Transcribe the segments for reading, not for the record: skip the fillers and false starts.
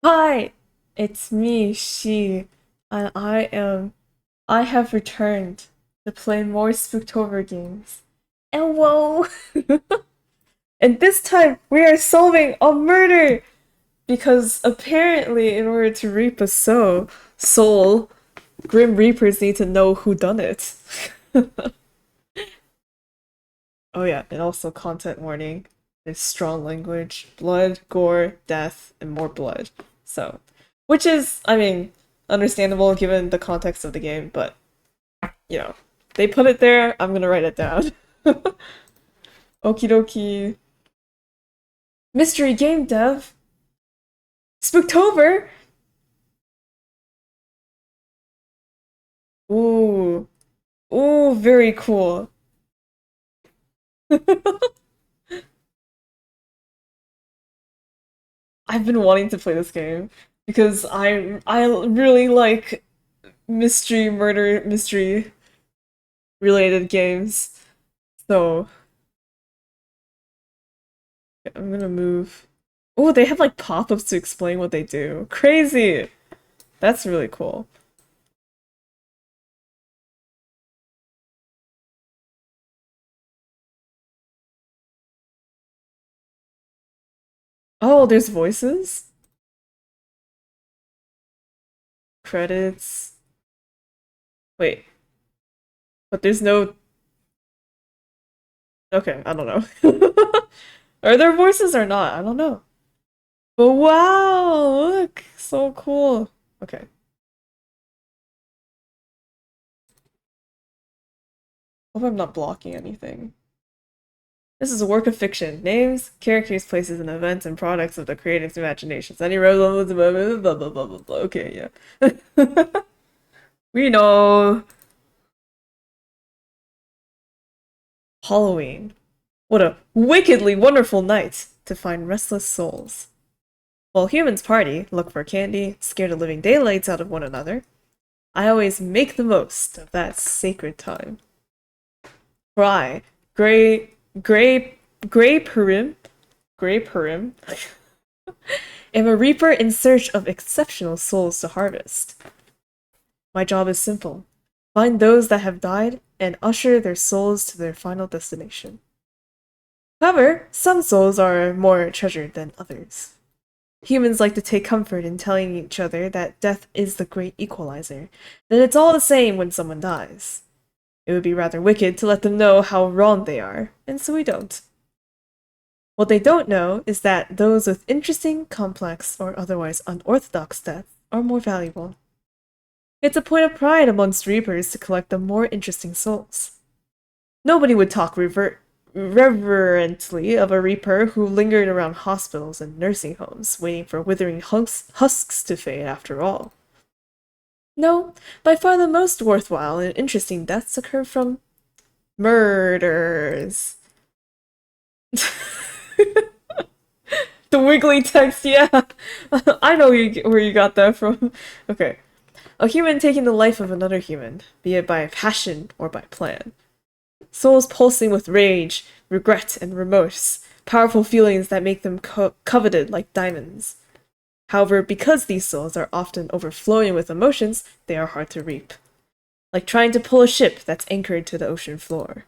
Hi, it's me, she, and I have returned to play more Spooktober games. And whoa! And this time we are solving a murder! Because apparently, in order to reap a soul, Grim Reapers need to know who done it. Oh yeah, and also content warning. There's strong language, blood, gore, death, and more blood. So, which is, I mean, understandable given the context of the game, but you know, they put it there, I'm gonna write it down. Okie dokie. Mystery game dev. Spooktober! Ooh. Ooh, very cool. I've been wanting to play this game because I really like mystery related games. So I'm gonna move. Oh, they have like pop-ups to explain what they do. Crazy! That's really cool. Oh, there's voices? Credits. Wait, but there's no. Okay, I don't know. Are there voices or not? I don't know. But wow, look, so cool. Okay. Hope I'm not blocking anything. This is a work of fiction. Names, characters, places, and events and products of the creative's imaginations. Any blah blah blah blah blah blah blah blah. Okay, yeah. We know. Halloween. What a wickedly wonderful night to find restless souls. While humans party, look for candy, scare the living daylights out of one another, I always make the most of that sacred time. For I, Grey, Grey, Grey Purim, Grey Purim, am a reaper in search of exceptional souls to harvest. My job is simple. Find those that have died and usher their souls to their final destination. However, some souls are more treasured than others. Humans like to take comfort in telling each other that death is the great equalizer, that it's all the same when someone dies. It would be rather wicked to let them know how wrong they are, and so we don't. What they don't know is that those with interesting, complex, or otherwise unorthodox deaths are more valuable. It's a point of pride amongst reapers to collect the more interesting souls. Nobody would talk reverently of a reaper who lingered around hospitals and nursing homes, waiting for withering husks to fade after all. No, by far the most worthwhile and interesting deaths occur from murders. The wiggly text, yeah. I know where you got that from. Okay. A human taking the life of another human, be it by passion or by plan. Souls pulsing with rage, regret, and remorse, powerful feelings that make them coveted like diamonds. However, because these souls are often overflowing with emotions, they are hard to reap. Like trying to pull a ship that's anchored to the ocean floor.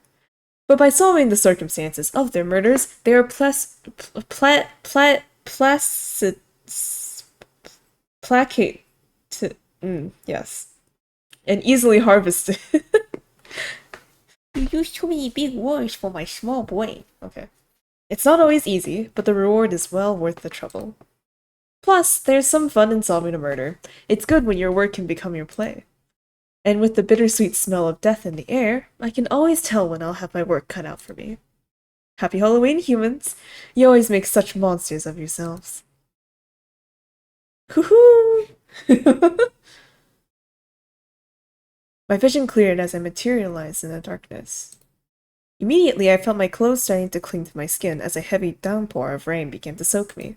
But by solving the circumstances of their murders, they are placid, placate, yes, and easily harvested. You use too many big words for my small brain. Okay. It's not always easy, but the reward is well worth the trouble. Plus, there's some fun in solving a murder. It's good when your work can become your play. And with the bittersweet smell of death in the air, I can always tell when I'll have my work cut out for me. Happy Halloween, humans! You always make such monsters of yourselves. Hoo-hoo! My vision cleared as I materialized in the darkness. Immediately, I felt my clothes starting to cling to my skin as a heavy downpour of rain began to soak me.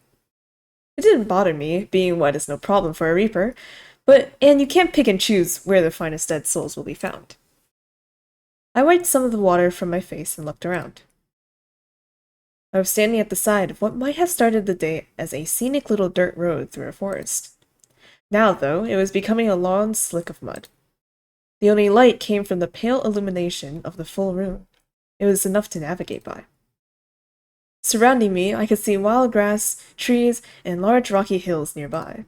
It didn't bother me, being wet is no problem for a reaper, and you can't pick and choose where the finest dead souls will be found. I wiped some of the water from my face and looked around. I was standing at the side of what might have started the day as a scenic little dirt road through a forest. Now, though, it was becoming a long slick of mud. The only light came from the pale illumination of the full moon. It was enough to navigate by. Surrounding me, I could see wild grass, trees, and large rocky hills nearby.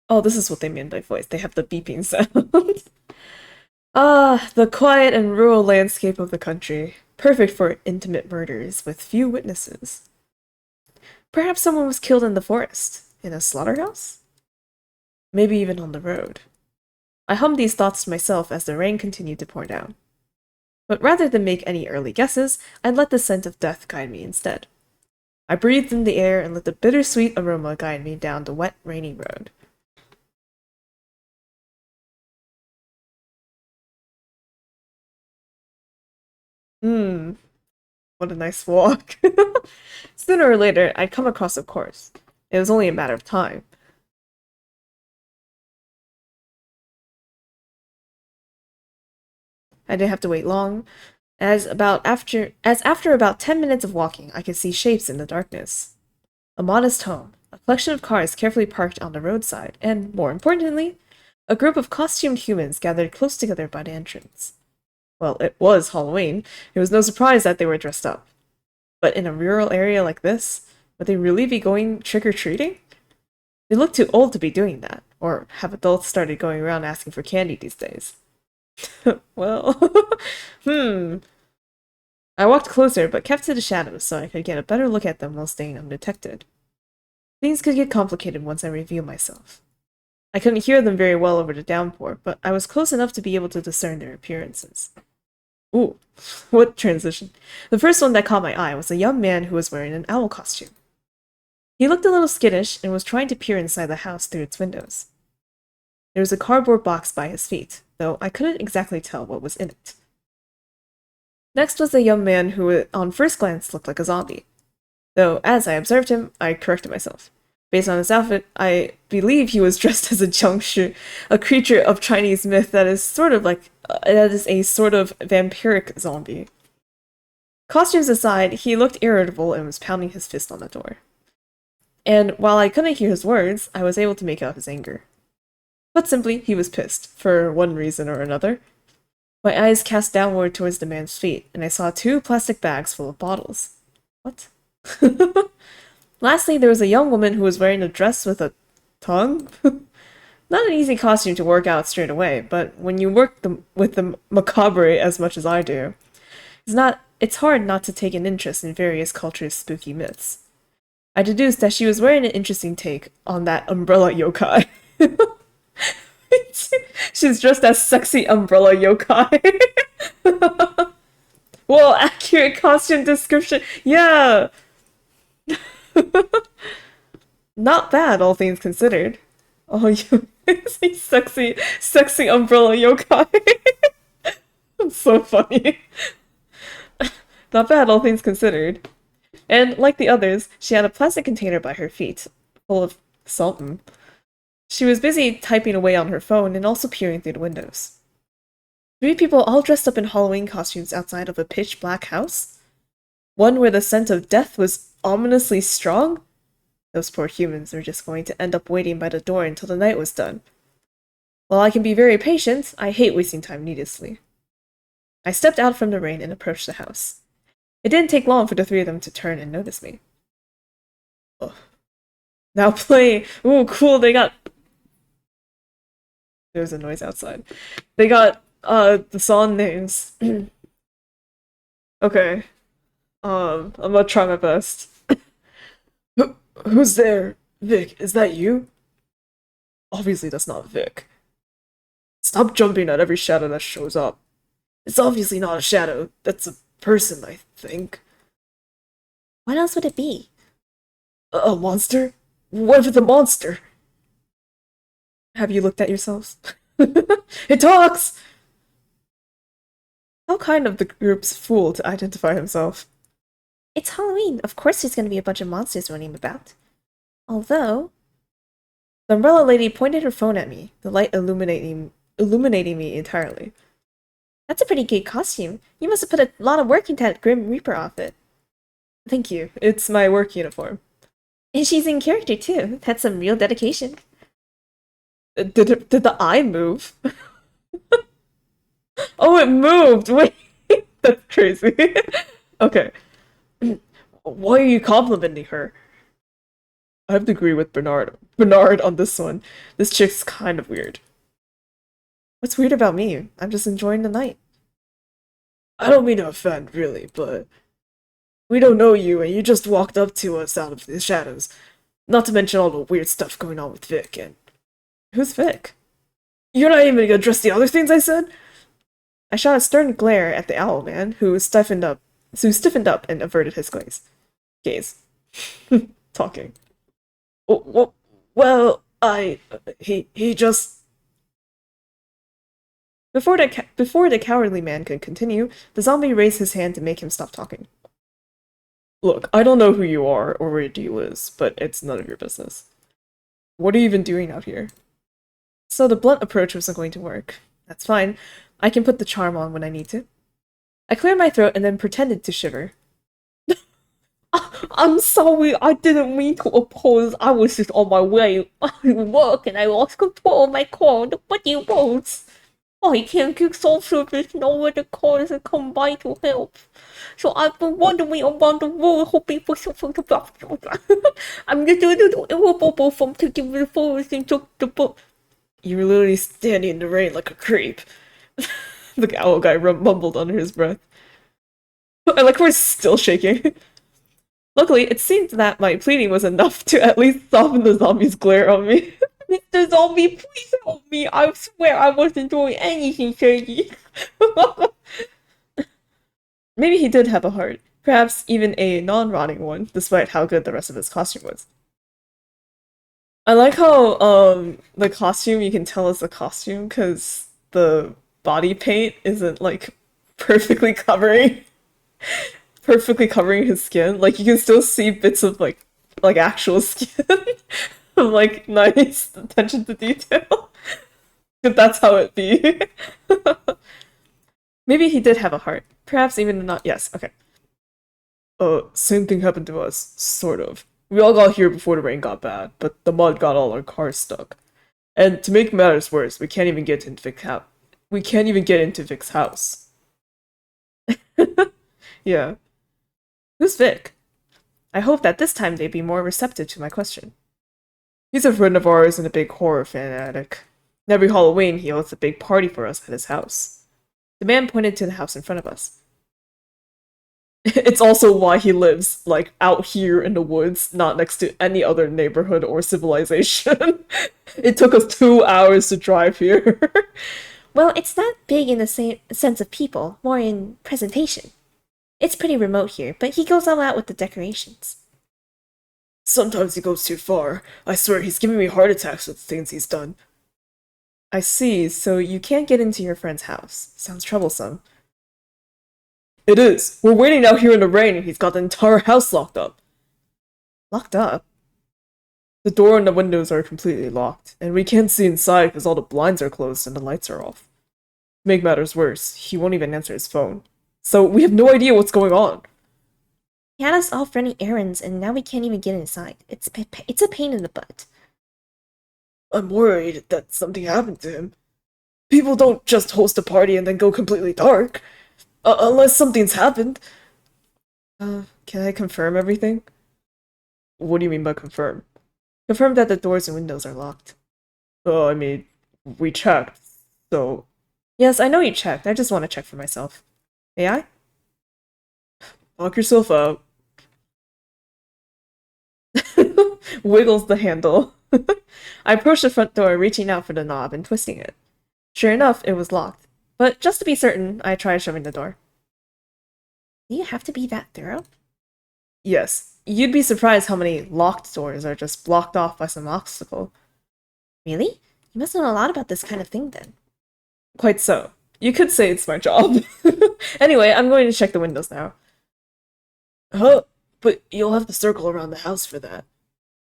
Oh, this is what they mean by voice. They have the beeping sound. Ah, the quiet and rural landscape of the country. Perfect for intimate murders with few witnesses. Perhaps someone was killed in the forest, in a slaughterhouse? Maybe even on the road. I hummed these thoughts to myself as the rain continued to pour down. But rather than make any early guesses, I let the scent of death guide me instead. I breathed in the air and let the bittersweet aroma guide me down the wet, rainy road. Hmm, what a nice walk. Sooner or later, I'd come across a course. It was only a matter of time. I didn't have to wait long, as after about 10 minutes of walking, I could see shapes in the darkness. A modest home, a collection of cars carefully parked on the roadside, and, more importantly, a group of costumed humans gathered close together by the entrance. Well, it was Halloween. It was no surprise that they were dressed up. But in a rural area like this, would they really be going trick-or-treating? They look too old to be doing that, or have adults started going around asking for candy these days? Well, hmm. I walked closer, but kept to the shadows so I could get a better look at them while staying undetected. Things could get complicated once I revealed myself. I couldn't hear them very well over the downpour, but I was close enough to be able to discern their appearances. Ooh, what transition. The first one that caught my eye was a young man who was wearing an owl costume. He looked a little skittish and was trying to peer inside the house through its windows. There was a cardboard box by his feet, though I couldn't exactly tell what was in it. Next was a young man who, on first glance, looked like a zombie. Though, as I observed him, I corrected myself. Based on his outfit, I believe he was dressed as a jiangshi, a creature of Chinese myth that is a sort of vampiric zombie. Costumes aside, he looked irritable and was pounding his fist on the door. And while I couldn't hear his words, I was able to make out his anger. Put simply, he was pissed, for one reason or another. My eyes cast downward towards the man's feet, and I saw two plastic bags full of bottles. What? Lastly, there was a young woman who was wearing a dress with a tongue? Not an easy costume to work out straight away, but when you with the macabre as much as I do, it's hard not to take an interest in various cultures' spooky myths. I deduced that she was wearing an interesting take on that umbrella yokai. She's dressed as sexy umbrella yokai. Well, accurate costume description. Yeah. Not bad, all things considered. Oh, you sexy umbrella yokai. It's so funny. Not bad, all things considered. And like the others, she had a plastic container by her feet, full of something. She was busy typing away on her phone and also peering through the windows. Three people all dressed up in Halloween costumes outside of a pitch-black house? One where the scent of death was ominously strong? Those poor humans were just going to end up waiting by the door until the night was done. While I can be very patient, I hate wasting time needlessly. I stepped out from the rain and approached the house. It didn't take long for the three of them to turn and notice me. Oh. Now play! Ooh, cool, they got... There's a noise outside. They got, the song names. Okay. I'm gonna try my best. Who's there? Vic, is that you? Obviously that's not Vic. Stop jumping at every shadow that shows up. It's obviously not a shadow. That's a person, I think. What else would it be? A monster? What if it's a monster? Have you looked at yourselves? It talks! How kind of the group's fool to identify himself. It's Halloween. Of course there's gonna be a bunch of monsters running about. Although... The umbrella lady pointed her phone at me, the light illuminating me entirely. That's a pretty good costume. You must have put a lot of work into that Grim Reaper outfit. Thank you. It's my work uniform. And she's in character too. That's some real dedication. Did the eye move? Oh, it moved! Wait, that's crazy. Okay. Why are you complimenting her? I have to agree with Bernard on this one. This chick's kind of weird. What's weird about me? I'm just enjoying the night. I don't mean to offend, really, but we don't know you and you just walked up to us out of the shadows. Not to mention all the weird stuff going on with Vic and... Who's Vic? You're not even gonna address the other things I said? I shot a stern glare at the owl man, who stiffened up and averted his gaze. Talking. Well, he just... Before the cowardly man could continue, the zombie raised his hand to make him stop talking. Look, I don't know who you are or where your deal is, but it's none of your business. What are you even doing out here? So the blunt approach wasn't going to work. That's fine. I can put the charm on when I need to. I cleared my throat and then pretended to shiver. I'm sorry, I didn't mean to oppose. I was just on my way to work and I lost control of my car. What do you want? I can't get cell service, no other cars have come by to help. So I've been wandering around the world hoping for something to help. I'm just a little irritable from taking the forest and took the book. You were literally standing in the rain like a creep. The owl guy mumbled under his breath. I like we're still shaking. Luckily, it seemed that my pleading was enough to at least soften the zombie's glare on me. Mr. Zombie, please help me. I swear I wasn't doing anything shady. Maybe he did have a heart. Perhaps even a non-rotting one, despite how good the rest of his costume was. I like how, the costume, you can tell is a costume, because the body paint isn't, like, perfectly covering perfectly covering his skin. Like you can still see bits of like actual skin. Like nice attention to detail. But that's how it be. Maybe he did have a heart. Perhaps even not. Yes, okay. Same thing happened to us, sort of. We all got here before the rain got bad, but the mud got all our cars stuck. And to make matters worse, we can't even get into Vic's house. We can't even get into Vic's house. Yeah. Who's Vic? I hope that this time they'd be more receptive to my question. He's a friend of ours and a big horror fanatic. Every Halloween, he holds a big party for us at his house. The man pointed to the house in front of us. It's also why he lives, like, out here in the woods, not next to any other neighborhood or civilization. It took us 2 hours to drive here. Well, it's not big in the same sense of people, more in presentation. It's pretty remote here, but he goes all out with the decorations. Sometimes he goes too far. I swear he's giving me heart attacks with the things he's done. I see, so you can't get into your friend's house. Sounds troublesome. It is. We're waiting out here in the rain and he's got the entire house locked up. Locked up? The door and the windows are completely locked, and we can't see inside because all the blinds are closed and the lights are off. To make matters worse, he won't even answer his phone. So we have no idea what's going on. He had us off running errands, and now we can't even get inside. It's a pain in the butt. I'm worried that something happened to him. People don't just host a party and then go completely dark. Unless something's happened. Can I confirm everything? What do you mean by confirm? Confirm that the doors and windows are locked. I mean, we checked, so... Yes, I know you checked. I just want to check for myself. May I? Knock yourself out. Wiggles the handle. I approached the front door, reaching out for the knob and twisting it. Sure enough, it was locked. But just to be certain, I tried shoving the door. Do you have to be that thorough? Yes. You'd be surprised how many locked doors are just blocked off by some obstacle. Really? You must know a lot about this kind of thing then. Quite so. You could say it's my job. Anyway, I'm going to check the windows now. Huh? But you'll have to circle around the house for that.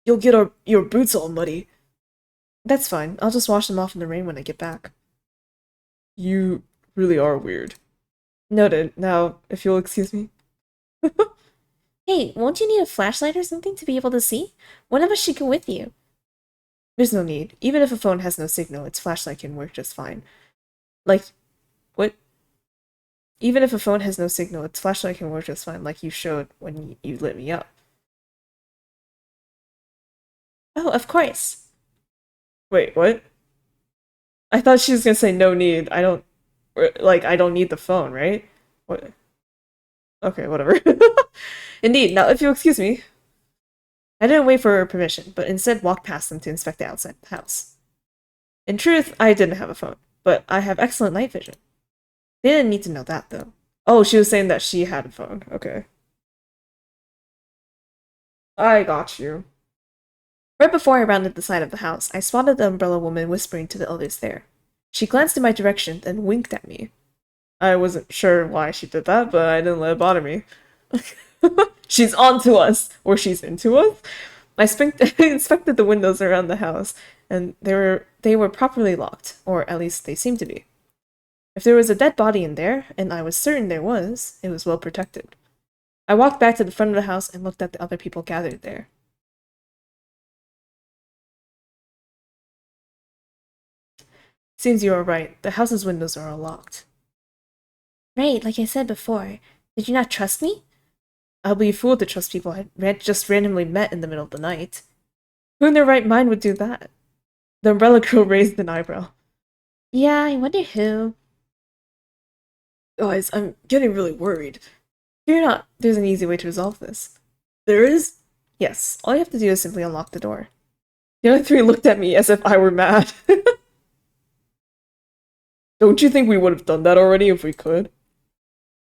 You'll get your boots all muddy. That's fine. I'll just wash them off in the rain when I get back. You really are weird. Noted. Now, if you'll excuse me. Hey, won't you need a flashlight or something to be able to see? One of us should go with you. There's no need. Even if a phone has no signal, its flashlight can work just fine. Like, what? Even if a phone has no signal, its flashlight can work just fine, like you showed when you lit me up. Oh, of course. Wait, what? I thought she was gonna say no need. I don't, like, I don't need the phone, right? What? Okay, whatever. Indeed, now if you'll excuse me. I didn't wait for her permission, but instead walked past them to inspect the outside of the house. In truth, I didn't have a phone, but I have excellent night vision. They didn't need to know that, though. Oh, she was saying that she had a phone. Okay. I got you. Right before I rounded the side of the house, I spotted the umbrella woman whispering to the others there. She glanced in my direction, then winked at me. I wasn't sure why she did that, but I didn't let it bother me. She's on to us, or she's into us. I inspected the windows around the house, and they were properly locked, or at least they seemed to be. If there was a dead body in there, and I was certain there was, it was well protected. I walked back to the front of the house and looked at the other people gathered there. Seems you are right. The house's windows are all locked. Right, like I said before. Did you not trust me? I'll be a fool to trust people I just randomly met in the middle of the night. Who in their right mind would do that? The umbrella girl raised an eyebrow. Yeah, I wonder who. Guys, I'm getting really worried. Fear not, there's an easy way to resolve this. There is? Yes, all you have to do is simply unlock the door. The other three looked at me as if I were mad. Don't you think we would have done that already if we could?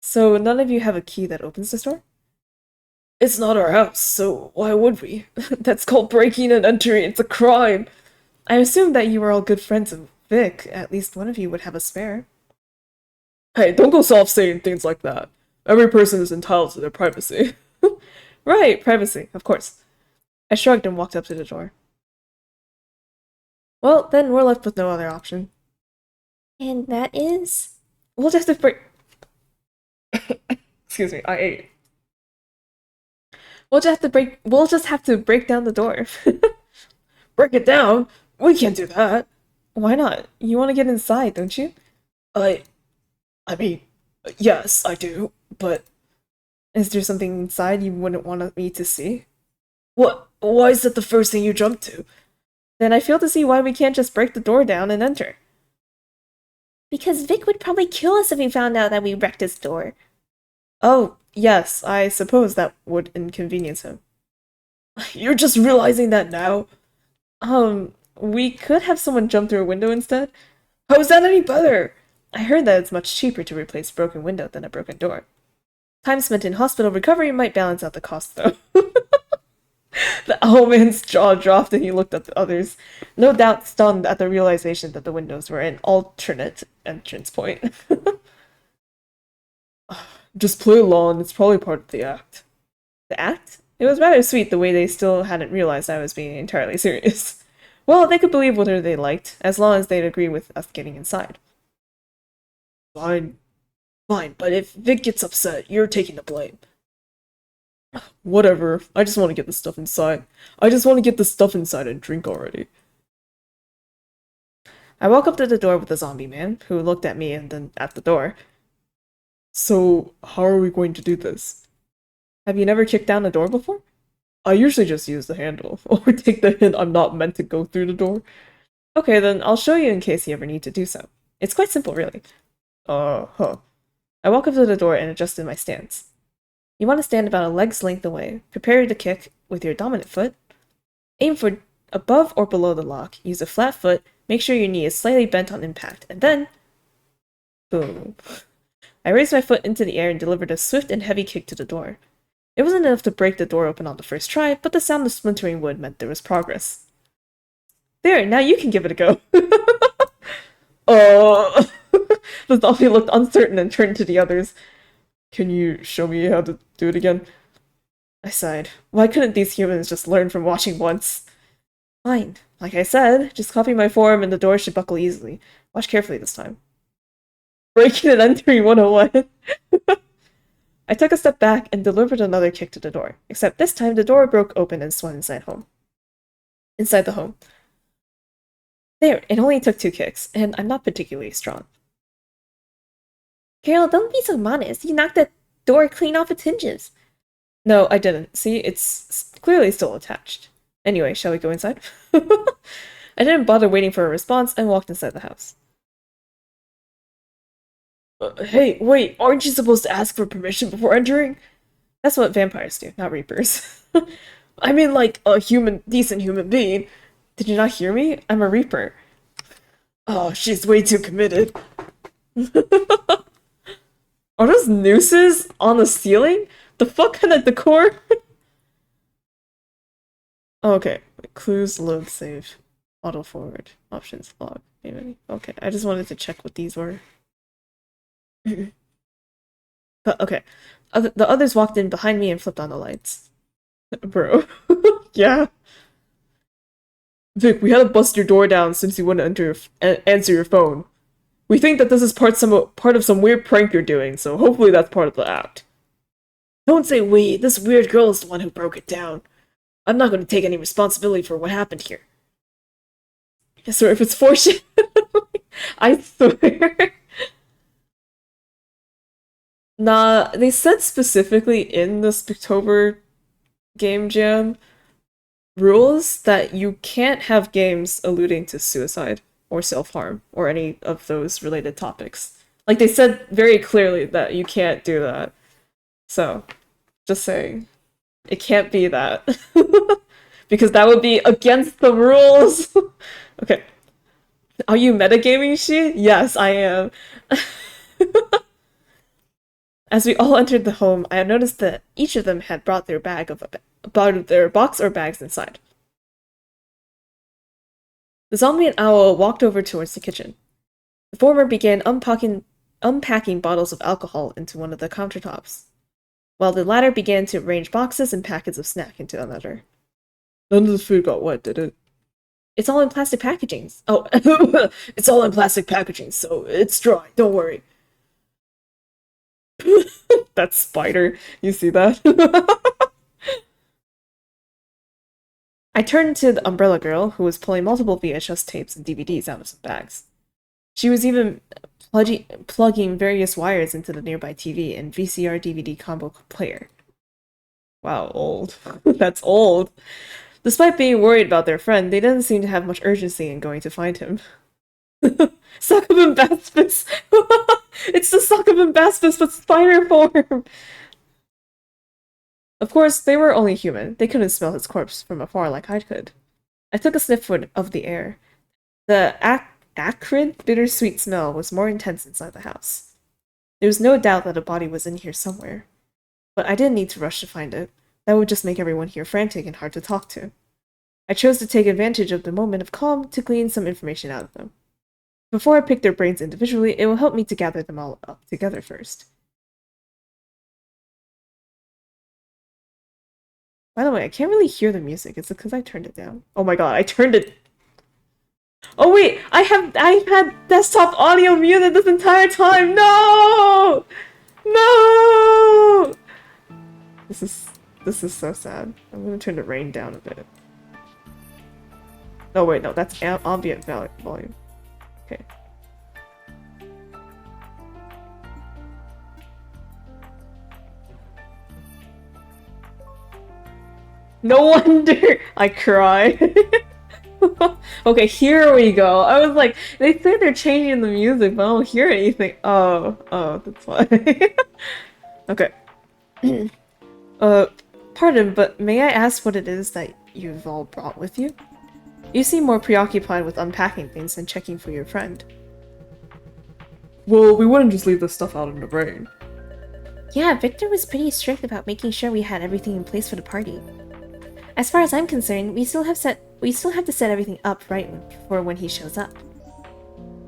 So none of you have a key that opens this door? It's not our house, so why would we? That's called breaking and entering. It's a crime. I assumed that you were all good friends of Vic. At least one of you would have a spare. Hey, don't go soft saying things like that. Every person is entitled to their privacy. Right, privacy, of course. I shrugged and walked up to the door. Well, then we're left with no other option. And that is? We'll just have to break. Excuse me, I ate. We'll just have to break down the door. Break it down? We can't do that. Why not? You want to get inside, don't you? I I mean, yes, I do, but is there something inside you wouldn't want me to see? What? Why is that the first thing you jump to? Then I fail to see why we can't just break the door down and enter. Because Vic would probably kill us if he found out that we wrecked his door. Oh, yes, I suppose that would inconvenience him. You're just realizing that now? We could have someone jump through a window instead. How is that any better? I heard that it's much cheaper to replace a broken window than a broken door. Time spent in hospital recovery might balance out the cost, though. The owlman's jaw dropped and he looked at the others, no doubt stunned at the realization that the windows were an alternate entrance point. Just play along, it's probably part of the act. The act? It was rather sweet the way they still hadn't realized I was being entirely serious. Well, they could believe whatever they liked, as long as they'd agree with us getting inside. Fine. Fine, but if Vic gets upset, you're taking the blame. Whatever, I just want to get the stuff inside. I just want to get the stuff inside and drink already. I walk up to the door with the zombie man, who looked at me and then at the door. So, how are we going to do this? Have you never kicked down a door before? I usually just use the handle, or take the hint I'm not meant to go through the door. Okay, then I'll show you in case you ever need to do so. It's quite simple, really. Huh. I walk up to the door and adjusted my stance. You want to stand about a leg's length away, prepare to kick with your dominant foot, aim for above or below the lock, use a flat foot, make sure your knee is slightly bent on impact, and then... boom. I raised my foot into the air and delivered a swift and heavy kick to the door. It wasn't enough to break the door open on the first try, but the sound of splintering wood meant there was progress. There, now you can give it a go. The zombie looked uncertain and turned to the others. Can you show me how to do it again? I sighed. Why couldn't these humans just learn from watching once? Fine. Like I said, just copy my form and the door should buckle easily. Watch carefully this time. Breaking and entering 101. I took a step back and delivered another kick to the door, except this time the door broke open and swung inside the home. There, it only took 2 kicks, and I'm not particularly strong. Carol, don't be so modest. You knocked the door clean off its hinges. No, I didn't. See, it's clearly still attached. Anyway, shall we go inside? I didn't bother waiting for a response and walked inside the house. Hey, wait, aren't you supposed to ask for permission before entering? That's what vampires do, not reapers. I mean, like, a decent human being. Did you not hear me? I'm a reaper. Oh, she's way too committed. Are those nooses on the ceiling? The fuck kind of decor? Okay, clues, load, save, auto forward, options, log, maybe. Okay, I just wanted to check what these were. But okay, the others walked in behind me and flipped on the lights. Bro, yeah. Vic, we had to bust your door down since you wouldn't answer your phone. We think that this is part of some weird prank you're doing, so hopefully that's part of the act. Don't say we. This weird girl is the one who broke it down. I'm not going to take any responsibility for what happened here. I swear, if it's fortunate, I swear. Nah, they said specifically in the Spooktober game jam rules that you can't have games alluding to suicide or self-harm or any of those related topics. Like, they said very clearly that you can't do that. So, just saying. It can't be that. Because that would be against the rules! Okay. Are you metagaming, she? Yes, I am. As we all entered the home, I noticed that each of them had brought their box or bags inside. The zombie and owl walked over towards the kitchen. The former began unpacking bottles of alcohol into one of the countertops, while the latter began to arrange boxes and packets of snack into another. None of the food got wet, did it? It's all in plastic packaging. Oh, it's all in plastic packaging, so it's dry, don't worry. That spider, you see that? I turned to the umbrella girl, who was pulling multiple VHS tapes and DVDs out of some bags. She was even plugging various wires into the nearby TV and VCR DVD combo player. Wow, old. That's old. Despite being worried about their friend, they didn't seem to have much urgency in going to find him. Succubus Baspis! It's the Succubus Baspis, but spider form! Of course, they were only human. They couldn't smell his corpse from afar like I could. I took a sniff of the air. The acrid, bittersweet smell was more intense inside the house. There was no doubt that a body was in here somewhere. But I didn't need to rush to find it. That would just make everyone here frantic and hard to talk to. I chose to take advantage of the moment of calm to glean some information out of them. Before I pick their brains individually, it will help me to gather them all up together first. By the way, I can't really hear the music. Is it because I turned it down? Oh my god, I turned it... Oh wait, I've had desktop audio muted this entire time! No! No! This is so sad. I'm gonna turn the rain down a bit. Oh wait, no, that's ambient volume. Okay. No wonder I cry. Okay, here we go. I was like, they say they're changing the music, but I don't hear anything. Oh, that's why. Okay. Pardon, but may I ask what it is that you've all brought with you? You seem more preoccupied with unpacking things than checking for your friend. Well, we wouldn't just leave this stuff out in the rain. Yeah, Victor was pretty strict about making sure we had everything in place for the party. As far as I'm concerned, we still have to set everything up right for when he shows up.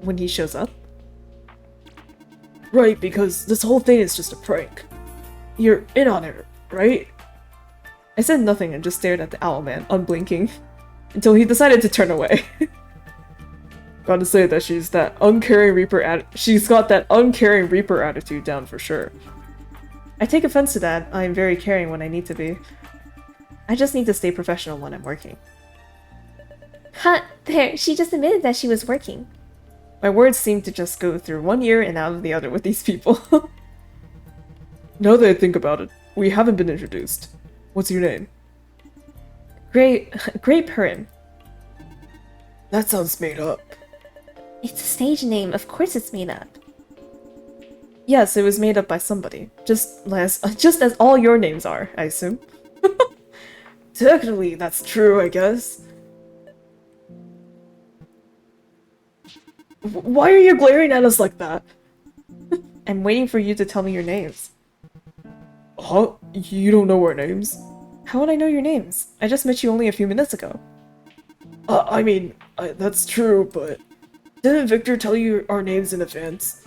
When he shows up? Right, because this whole thing is just a prank. You're in on it, right? I said nothing and just stared at the owlman, unblinking, until he decided to turn away. Gotta say that she's got that uncaring Reaper attitude down for sure. I take offense to that. I am very caring when I need to be. I just need to stay professional when I'm working. Ha! There, she just admitted that she was working. My words seem to just go through one ear and out of the other with these people. Now that I think about it, we haven't been introduced. What's your name? Great Purim. That sounds made up. It's a stage name, of course it's made up. Yes, it was made up by somebody. Just as all your names are, I assume. Technically, that's true, I guess. Why are you glaring at us like that? I'm waiting for you to tell me your names. Huh? You don't know our names? How would I know your names? I just met you only a few minutes ago. That's true, but... Didn't Victor tell you our names in advance?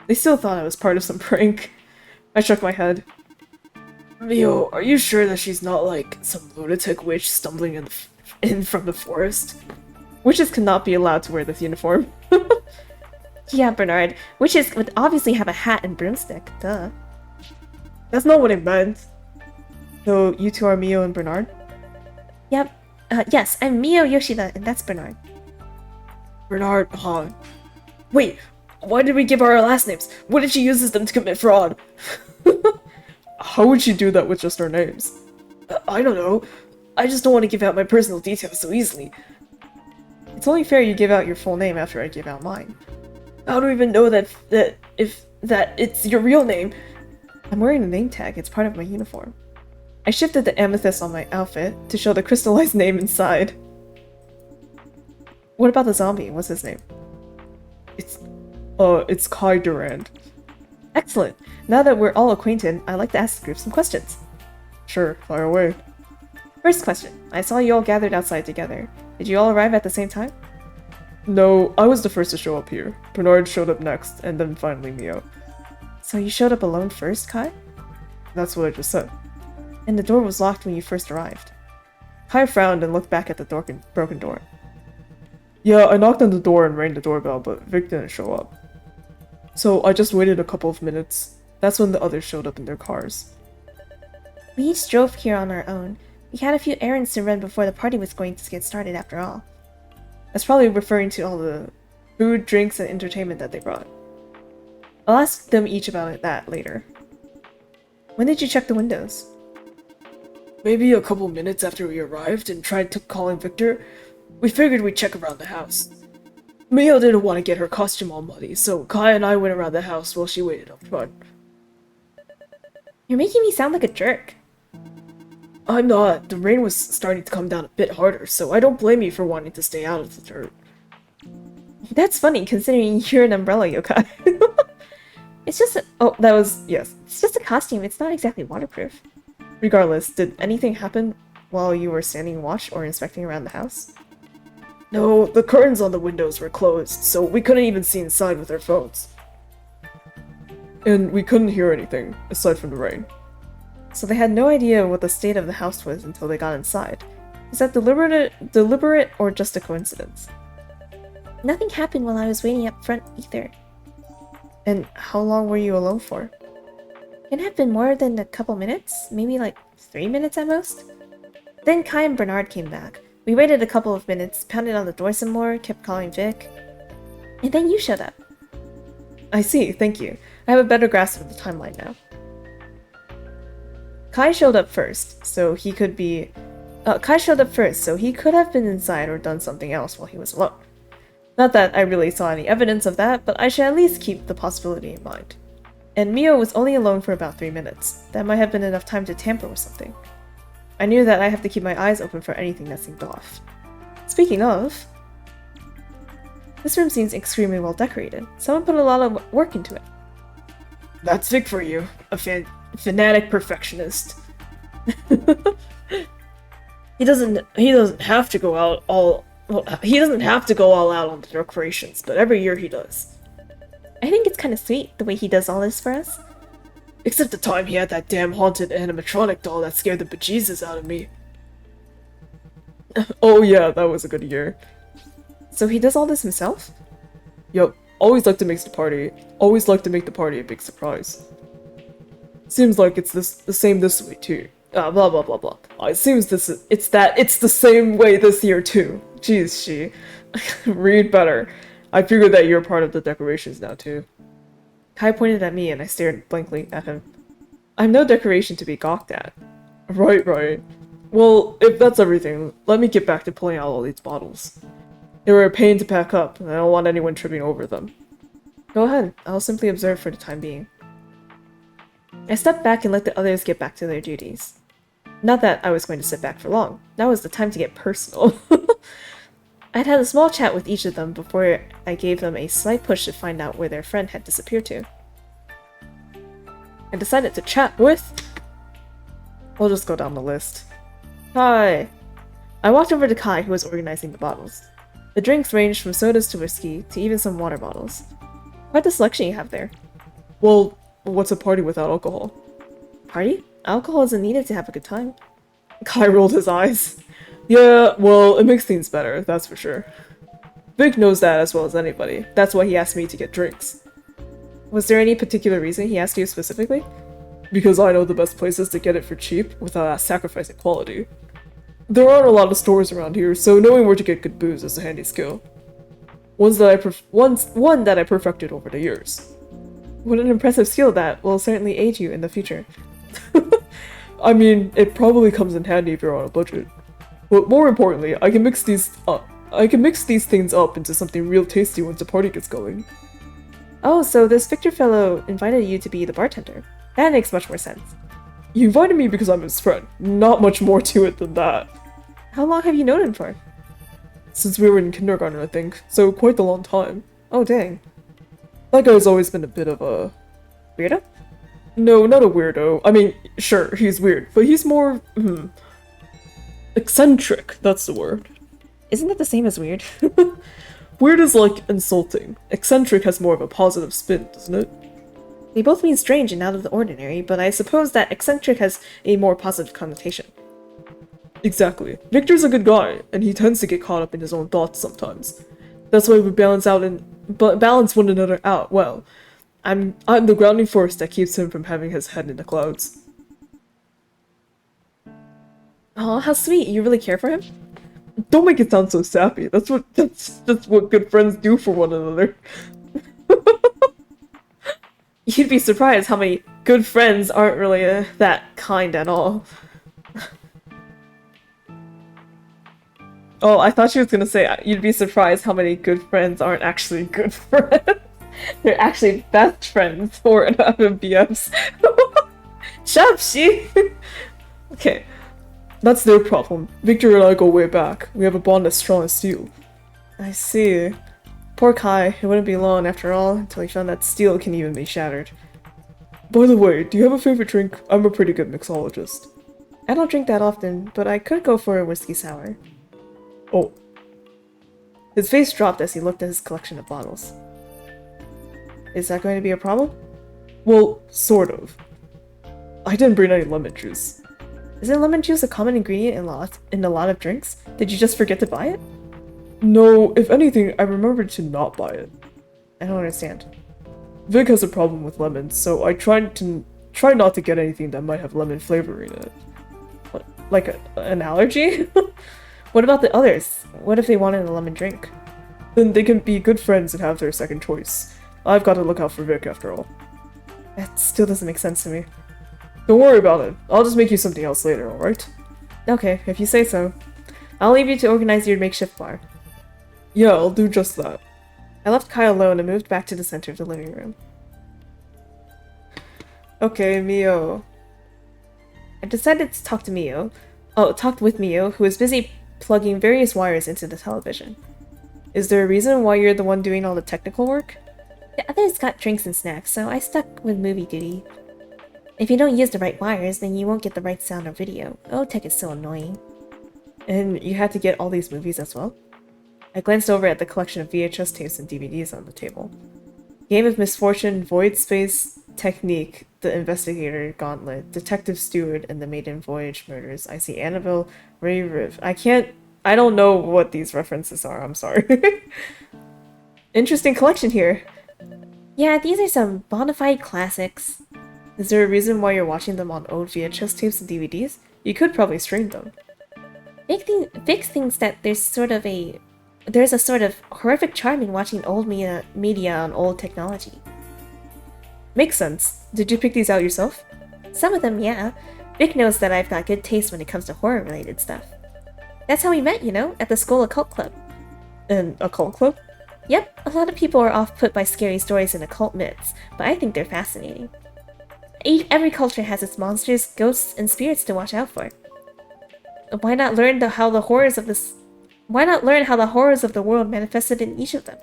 They still thought I was part of some prank. I shook my head. Mio, are you sure that she's not like some lunatic witch stumbling in from the forest? Witches cannot be allowed to wear this uniform. Yeah, Bernard. Witches would obviously have a hat and broomstick. Duh. That's not what it meant. So, you two are Mio and Bernard? Yep. Yes, I'm Mio Yoshida, and that's Bernard. Bernard, huh? Wait, why did we give her our last names? What if she uses them to commit fraud? How would she do that with just our names? I don't know. I just don't want to give out my personal details so easily. It's only fair you give out your full name after I give out mine. How do we even know that it's your real name? I'm wearing a name tag. It's part of my uniform. I shifted the amethyst on my outfit to show the crystallized name inside. What about the zombie? What's his name? It's Kai Durand. Excellent. Now that we're all acquainted, I'd like to ask the group some questions. Sure, fire away. First question. I saw you all gathered outside together. Did you all arrive at the same time? No, I was the first to show up here. Bernard showed up next, and then finally Mio. So you showed up alone first, Kai? That's what I just said. And the door was locked when you first arrived. Kai frowned and looked back at the broken door. Yeah, I knocked on the door and rang the doorbell, but Vic didn't show up. So I just waited a couple of minutes. That's when the others showed up in their cars. We each drove here on our own. We had a few errands to run before the party was going to get started after all. That's probably referring to all the food, drinks, and entertainment that they brought. I'll ask them each about that later. When did you check the windows? Maybe a couple minutes after we arrived and tried to calling Victor. We figured we'd check around the house. Mio didn't want to get her costume all muddy, so Kai and I went around the house while she waited up front. You're making me sound like a jerk. I'm not. The rain was starting to come down a bit harder, so I don't blame you for wanting to stay out of the dirt. That's funny, considering you're an umbrella yokai. It's just yes. It's just a costume, it's not exactly waterproof. Regardless, did anything happen while you were standing watch or inspecting around the house? No, the curtains on the windows were closed, so we couldn't even see inside with our phones. And we couldn't hear anything, aside from the rain. So they had no idea what the state of the house was until they got inside. Is that deliberate or just a coincidence? Nothing happened while I was waiting up front either. And how long were you alone for? It had been more than a couple minutes, maybe like 3 minutes at most. Then Kai and Bernard came back. We waited a couple of minutes, pounded on the door some more, kept calling Vic. And then you showed up. I see, thank you. I have a better grasp of the timeline now. Kai showed up first, so he could have been inside or done something else while he was alone. Not that I really saw any evidence of that, but I should at least keep the possibility in mind. And Mio was only alone for about 3 minutes. That might have been enough time to tamper with something. I knew that I have to keep my eyes open for anything that seemed off. Speaking of... This room seems extremely well decorated. Someone put a lot of work into it. That's Vic for you. A fanatic perfectionist. He doesn't have to go all out on the decorations, but every year he does. I think it's kind of sweet the way he does all this for us. Except the time he had that damn haunted animatronic doll that scared the bejesus out of me. Oh yeah, that was a good year. So he does all this himself? Yup, always like to make the party a big surprise. Seems like it's the same this way too. Blah blah blah blah. It seems it's the same way this year too. Jeez, she. Read better. I figured that you're part of the decorations now too. Kai pointed at me and I stared blankly at him. I'm no decoration to be gawked at. Right, right. Well, if that's everything, let me get back to pulling out all these bottles. They were a pain to pack up, and I don't want anyone tripping over them. Go ahead, I'll simply observe for the time being. I stepped back and let the others get back to their duties. Not that I was going to sit back for long. Now was the time to get personal. I'd had a small chat with each of them before I gave them a slight push to find out where their friend had disappeared to. I decided to chat with... We'll just go down the list. Hi! I walked over to Kai, who was organizing the bottles. The drinks ranged from sodas to whiskey, to even some water bottles. Quite the selection you have there. Well, what's a party without alcohol? Party? Alcohol isn't needed to have a good time. Kai rolled his eyes. Yeah, well, it makes things better, that's for sure. Vic knows that as well as anybody. That's why he asked me to get drinks. Was there any particular reason he asked you specifically? Because I know the best places to get it for cheap without sacrificing quality. There aren't a lot of stores around here, so knowing where to get good booze is a handy skill. One that I perfected over the years. What an impressive skill that will certainly aid you in the future. I mean, it probably comes in handy if you're on a budget. But more importantly, I can mix these things up into something real tasty once the party gets going. Oh, so this Victor fellow invited you to be the bartender. That makes much more sense. He invited me because I'm his friend. Not much more to it than that. How long have you known him for? Since we were in kindergarten, I think. So quite a long time. Oh, dang. That guy's always been a bit of a... Weirdo? No, not a weirdo. I mean, sure, he's weird, but he's more... eccentric, that's the word. Isn't that the same as weird? Weird is like insulting. Eccentric has more of a positive spin, doesn't it? They both mean strange and out of the ordinary, but I suppose that eccentric has a more positive connotation. Exactly. Victor's a good guy, and he tends to get caught up in his own thoughts sometimes. That's why we balance one another out well. I'm the grounding force that keeps him from having his head in the clouds. Oh, how sweet! You really care for him? Don't make it sound so sappy. That's what good friends do for one another. You'd be surprised how many good friends aren't really that kind at all. Oh, I thought she was gonna say you'd be surprised how many good friends aren't actually good friends. They're actually best friends for BFs. Shut up, she! Okay. That's their problem. Victor and I go way back. We have a bond as strong as steel. I see. Poor Kai. It wouldn't be long, after all, until he found that steel can even be shattered. By the way, do you have a favorite drink? I'm a pretty good mixologist. I don't drink that often, but I could go for a whiskey sour. Oh. His face dropped as he looked at his collection of bottles. Is that going to be a problem? Well, sort of. I didn't bring any lemon juice. Isn't lemon juice a common ingredient in a lot of drinks? Did you just forget to buy it? No, if anything, I remembered to not buy it. I don't understand. Vic has a problem with lemons, so I try not to get anything that might have lemon flavoring in it. What, like an allergy? What about the others? What if they wanted a lemon drink? Then they can be good friends and have their second choice. I've got to look out for Vic after all. That still doesn't make sense to me. Don't worry about it. I'll just make you something else later, alright? Okay, if you say so. I'll leave you to organize your makeshift bar. Yeah, I'll do just that. I left Kai alone and moved back to the center of the living room. Okay, Mio. I decided to talk with Mio, who was busy plugging various wires into the television. Is there a reason why you're the one doing all the technical work? The others got drinks and snacks, so I stuck with movie duty. If you don't use the right wires, then you won't get the right sound or video. Oh, tech is so annoying. And you had to get all these movies as well? I glanced over at the collection of VHS tapes and DVDs on the table. Game of Misfortune, Void Space, Technique, The Investigator, Gauntlet, Detective Steward, and The Maiden Voyage Murders. I see Annabelle, Ray Riv. I don't know what these references are, I'm sorry. Interesting collection here. Yeah, these are some bona fide classics. Is there a reason why you're watching them on old VHS tapes and DVDs? You could probably stream them. Vic thinks that there's a sort of horrific charm in watching old media on old technology. Makes sense. Did you pick these out yourself? Some of them, yeah. Vic knows that I've got good taste when it comes to horror-related stuff. That's how we met, you know, at the school occult club. An occult club? Yep, a lot of people are off-put by scary stories and occult myths, but I think they're fascinating. Every culture has its monsters, ghosts, and spirits to watch out for. Why not learn how the horrors of the world manifested in each of them?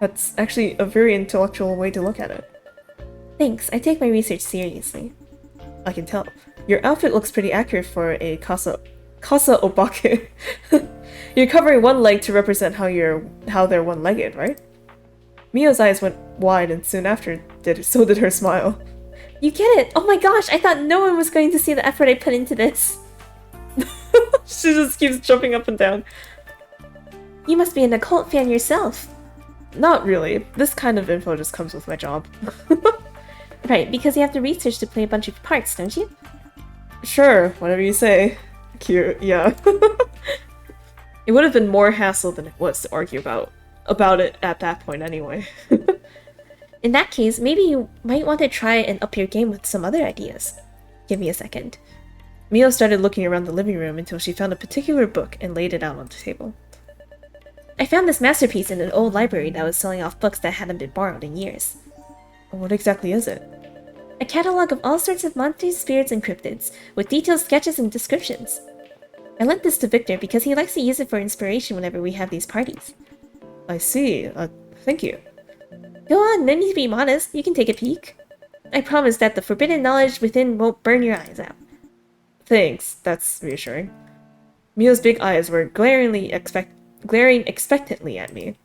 That's actually a very intellectual way to look at it. Thanks, I take my research seriously. I can tell. Your outfit looks pretty accurate for a casa obake. You're covering one leg to represent how they're one-legged, right? Mio's eyes went wide, and soon after, so did her smile. You get it! Oh my gosh, I thought no one was going to see the effort I put into this. She just keeps jumping up and down. You must be an occult fan yourself. Not really. This kind of info just comes with my job. Right, because you have to research to play a bunch of parts, don't you? Sure, whatever you say. Cute, yeah. It would have been more hassle than it was to argue about it at that point anyway. In that case, maybe you might want to try and up your game with some other ideas. Give me a second. Mio started looking around the living room until she found a particular book and laid it out on the table. I found this masterpiece in an old library that was selling off books that hadn't been borrowed in years. What exactly is it? A catalog of all sorts of monsters, spirits, and cryptids, with detailed sketches and descriptions. I lent this to Victor because he likes to use it for inspiration whenever we have these parties. I see. Thank you. Go on, no need to be modest. You can take a peek. I promise that the forbidden knowledge within won't burn your eyes out. Thanks, that's reassuring. Mio's big eyes were glaring expectantly at me.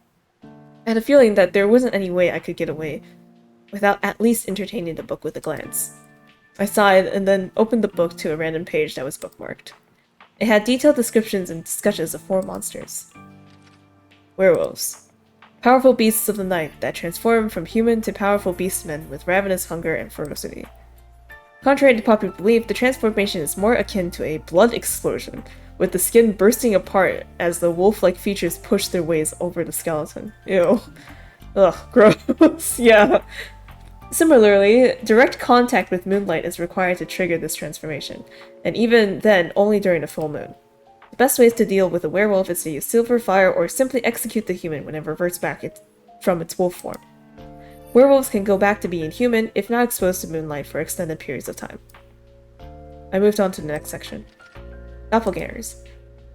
I had a feeling that there wasn't any way I could get away without at least entertaining the book with a glance. I sighed and then opened the book to a random page that was bookmarked. It had detailed descriptions and sketches of 4 monsters. Werewolves. Powerful beasts of the night that transform from human to powerful beastmen with ravenous hunger and ferocity. Contrary to popular belief, the transformation is more akin to a blood explosion, with the skin bursting apart as the wolf-like features push their ways over the skeleton. Ew. Ugh, gross. Yeah. Similarly, direct contact with moonlight is required to trigger this transformation, and even then, only during a full moon. The best ways to deal with a werewolf is to use silver fire or simply execute the human when it reverts back from its wolf form. Werewolves can go back to being human if not exposed to moonlight for extended periods of time. I moved on to the next section. Doppelgangers.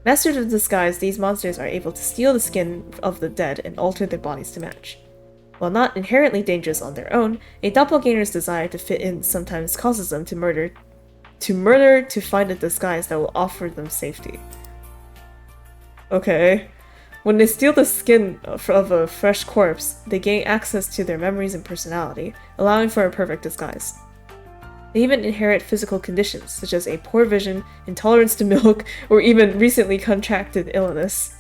Masters of disguise, these monsters are able to steal the skin of the dead and alter their bodies to match. While not inherently dangerous on their own, a doppelganger's desire to fit in sometimes causes them to murder to find a disguise that will offer them safety. Okay. When they steal the skin of a fresh corpse, they gain access to their memories and personality, allowing for a perfect disguise. They even inherit physical conditions, such as a poor vision, intolerance to milk, or even recently contracted illness.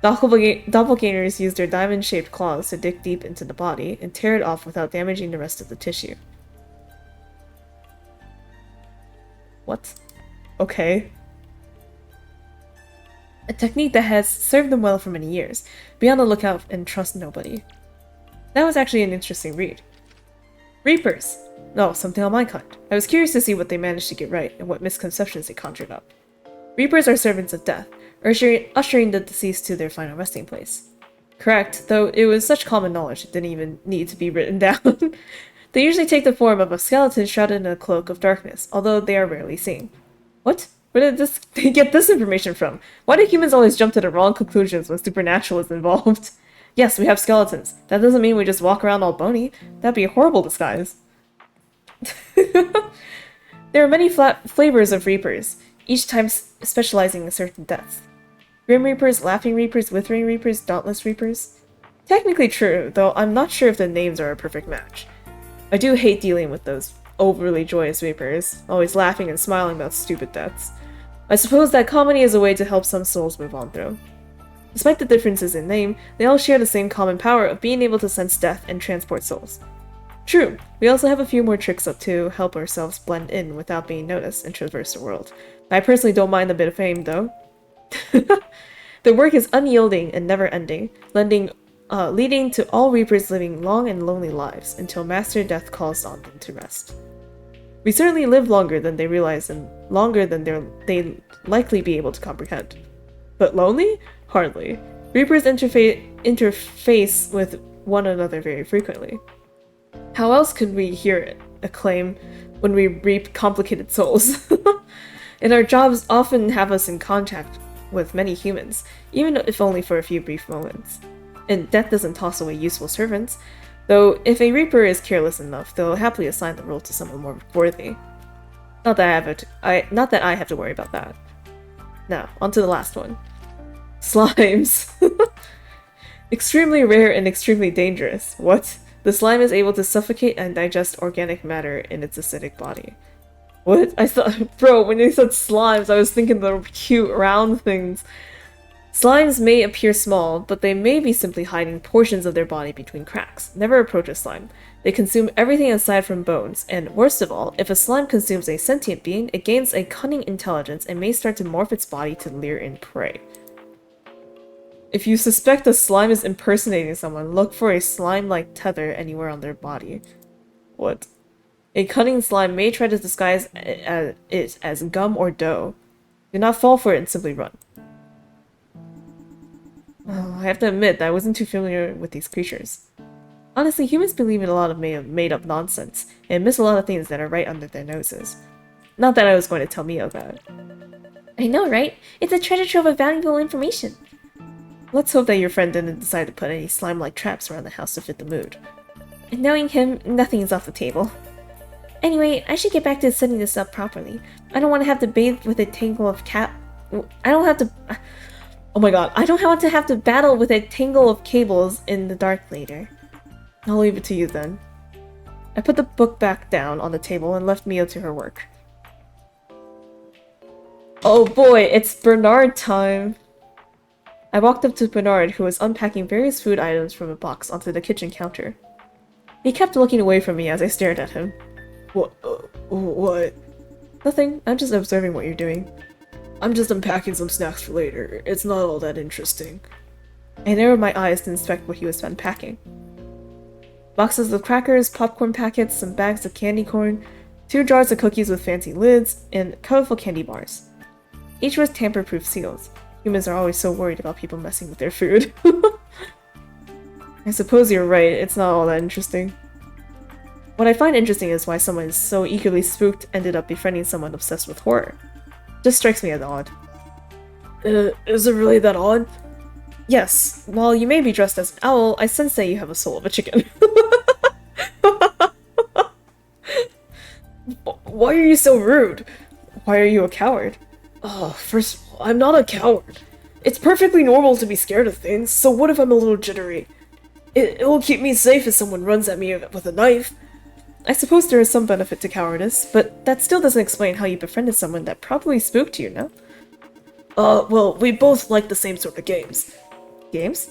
Doppelgangers use their diamond-shaped claws to dig deep into the body and tear it off without damaging the rest of the tissue. What? Okay. A technique that has served them well for many years. Be on the lookout and trust nobody. That was actually an interesting read. Reapers! No, something on my kind. I was curious to see what they managed to get right and what misconceptions they conjured up. Reapers are servants of death, ushering the deceased to their final resting place. Correct, though it was such common knowledge it didn't even need to be written down. They usually take the form of a skeleton shrouded in a cloak of darkness, although they are rarely seen. What? Where did they get this information from? Why do humans always jump to the wrong conclusions when supernatural is involved? Yes, we have skeletons. That doesn't mean we just walk around all bony. That'd be a horrible disguise. There are many flavors of Reapers, each time specializing in certain deaths. Grim Reapers, Laughing Reapers, Withering Reapers, Dauntless Reapers. Technically true, though I'm not sure if the names are a perfect match. I do hate dealing with those overly joyous Reapers, always laughing and smiling about stupid deaths. I suppose that comedy is a way to help some souls move on through. Despite the differences in name, they all share the same common power of being able to sense death and transport souls. True, we also have a few more tricks up to help ourselves blend in without being noticed and traverse the world. I personally don't mind a bit of fame, though. The work is unyielding and never-ending, leading to all Reapers living long and lonely lives until Master Death calls on them to rest. We certainly live longer than they realize and longer than they likely be able to comprehend. But lonely? Hardly. Reapers interface with one another very frequently. How else could we hear it, acclaim, when we reap complicated souls? And our jobs often have us in contact with many humans, even if only for a few brief moments. And death doesn't toss away useful servants, though if a Reaper is careless enough, they'll happily assign the role to someone more worthy. Not that I have to worry about that. Now, on to the last one. Slimes. Extremely rare and extremely dangerous. What? The slime is able to suffocate and digest organic matter in its acidic body. What? I thought, bro, when you said slimes, I was thinking the cute round things. Slimes may appear small, but they may be simply hiding portions of their body between cracks. Never approach a slime. They consume everything aside from bones, and worst of all, if a slime consumes a sentient being, it gains a cunning intelligence and may start to morph its body to lure in prey. If you suspect a slime is impersonating someone, look for a slime-like tether anywhere on their body. What? A cunning slime may try to disguise it as gum or dough. Do not fall for it and simply run. Oh, I have to admit that I wasn't too familiar with these creatures. Honestly, humans believe in a lot of made-up nonsense, and miss a lot of things that are right under their noses. Not that I was going to tell Mio that. I know, right? It's a treasure trove of valuable information. Let's hope that your friend didn't decide to put any slime-like traps around the house to fit the mood. And knowing him, nothing is off the table. Anyway, I should get back to setting this up properly. I don't want to have to bathe with a tangle of Oh my god, I don't want to have to battle with a tangle of cables in the dark later. I'll leave it to you then. I put the book back down on the table and left Mio to her work. Oh boy, it's Bernard time! I walked up to Bernard, who was unpacking various food items from a box onto the kitchen counter. He kept looking away from me as I stared at him. What? Nothing, I'm just observing what you're doing. I'm just unpacking some snacks for later. It's not all that interesting. I narrowed my eyes to inspect what he was unpacking. Boxes of crackers, popcorn packets, some bags of candy corn, 2 jars of cookies with fancy lids, and colorful candy bars. Each with tamper-proof seals. Humans are always so worried about people messing with their food. I suppose you're right, it's not all that interesting. What I find interesting is why someone so eagerly spooked ended up befriending someone obsessed with horror. Just strikes me as odd. Is it really that odd? Yes, while you may be dressed as an owl, I sense that you have a soul of a chicken. Why are you so rude? Why are you a coward? First of all, I'm not a coward. It's perfectly normal to be scared of things, so what if I'm a little jittery? It will keep me safe if someone runs at me with a knife. I suppose there is some benefit to cowardice, but that still doesn't explain how you befriended someone that probably spooked you, no? Well, we both like the same sort of games. Games?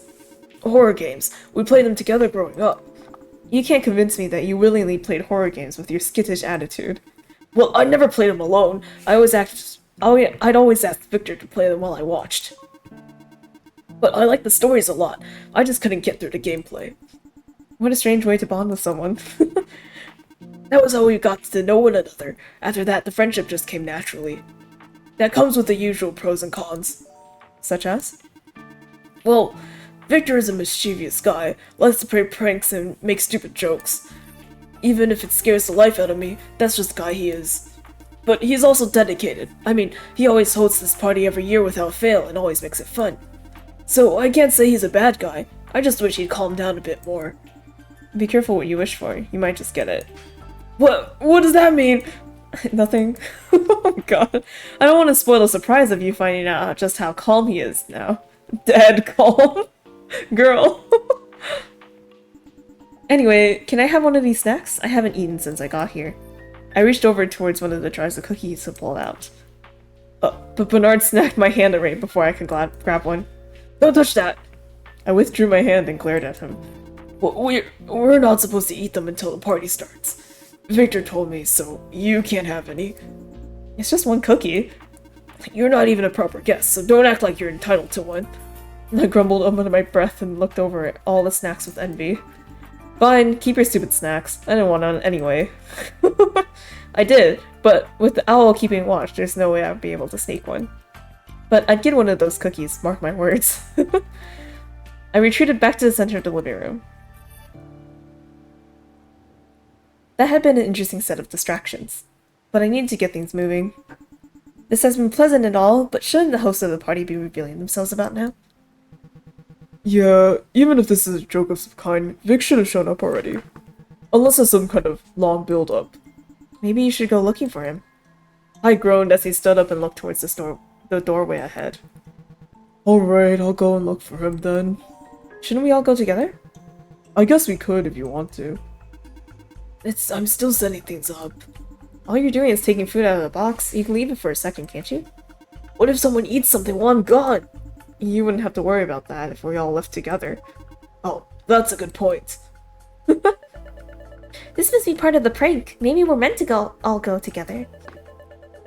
Horror games. We played them together growing up. You can't convince me that you willingly played horror games with your skittish attitude. Well, I never played them alone. I'd always ask Victor to play them while I watched. But I like the stories a lot. I just couldn't get through the gameplay. What a strange way to bond with someone. That was how we got to know one another. After that, the friendship just came naturally. That comes with the usual pros and cons. Such as? Well, Victor is a mischievous guy, likes to play pranks and make stupid jokes. Even if it scares the life out of me, that's just the guy he is. But he's also dedicated. I mean, he always hosts this party every year without fail and always makes it fun. So I can't say he's a bad guy, I just wish he'd calm down a bit more. Be careful what you wish for, you might just get it. What does that mean? Nothing. Oh god. I don't want to spoil the surprise of you finding out just how calm he is now. Dead calm. Girl. Anyway, can I have one of these snacks? I haven't eaten since I got here. I reached over towards one of the jars of cookies to pull out. But Bernard snagged my hand away before I could grab one. Don't touch that! I withdrew my hand and glared at him. We're not supposed to eat them until the party starts. Victor told me, so you can't have any. It's just one cookie. You're not even a proper guest, so don't act like you're entitled to one. I grumbled under my breath and looked over at all the snacks with envy. Fine, keep your stupid snacks. I didn't want none anyway. I did, but with the owl keeping watch, there's no way I'd be able to sneak one. But I'd get one of those cookies, mark my words. I retreated back to the center of the living room. That had been an interesting set of distractions, but I needed to get things moving. This has been pleasant and all, but shouldn't the hosts of the party be revealing themselves about now? Yeah, even if this is a joke of some kind, Vic should have shown up already. Unless there's some kind of long build-up. Maybe you should go looking for him. I groaned as he stood up and looked towards the doorway ahead. Alright, I'll go and look for him then. Shouldn't we all go together? I guess we could if you want to. I'm still setting things up. All you're doing is taking food out of the box. You can leave it for a second, can't you? What if someone eats something while I'm gone? You wouldn't have to worry about that if we all left together. Oh, that's a good point. This must be part of the prank. Maybe we're meant to all go together.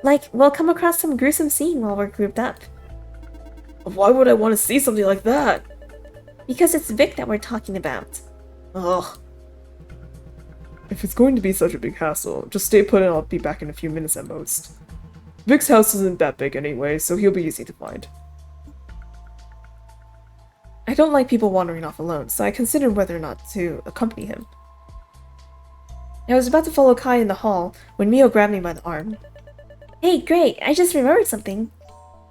Like, we'll come across some gruesome scene while we're grouped up. Why would I want to see something like that? Because it's Vic that we're talking about. Ugh. If it's going to be such a big hassle, just stay put and I'll be back in a few minutes at most. Vic's house isn't that big anyway, so he'll be easy to find. I don't like people wandering off alone, so I considered whether or not to accompany him. I was about to follow Kai in the hall when Mio grabbed me by the arm. Hey, great! I just remembered something.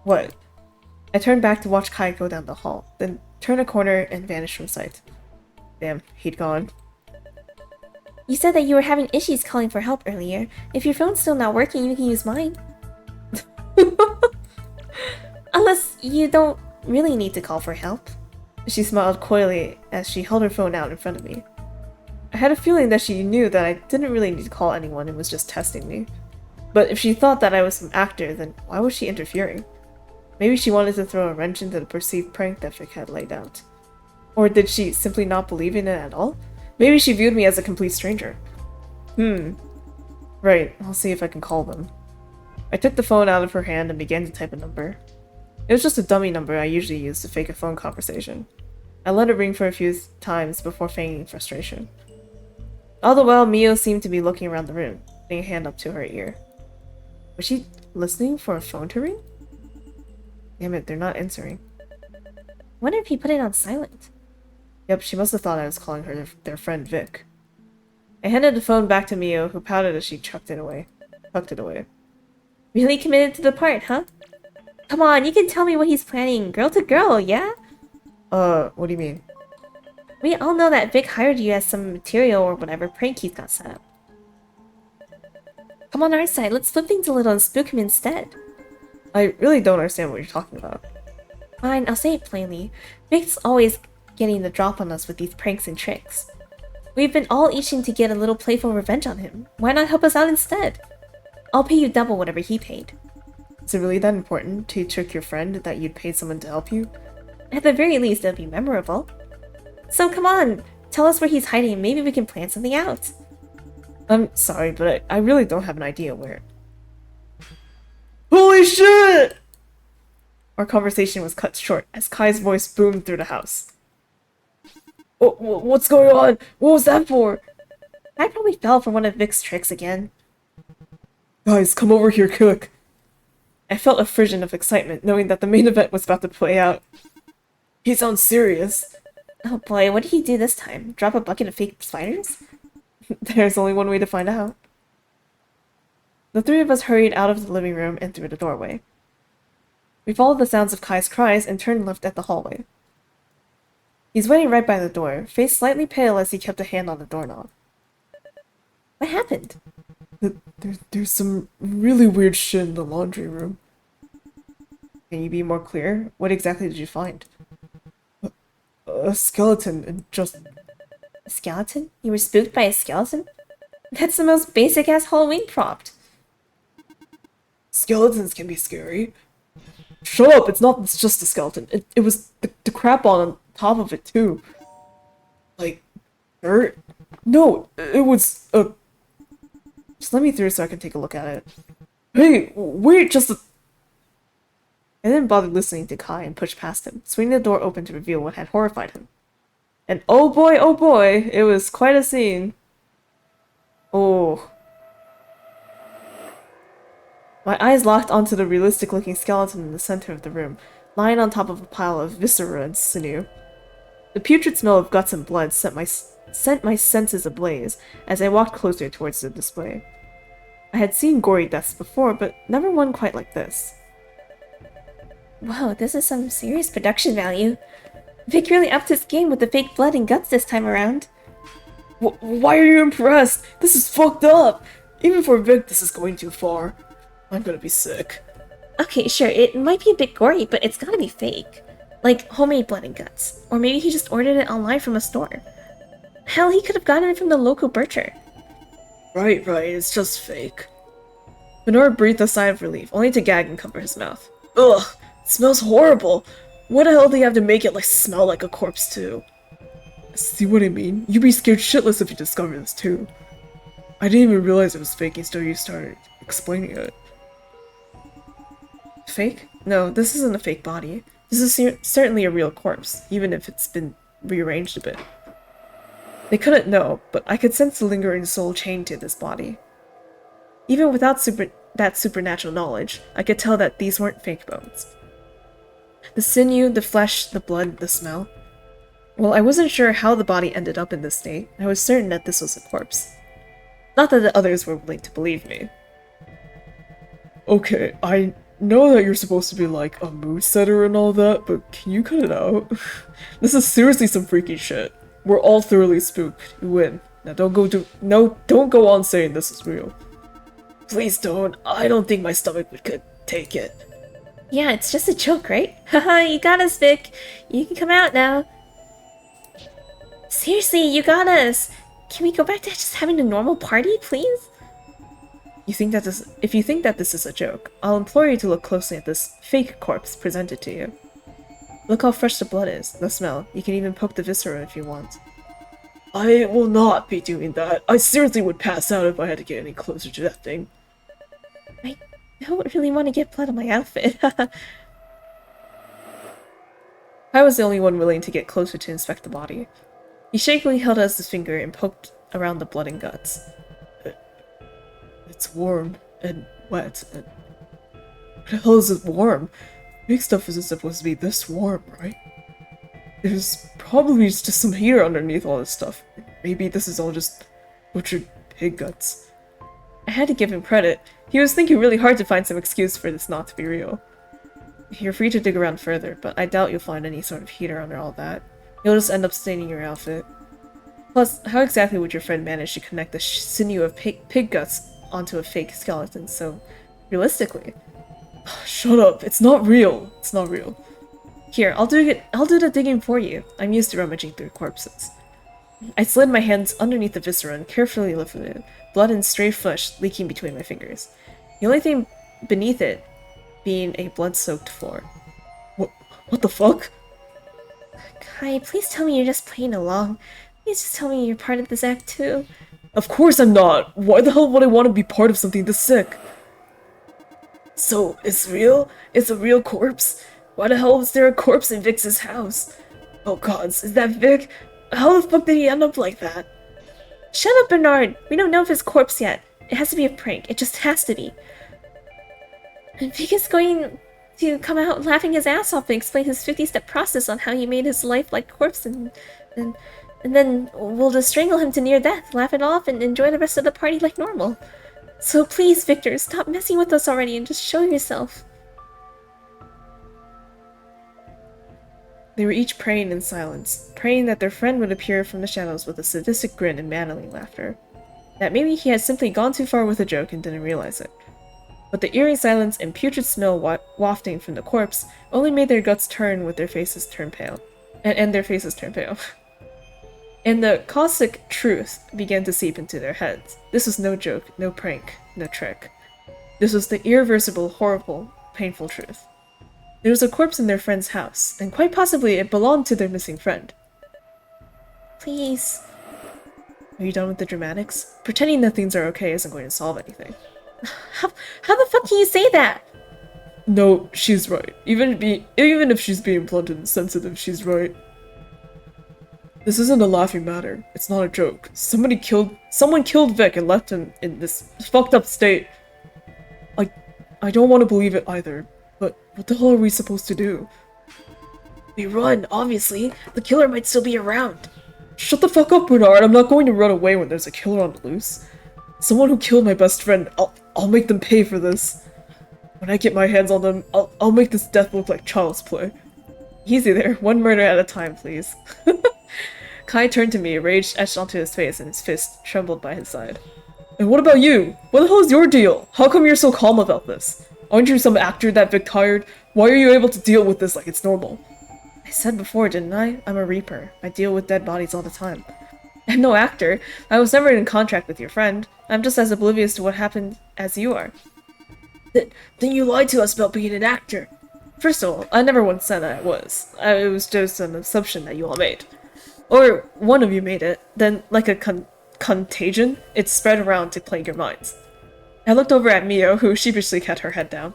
What? I turned back to watch Kai go down the hall, then turn a corner and vanish from sight. Damn, he'd gone. You said that you were having issues calling for help earlier. If your phone's still not working, you can use mine. Unless you don't really need to call for help. She smiled coyly as she held her phone out in front of me. I had a feeling that she knew that I didn't really need to call anyone and was just testing me. But if she thought that I was some actor, then why was she interfering? Maybe she wanted to throw a wrench into the perceived prank that Vic had laid out. Or did she simply not believe in it at all? Maybe she viewed me as a complete stranger. Right, I'll see if I can call them. I took the phone out of her hand and began to type a number. It was just a dummy number I usually use to fake a phone conversation. I let it ring for a few times before feigning frustration. All the while, Mio seemed to be looking around the room, putting a hand up to her ear. Was she listening for a phone to ring? Damn it, they're not answering. Wonder if he put it on silent. Yep, she must have thought I was calling her their friend Vic. I handed the phone back to Mio, who pouted as she tucked it away. Really committed to the part, huh? Come on, you can tell me what he's planning. Girl to girl, yeah? What do you mean? We all know that Vic hired you as some material or whatever prank he's got set up. Come on our side, let's flip things a little and spook him instead. I really don't understand what you're talking about. Fine, I'll say it plainly. Vic's always getting the drop on us with these pranks and tricks. We've been all itching to get a little playful revenge on him. Why not help us out instead? I'll pay you double whatever he paid. Is it really that important to trick your friend that you'd paid someone to help you? At the very least, it'll be memorable. So come on, tell us where he's hiding and maybe we can plan something out. I'm sorry, but I really don't have an idea where. Holy shit! Our conversation was cut short as Kai's voice boomed through the house. What's going on? What was that for? I probably fell for one of Vic's tricks again. Guys, come over here quick. I felt a frisson of excitement knowing that the main event was about to play out. He sounds serious. Oh boy, what did he do this time? Drop a bucket of fake spiders? There's only one way to find out. The three of us hurried out of the living room and through the doorway. We followed the sounds of Kai's cries and turned left at the hallway. He's waiting right by the door, face slightly pale as he kept a hand on the doorknob. What happened? There's some really weird shit in the laundry room. Can you be more clear? What exactly did you find? A skeleton and just... A skeleton? You were spooked by a skeleton? That's the most basic-ass Halloween prop. Skeletons can be scary. Shut up! It's just a skeleton. It was the crap on top of it too. Like Dirt? No, it was a. Just let me through so I can take a look at it. Hey, wait, just a. I didn't bother listening to Kai and pushed past him, swinging the door open to reveal what had horrified him. And oh boy, it was quite a scene. Oh. My eyes locked onto the realistic-looking skeleton in the center of the room, lying on top of a pile of viscera and sinew. The putrid smell of guts and blood sent my senses ablaze as I walked closer towards the display. I had seen gory deaths before, but never one quite like this. Whoa, this is some serious production value. Vic really upped his game with the fake blood and guts this time around. Why are you impressed? This is fucked up! Even for Vic, this is going too far. I'm gonna be sick. Okay, sure, it might be a bit gory, but it's gotta be fake. Like homemade blood and guts. Or maybe he just ordered it online from a store. Hell, he could have gotten it from the local butcher. Right, it's just fake. Bernard breathed a sigh of relief, only to gag and cover his mouth. Ugh, it smells horrible. Why the hell do you have to make it smell like a corpse too? See what I mean? You'd be scared shitless if you discovered this too. I didn't even realize it was fake until you started explaining it. Fake? No, this isn't a fake body. This is certainly a real corpse, even if it's been rearranged a bit. They couldn't know, but I could sense the lingering soul chained to this body. Even without that supernatural knowledge, I could tell that these weren't fake bones. The sinew, the flesh, the blood, the smell. Well, I wasn't sure how the body ended up in this state. I was certain that this was a corpse. Not that the others were willing to believe me. Okay, I know that you're supposed to be like a mood setter and all that, but can you cut it out? This is seriously some freaky shit. We're all thoroughly spooked. You win. Now don't go on saying this is real. Please don't. I don't think my stomach could take it. Yeah, it's just a joke, right? Haha, you got us, Vic. You can come out now. Seriously, you got us. Can we go back to just having a normal party, please? If you think that this is a joke, I'll implore you to look closely at this fake corpse presented to you. Look how fresh the blood is, the smell. You can even poke the viscera if you want. I will not be doing that. I seriously would pass out if I had to get any closer to that thing. I don't really want to get blood on my outfit. I was the only one willing to get closer to inspect the body. He shakily held out his finger and poked around the blood and guts. It's warm and wet and... What the hell is it warm? Big stuff isn't supposed to be this warm, right? There's probably just some heater underneath all this stuff. Maybe this is all just butchered pig guts. I had to give him credit. He was thinking really hard to find some excuse for this not to be real. You're free to dig around further, but I doubt you'll find any sort of heater under all that. You'll just end up staining your outfit. Plus, how exactly would your friend manage to connect the sinew of pig guts onto a fake skeleton so realistically? Shut up, it's not real. It's not real. Here, I'll do the digging for you. I'm used to rummaging through corpses. I slid my hands underneath the viscera and carefully lifted it, blood and stray flesh leaking between my fingers. The only thing beneath it being a blood-soaked floor. What the fuck? Kai, please tell me you're just playing along. Please just tell me you're part of this act too. Of course I'm not! Why the hell would I want to be part of something this sick? So, it's real? It's a real corpse? Why the hell is there a corpse in Vic's house? Oh gods, is that Vic? How the fuck did he end up like that? Shut up, Bernard! We don't know if it's corpse yet. It has to be a prank. It just has to be. And Vic is going to come out laughing his ass off and explain his 50-step process on how he made his life like corpse and then we'll just strangle him to near death, laugh it off, and enjoy the rest of the party like normal. So please, Victor, stop messing with us already and just show yourself. They were each praying in silence, praying that their friend would appear from the shadows with a sadistic grin and maddening laughter. That maybe he had simply gone too far with a joke and didn't realize it. But the eerie silence and putrid smell wafting from the corpse only made their guts turn with their faces turn pale. And their faces turn pale. And the caustic truth began to seep into their heads. This was no joke, no prank, no trick. This was the irreversible, horrible, painful truth. There was a corpse in their friend's house, and quite possibly it belonged to their missing friend. Please. Are you done with the dramatics? Pretending that things are okay isn't going to solve anything. How the fuck can you say that? No, she's right. Even if she's being blunt and sensitive, she's right. This isn't a laughing matter. It's not a joke. Someone killed Vic and left him in this fucked up state. I don't want to believe it either, but what the hell are we supposed to do? We run, obviously. The killer might still be around. Shut the fuck up, Bernard. I'm not going to run away when there's a killer on the loose. Someone who killed my best friend, I'll make them pay for this. When I get my hands on them, I'll make this death look like child's play. Easy there, one murder at a time, please. Kai turned to me, rage etched onto his face, and his fist trembled by his side. And what about you? What the hell is your deal? How come you're so calm about this? Aren't you some actor that Vic hired? Why are you able to deal with this like it's normal? I said before, didn't I? I'm a Reaper. I deal with dead bodies all the time. I'm no actor. I was never in contract with your friend. I'm just as oblivious to what happened as you are. Then you lied to us about being an actor. First of all, I never once said that I was. It was just an assumption that you all made. Or one of you made it, then, like a contagion, it spread around to plague your minds. I looked over at Mio, who sheepishly kept her head down.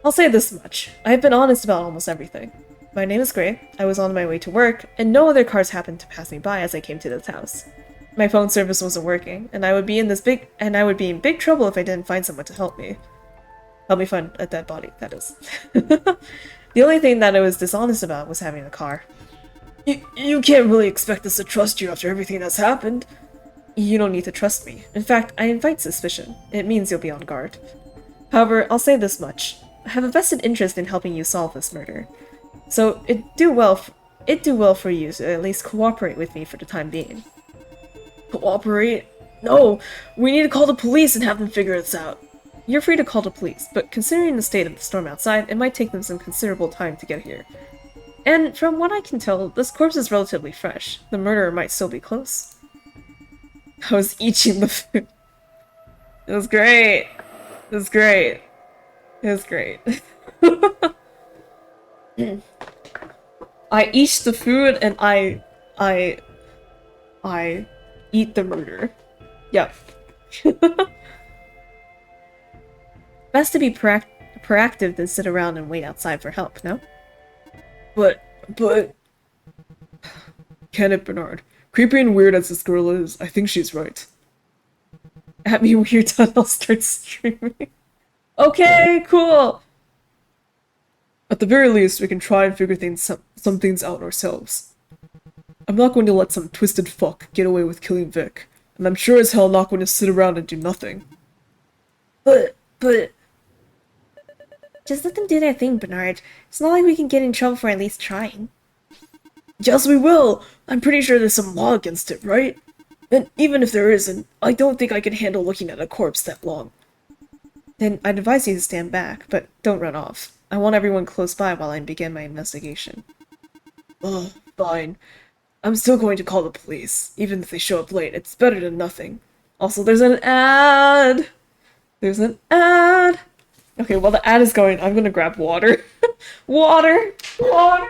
I'll say this much. I've been honest about almost everything. My name is Gray, I was on my way to work, and no other cars happened to pass me by as I came to this house. My phone service wasn't working, and I would be in big trouble if I didn't find someone to help me. Help me find a dead body, that is. The only thing that I was dishonest about was having a car. You can't really expect us to trust you after everything that's happened. You don't need to trust me. In fact, I invite suspicion. It means you'll be on guard. However, I'll say this much. I have a vested interest in helping you solve this murder. So it'd do well for you to at least cooperate with me for the time being. Cooperate? No, we need to call the police and have them figure this out. You're free to call the police, but considering the state of the storm outside, it might take them some considerable time to get here. And from what I can tell, this corpse is relatively fresh. The murderer might still be close. I was eating the food. It was great. It was great. It was great. I eat the food and I eat the murder. Yep. Best to be proactive than sit around and wait outside for help, no? But... Can it, Bernard? Creepy and weird as this girl is, I think she's right. At me when you're done, I'll start streaming. Okay, cool! At the very least, we can try and figure some things out ourselves. I'm not going to let some twisted fuck get away with killing Vic, and I'm sure as hell not going to sit around and do nothing. But... Just let them do their thing, Bernard. It's not like we can get in trouble for at least trying. Yes, we will! I'm pretty sure there's some law against it, right? And even if there isn't, I don't think I can handle looking at a corpse that long. Then I'd advise you to stand back, but don't run off. I want everyone close by while I begin my investigation. Ugh, fine. I'm still going to call the police. Even if they show up late, it's better than nothing. Also, there's an ad! There's an ad! Okay, while the ad is going, I'm gonna grab water. Water! Water!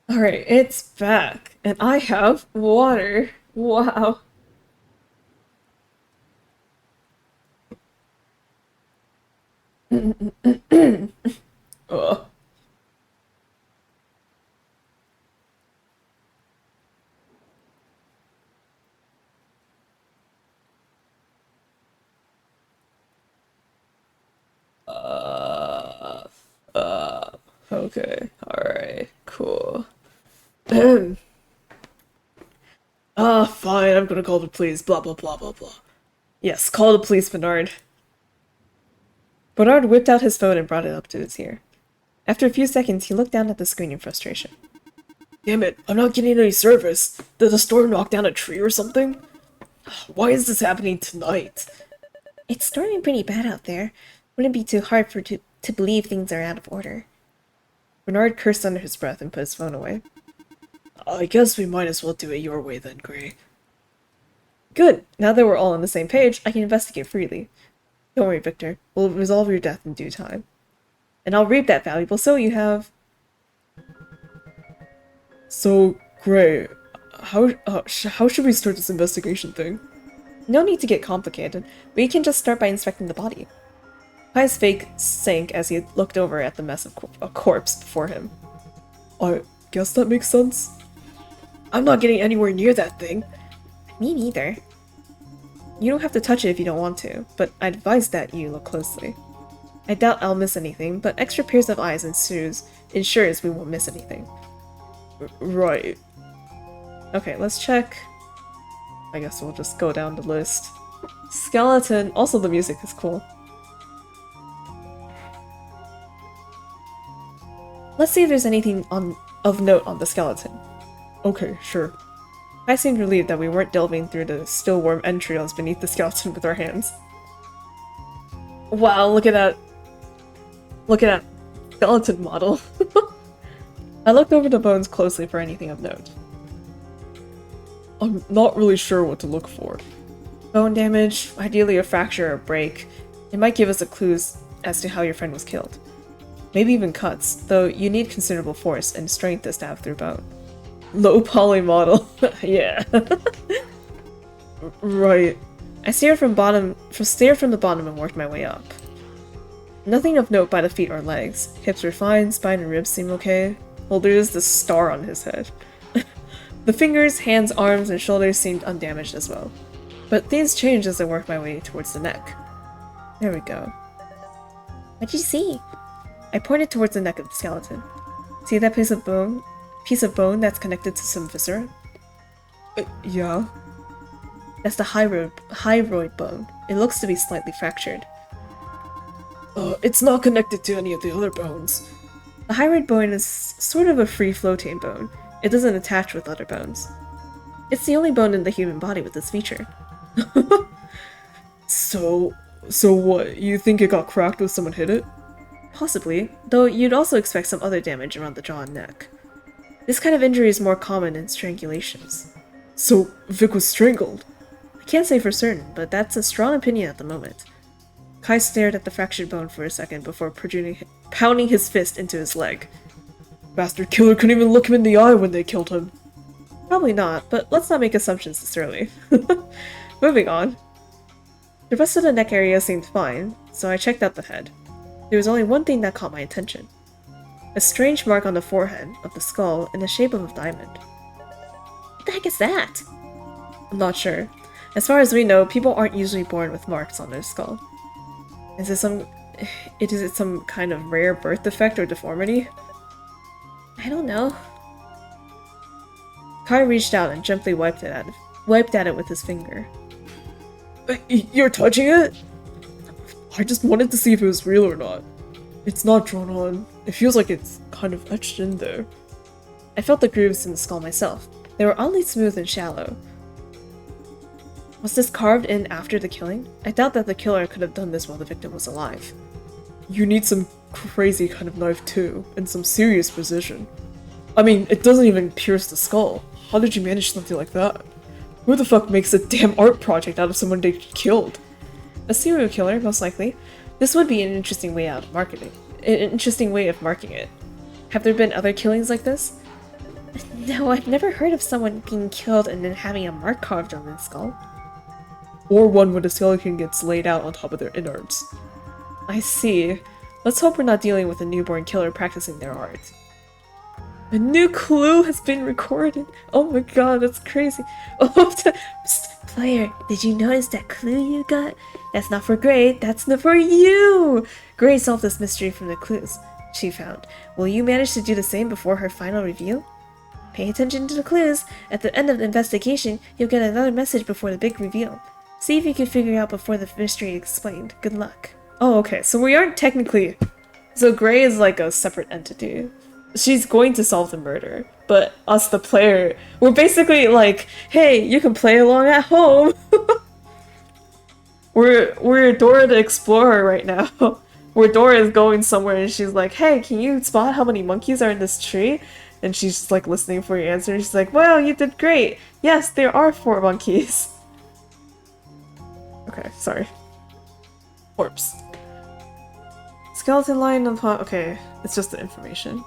Alright, it's back, and I have water. Wow. Ugh. Okay, alright, cool. Fine, I'm gonna call the police, blah blah blah blah blah. Yes, call the police, Bernard. Bernard whipped out his phone and brought it up to his ear. After a few seconds, he looked down at the screen in frustration. Damn it, I'm not getting any service. Did the storm knock down a tree or something? Why is this happening tonight? It's storming pretty bad out there. Wouldn't be too hard to believe things are out of order. Bernard cursed under his breath and put his phone away. I guess we might as well do it your way then, Gray. Good. Now that we're all on the same page, I can investigate freely. Don't worry, Victor. We'll resolve your death in due time. And I'll reap that valuable soul you have. So, Gray, how should we start this investigation thing? No need to get complicated. We can just start by inspecting the body. Kai's face sank as he looked over at the mess of a corpse before him. I guess that makes sense. I'm not getting anywhere near that thing. Me neither. You don't have to touch it if you don't want to, but I'd advise that you look closely. I doubt I'll miss anything, but extra pairs of eyes ensures we won't miss anything. Right. Okay, let's check. I guess we'll just go down the list. Skeleton. Also, the music is cool. Let's see if there's anything of note on the skeleton. Okay, sure. I seemed relieved that we weren't delving through the still warm entrails beneath the skeleton with our hands. Wow, look at that. Look at that skeleton model. I looked over the bones closely for anything of note. I'm not really sure what to look for. Bone damage, ideally a fracture or a break. It might give us a clue as to how your friend was killed. Maybe even cuts, though you need considerable force and strength to stab through bone. Low poly model. Yeah. Right. I stared from the bottom and worked my way up. Nothing of note by the feet or legs. Hips were fine, spine and ribs seem okay. Well, there is this star on his head. The fingers, hands, arms, and shoulders seemed undamaged as well. But things changed as I worked my way towards the neck. There we go. What'd you see? I pointed towards the neck of the skeleton. See that piece of bone? That's connected to some viscera? Yeah. That's the hyoid bone. It looks to be slightly fractured. It's not connected to any of the other bones. The hyoid bone is sort of a free-floating bone. It doesn't attach with other bones. It's the only bone in the human body with this feature. So what? You think it got cracked when someone hit it? Possibly, though you'd also expect some other damage around the jaw and neck. This kind of injury is more common in strangulations. So Vic was strangled? I can't say for certain, but that's a strong opinion at the moment. Kai stared at the fractured bone for a second before pounding his fist into his leg. Bastard killer couldn't even look him in the eye when they killed him. Probably not, but let's not make assumptions this early. Moving on. The rest of the neck area seemed fine, so I checked out the head. There was only one thing that caught my attention. A strange mark on the forehead of the skull in the shape of a diamond. What the heck is that? I'm not sure. As far as we know, people aren't usually born with marks on their skull. Is it some kind of rare birth defect or deformity? I don't know. Kai reached out and gently wiped at it with his finger. You're touching it? I just wanted to see if it was real or not. It's not drawn on. It feels like it's kind of etched in there. I felt the grooves in the skull myself. They were oddly smooth and shallow. Was this carved in after the killing? I doubt that the killer could have done this while the victim was alive. You need some crazy kind of knife too, and some serious precision. I mean, it doesn't even pierce the skull. How did you manage something like that? Who the fuck makes a damn art project out of someone they killed? A serial killer, most likely. This would be an interesting way of marking it. Have there been other killings like this? No, I've never heard of someone being killed and then having a mark carved on their skull. Or one where the skeleton gets laid out on top of their innards. I see. Let's hope we're not dealing with a newborn killer practicing their art. A new clue has been recorded. Oh my god, that's crazy. Oh, Psst, player, did you notice that clue you got? That's not for Gray, that's not for you! Gray solved this mystery from the clues she found. Will you manage to do the same before her final reveal? Pay attention to the clues. At the end of the investigation, you'll get another message before the big reveal. See if you can figure out before the mystery is explained. Good luck. Oh, okay, so we aren't technically... So Gray is like a separate entity. She's going to solve the murder, but us, the player, we're basically like, hey, you can play along at home. We're Dora the Explorer right now. where Dora is going somewhere and she's like, hey, can you spot how many monkeys are in this tree? And she's just like listening for your answer. And she's like, well, you did great. Yes, there are 4 monkeys. Okay, sorry. Corpse. Skeleton lying on pot. Okay, it's just the information.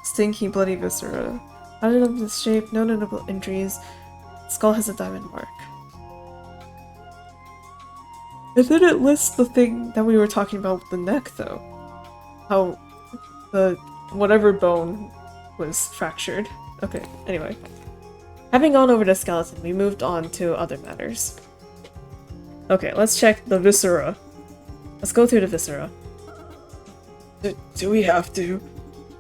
Stinky, bloody viscera. Out of this shape, no notable injuries. Skull has a diamond mark. It didn't list the thing that we were talking about with the neck, though. How the whatever bone was fractured. Okay, anyway. Having gone over the skeleton, we moved on to other matters. Okay, let's check the viscera. Let's go through the viscera. Do we have to?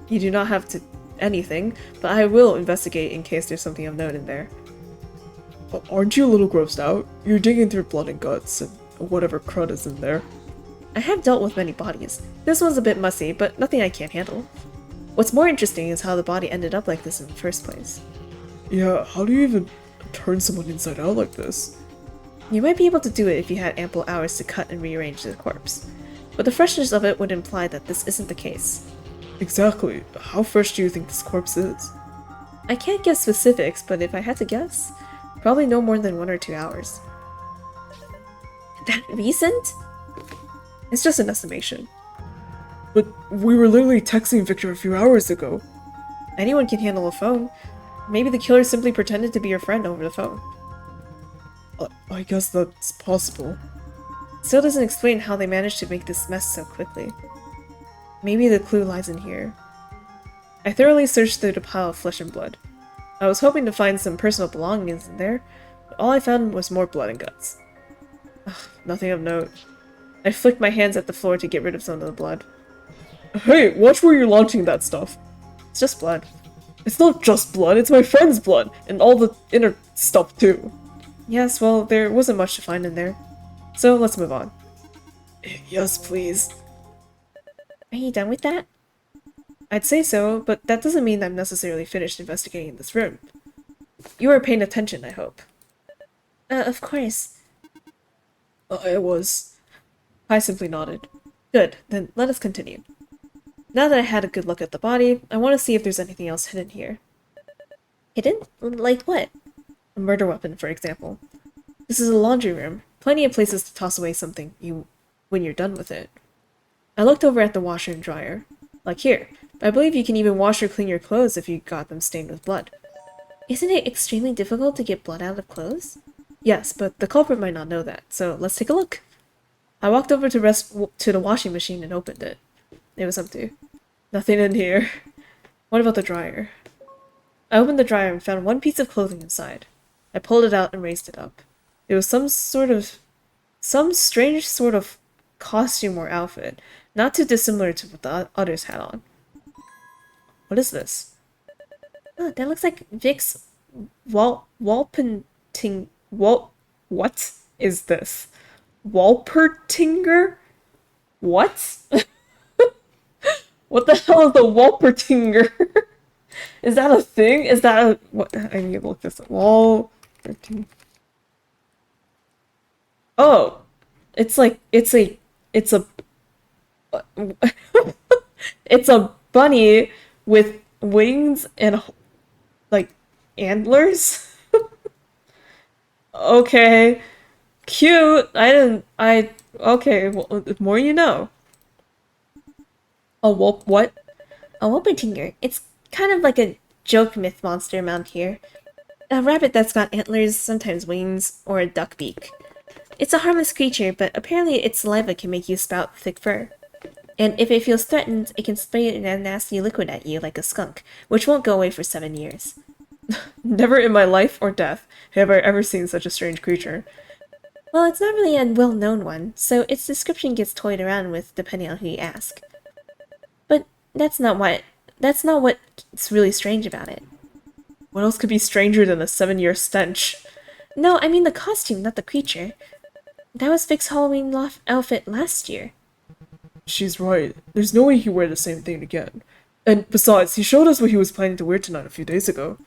You do not have to anything, but I will investigate in case there's something of note in there. But aren't you a little grossed out? You're digging through blood and guts and whatever crud is in there. I have dealt with many bodies. This one's a bit messy, but nothing I can't handle. What's more interesting is how the body ended up like this in the first place. Yeah, how do you even turn someone inside out like this? You might be able to do it if you had ample hours to cut and rearrange the corpse, but the freshness of it would imply that this isn't the case. Exactly. How fresh do you think this corpse is? I can't give specifics, but if I had to guess, probably no more than 1 or 2 hours. That recent? It's just an estimation. But we were literally texting Victor a few hours ago. Anyone can handle a phone. Maybe the killer simply pretended to be your friend over the phone. I guess that's possible. Still doesn't explain how they managed to make this mess so quickly. Maybe the clue lies in here. I thoroughly searched through the pile of flesh and blood. I was hoping to find some personal belongings in there, but all I found was more blood and guts. Ugh, nothing of note. I flicked my hands at the floor to get rid of some of the blood. Hey, watch where you're launching that stuff. It's just blood. It's not just blood, it's my friend's blood, and all the inner stuff too. Yes, well, there wasn't much to find in there. So let's move on. Yes, please. Are you done with that? I'd say so, but that doesn't mean I'm necessarily finished investigating this room. You are paying attention, I hope. Of course. I was. I simply nodded. Good, then let us continue. Now that I had a good look at the body, I want to see if there's anything else hidden here. Hidden? Like what? A murder weapon, for example. This is a laundry room. Plenty of places to toss away something when you're done with it. I looked over at the washer and dryer. Like here. I believe you can even wash or clean your clothes if you got them stained with blood. Isn't it extremely difficult to get blood out of clothes? Yes, but the culprit might not know that, so let's take a look. I walked over to the washing machine and opened it. It was empty. Nothing in here. What about the dryer? I opened the dryer and found one piece of clothing inside. I pulled it out and raised it up. It was some strange sort of costume or outfit, not too dissimilar to what the others had on. What is this? Oh, that looks like Vic's Walpenting. What is this? Walpertinger? What? What the hell is a Walpertinger? Is that a thing? Is that a what? I need to look this up. Walpertinger. Oh, it's a it's a bunny with wings and like antlers. Okay, cute. Okay, well, the more you know. What? a Whoppertinger. It's kind of like a joke myth monster around here. A rabbit that's got antlers, sometimes wings, or a duck beak. It's a harmless creature, but apparently its saliva can make you spout thick fur. And if it feels threatened, it can spray a nasty liquid at you like a skunk, which won't go away for 7 years. Never in my life or death have I ever seen such a strange creature. Well, it's not really a well-known one, so its description gets toyed around with depending on who you ask. But that's not what's really strange about it. What else could be stranger than a 7-year stench? No, I mean the costume, not the creature. That was Vic's Halloween outfit last year. She's right. There's no way he'd wear the same thing again. And besides, he showed us what he was planning to wear tonight a few days ago.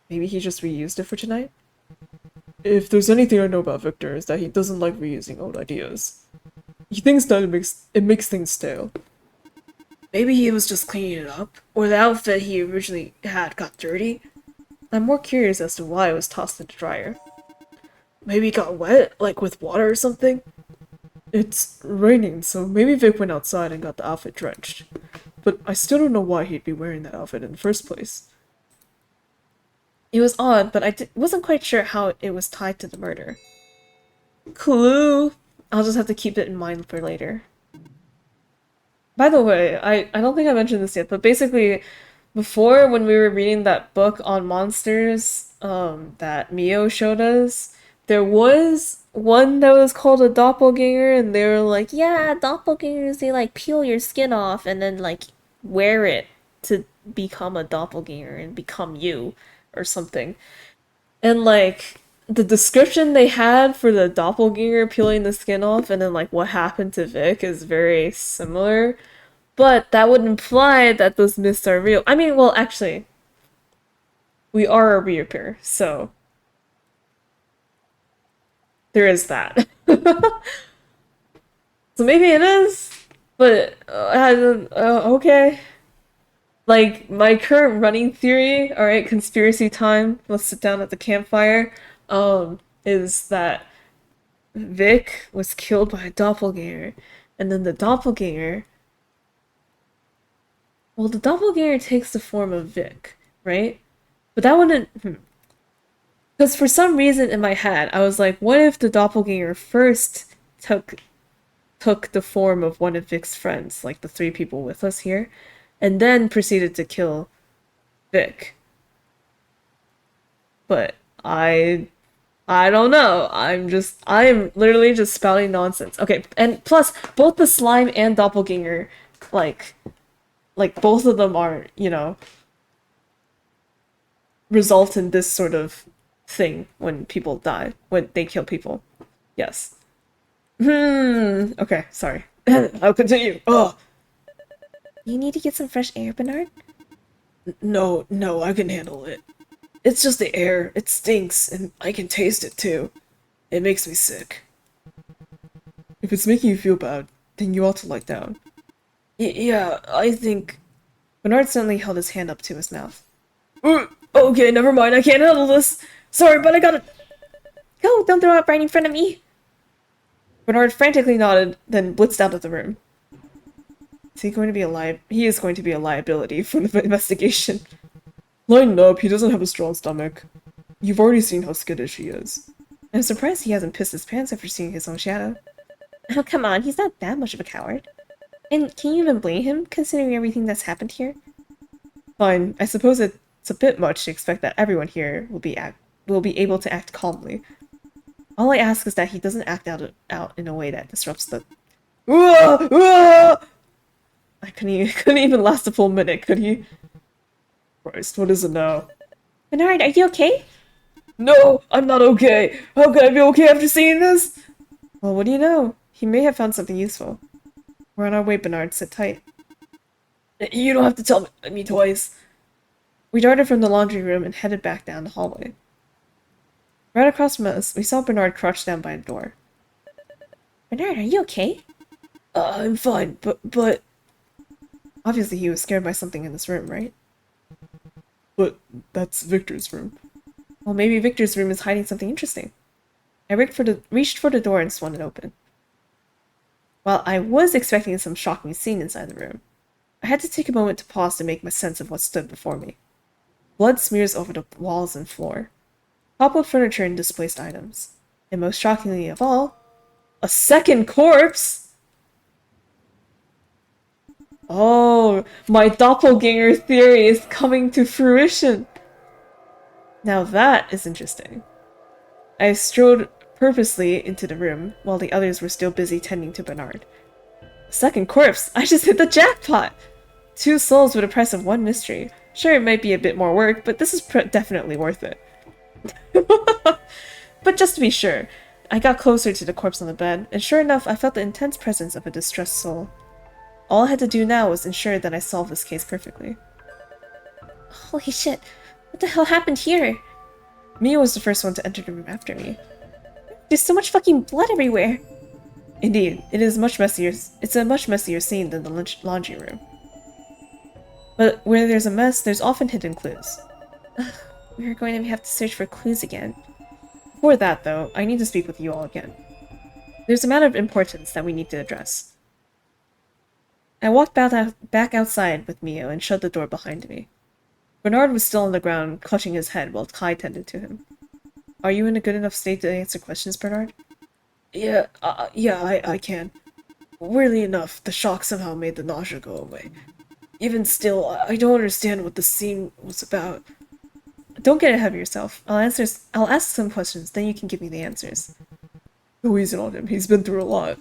Maybe he just reused it for tonight? If there's anything I know about Victor, is that he doesn't like reusing old ideas. He thinks that it makes things stale. Maybe he was just cleaning it up, or the outfit he originally had got dirty. I'm more curious as to why it was tossed in the dryer. Maybe it got wet, like with water or something. It's raining, so maybe Vic went outside and got the outfit drenched. But I still don't know why he'd be wearing that outfit in the first place. It was odd, but wasn't quite sure how it was tied to the murder. Clue! I'll just have to keep it in mind for later. By the way, I don't think I mentioned this yet, but basically, before when we were reading that book on monsters, that Mio showed us, there was one that was called a doppelganger, and they were like, Yeah, doppelgangers, they like peel your skin off and then like wear it to become a doppelganger and become you or something. and like, the description they had for the doppelganger peeling the skin off and then like what happened to Vic is very similar. But that would imply that those myths are real. I mean, well, actually, we are a reappear, so there is that. So maybe it is, but okay. Like my current running theory, all right, conspiracy time. Let's sit down at the campfire. Is that Vic was killed by a doppelganger, and then the doppelganger. Well, the doppelganger takes the form of Vic, right? But that wouldn't. Because for some reason in my head, I was like, what if the doppelganger first took the form of one of Vic's friends, like the three people with us here, and then proceeded to kill Vic? But I don't know. I am literally just spouting nonsense. Okay, and plus both the slime and doppelganger, like both of them are, result in this sort of thing when people die, when they kill people. Yes. Okay, sorry. I'll continue. Oh, you need to get some fresh air, Bernard. No, I can handle it. It's just the air. It stinks, and I can taste it too. It makes me sick. If it's making you feel bad, then you ought to lie down. Yeah, I think. Bernard suddenly held his hand up to his mouth. Okay, never mind. I can't handle this. Sorry, but I gotta. Go, don't throw up right in front of me. Bernard frantically nodded, then blitzed out of the room. Is he going to be He is going to be a liability for the investigation. Lighten up, he doesn't have a strong stomach. You've already seen how skittish he is. I'm surprised he hasn't pissed his pants after seeing his own shadow. Oh, come on, he's not that much of a coward. And can you even blame him, considering everything that's happened here? Fine, I suppose it's a bit much to expect that everyone here will be able to act calmly. All I ask is that he doesn't act out in a way that disrupts the. I couldn't even last a full minute, could he? Christ, what is it now? Bernard, are you okay? No, I'm not okay. How can I be okay after seeing this? Well, what do you know? He may have found something useful. We're on our way, Bernard. Sit tight. You don't have to tell me twice. We darted from the laundry room and headed back down the hallway. Right across from us, we saw Bernard crouched down by a door. Bernard, are you okay? I'm fine, but... Obviously he was scared by something in this room, right? But that's Victor's room. Well, maybe Victor's room is hiding something interesting. I reached for the door and swung it open. While I was expecting some shocking scene inside the room, I had to take a moment to pause to make my sense of what stood before me. Blood smears over the walls and floor, toppled furniture and displaced items, and most shockingly of all, a second corpse! Oh, my doppelganger theory is coming to fruition! Now that is interesting. I strode purposely into the room while the others were still busy tending to Bernard. Second corpse! I just hit the jackpot! 2 souls with a price of 1 mystery. Sure, it might be a bit more work, but this is definitely worth it. But just to be sure, I got closer to the corpse on the bed, and sure enough, I felt the intense presence of a distressed soul. All I had to do now was ensure that I solved this case perfectly. Holy shit, what the hell happened here? Mia was the first one to enter the room after me. There's so much fucking blood everywhere. Indeed, it is much messier. It's a much messier scene than the laundry room. But where there's a mess, there's often hidden clues. We're going to have to search for clues again. Before that, though, I need to speak with you all again. There's a matter of importance that we need to address. I walked back outside with Mio and shut the door behind me. Bernard was still on the ground, clutching his head while Kai tended to him. Are you in a good enough state to answer questions, Bernard? Yeah, I can. Weirdly enough, the shock somehow made the nausea go away. Even still, I don't understand what the scene was about. Don't get ahead of yourself. I'll ask some questions, then you can give me the answers. Go easy on him. He's been through a lot.